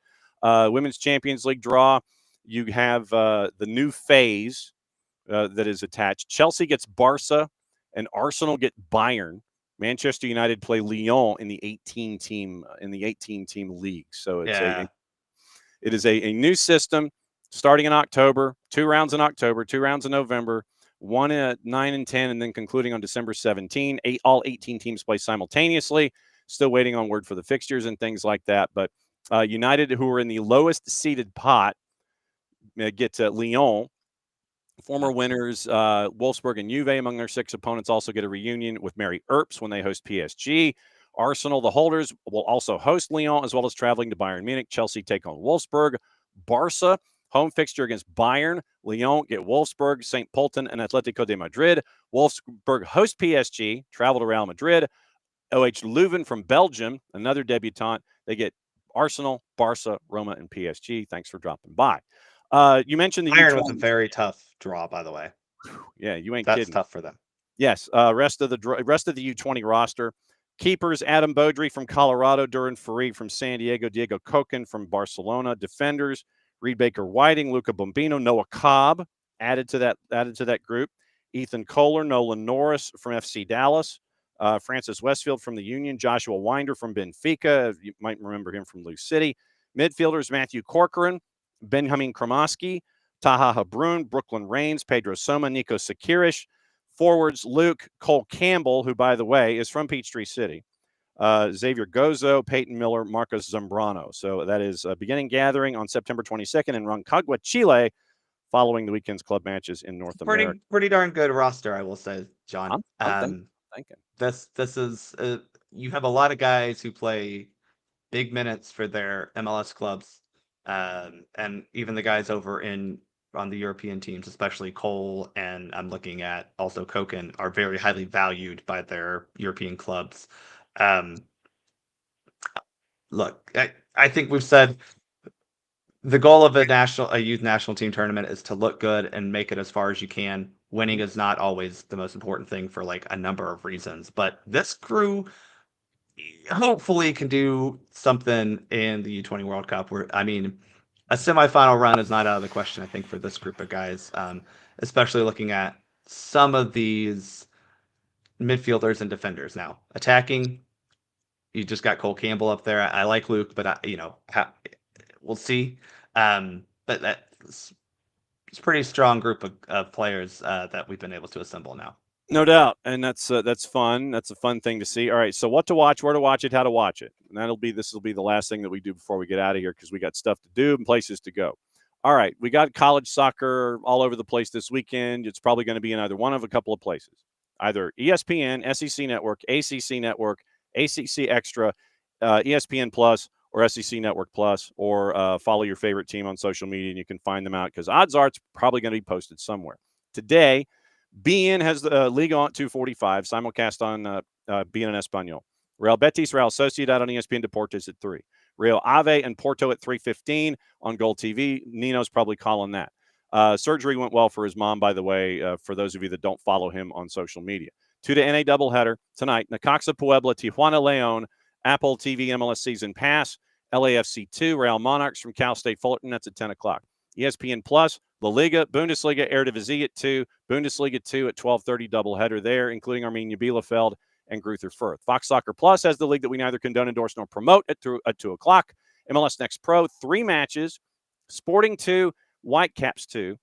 Women's Champions League draw. You have the new phase that is attached. Chelsea gets Barca, and Arsenal get Bayern. Manchester United play Lyon in the 18 team league. So it's Yeah. it is a new system starting in October. 2 rounds in October, 2 rounds in November, one at 9 and 10, and then concluding on December 17. All 18 teams play simultaneously. Still waiting on word for the fixtures and things like that. But United, who are in the lowest seeded pot, get Lyon. Former winners Wolfsburg and Juve among their 6 opponents also get a reunion with Mary Earps when they host PSG. Arsenal, the holders, will also host Lyon as well as traveling to Bayern Munich. Chelsea take on Wolfsburg. Barca, home fixture against Bayern. Lyon get Wolfsburg, St. Pölten, and Atletico de Madrid. Wolfsburg host PSG, travel to Real Madrid. OH Leuven from Belgium, another debutante. They get Arsenal, Barca, Roma, and PSG. Thanks for dropping by. You mentioned the Bayern U20. was a very tough draw, by the way. Yeah, you ain't That's kidding. tough for them. Yes, rest of the U20 roster. Keepers: Adam Beaudry from Colorado, Duran Farid from San Diego, Diego Cocan from Barcelona. Defenders: Reed Baker Whiting, Luca Bombino, Noah Cobb added to that group. Ethan Kohler, Nolan Norris from FC Dallas, Francis Westfield from the Union, Joshua Winder from Benfica. You might remember him from Lou City. Midfielders: Matthew Corcoran, Benjamin Kromoski, Taha Habrun, Brooklyn Reigns, Pedro Soma, Nico Sakirish. Forwards: Luke Cole Campbell, who, by the way, is from Peachtree City. Xavier Gozo, Peyton Miller, Marcos Zambrano. So that is beginning gathering on September 22nd in Rancagua, Chile, following the weekend's club matches in North America. Pretty darn good roster, I will say, John. I'm thinking. This is you have a lot of guys who play big minutes for their MLS clubs, and even the guys over on the European teams, especially Cole, and I'm looking at also Koken, are very highly valued by their European clubs. Look, I think we've said the goal of a youth national team tournament is to look good and make it as far as you can. Winning is not always the most important thing for like a number of reasons, but this crew hopefully can do something in the U20 World Cup where, I mean, a semifinal run is not out of the question, I think, for this group of guys, especially looking at some of these midfielders and defenders now. Attacking, you just got Cole Campbell up there. I like Luke, but we'll see. But it's a pretty strong group of players that we've been able to assemble now. No doubt, and that's fun. That's a fun thing to see. All right, so what to watch, where to watch it, how to watch it, and this will be the last thing that we do before we get out of here because we got stuff to do and places to go. All right, we got college soccer all over the place this weekend. It's probably going to be in either one of a couple of places, either ESPN, SEC Network, ACC Network, ACC Extra, ESPN Plus, or SEC Network Plus, or follow your favorite team on social media and you can find them out because odds are it's probably going to be posted somewhere. Today, BN has the Liga on 2:45, simulcast on BN en Español. Real Betis, Real Sociedad on ESPN Deportes at 3. Real Ave and Porto at 3:15 on Gold TV. Nino's probably calling that. Surgery went well for his mom, by the way, for those of you that don't follow him on social media. 2 to NA doubleheader tonight. Necaxa Puebla, Tijuana León, Apple TV MLS Season Pass, LAFC 2, Real Monarchs from Cal State Fullerton. That's at 10 o'clock. ESPN Plus, La Liga, Bundesliga, Eredivisie at 2, Bundesliga 2 at 12:30 doubleheader there, including Arminia Bielefeld and Greuther Fürth. Fox Soccer Plus has the league that we neither condone, endorse, nor promote at 2 o'clock. MLS Next Pro, 3 matches, Sporting 2, Whitecaps 2,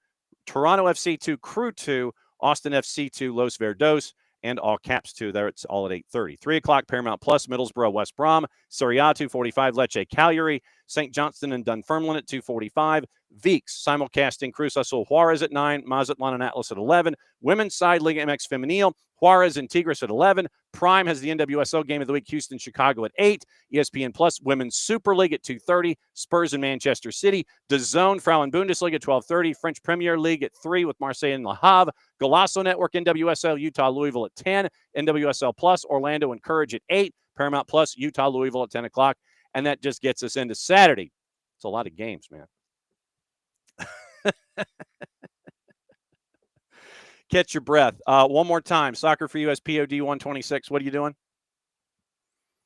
Toronto FC 2, Crew 2, Austin FC 2, Los Verdos, and All Caps 2. There it's all at 8:30. 3 o'clock, Paramount Plus, Middlesbrough, West Brom, Serie A 2:45, Lecce, Cagliari, St. Johnston and Dunfermline at 2:45, VEEX simulcasting Cruz Azul Juarez at 9, Mazatlan and Atlas at 11. Women's side, Liga MX Femenil, Juarez and Tigres at 11. Prime has the NWSL Game of the Week, Houston, Chicago at 8. ESPN Plus, Women's Super League at 2:30. Spurs and Manchester City. DAZN, Frauen Bundesliga at 12:30. French Premier League at 3 with Marseille and Le Havre. Golazo Network, NWSL, Utah, Louisville at 10. NWSL Plus, Orlando and Courage at 8. Paramount Plus, Utah, Louisville at 10 o'clock. And that just gets us into Saturday. It's a lot of games, man. Catch your breath. One more time. Soccer for US POD 126. What are you doing?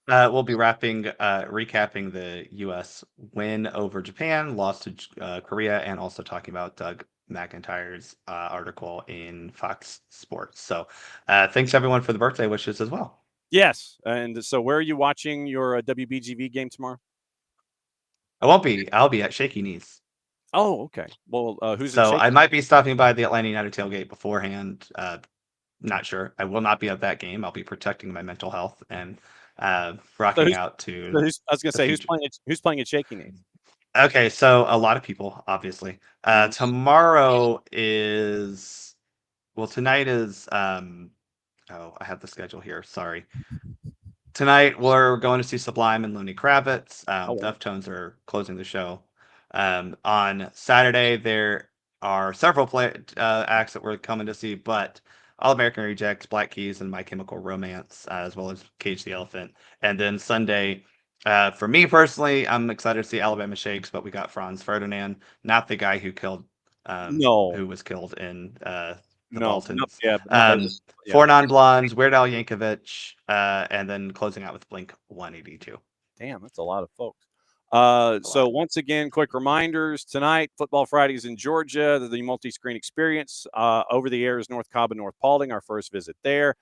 We'll be recapping the U.S. win over Japan, loss to Korea, and also talking about Doug McIntyre's article in Fox Sports. So thanks, everyone, for the birthday wishes as well. Yes. And so where are you watching your WBGV game tomorrow? I won't be. I'll be at Shaky Knees. Oh, okay. Well, who's So I might be stopping by the Atlanta United tailgate beforehand. Not sure. I will not be at that game. I'll be protecting my mental health and rocking out to. I was going to say, who's playing at Shaky Knees? Okay, so a lot of people, obviously. Tomorrow is, well, tonight is. Oh, I have the schedule here. Sorry. Tonight we're going to see Sublime and Lenny Kravitz. Deftones are closing the show. On Saturday, there are several acts that we're coming to see, but All American Rejects, Black Keys, and My Chemical Romance, as well as Cage the Elephant. And then Sunday, for me personally, I'm excited to see Alabama Shakes, but we got Franz Ferdinand, not the guy who killed, who was killed in the Baltons. Four Non-Blondes, Weird Al Yankovic, and then closing out with Blink 182. Damn, that's a lot of folks. So once again, quick reminders. Tonight, Football Fridays in Georgia, the multi-screen experience. Over the air is North Cobb and North Paulding, our first visit there.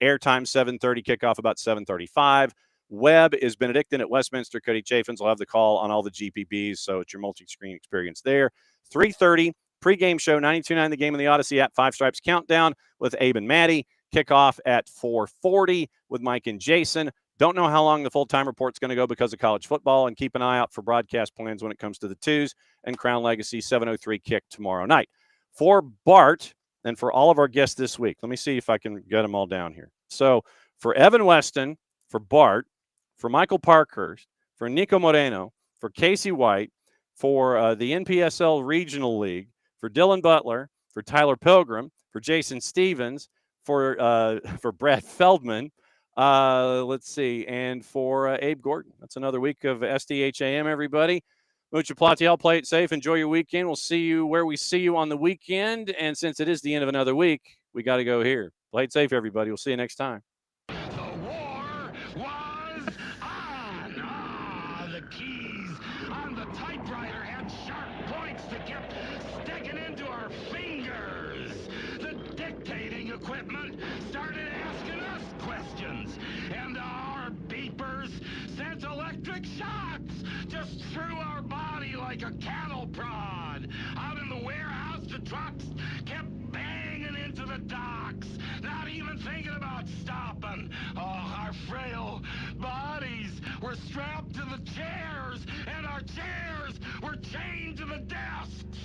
Airtime 7:30, kickoff about 7:35. Web is Benedictine at Westminster. Cody Chaffins will have the call on all the GPBs, so it's your multi-screen experience there. 3:30, pregame show, 92.9 The Game in the Odyssey app, Five Stripes Countdown with Abe and Maddie. Kickoff at 4:40 with Mike and Jason. Don't know how long the full-time report's going to go because of college football, and keep an eye out for broadcast plans when it comes to the twos and Crown Legacy 7:03 kick tomorrow night. For Bart and for all of our guests this week, let me see if I can get them all down here. So for Evan Weston, for Bart, for Michael Parkhurst, for Nico Moreno, for Casey White, for the NPSL Regional League, for Dylan Butler, for Tyler Pilgrim, for Jason Stevens, for Brad Feldman, let's see, and for Abe Gordon. That's another week of SDH AM, everybody. Mucha Platiel, play it safe. Enjoy your weekend. We'll see you where we see you on the weekend. And since it is the end of another week, we got to go here. Play it safe, everybody. We'll see you next time. The war was on. The keys on the typewriter had sharp points that kept sticking into our fingers. The dictating equipment started asking us questions, and our beepers sent electric shocks just through our body like a cattle prod. Out in the warehouse, the trucks kept banging into the docks, not even thinking about stopping. Oh, our frail bodies were strapped to the chairs, and our chairs were chained to the desks.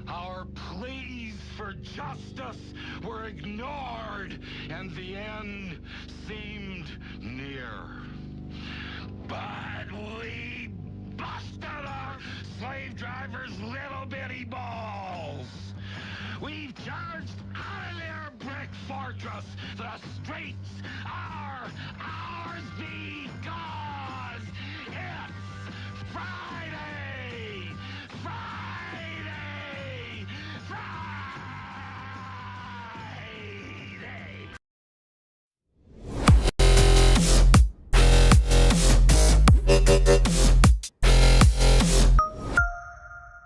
Our pleas for justice were ignored, and the end seemed near. But we busted our slave drivers' little bitty balls. We've charged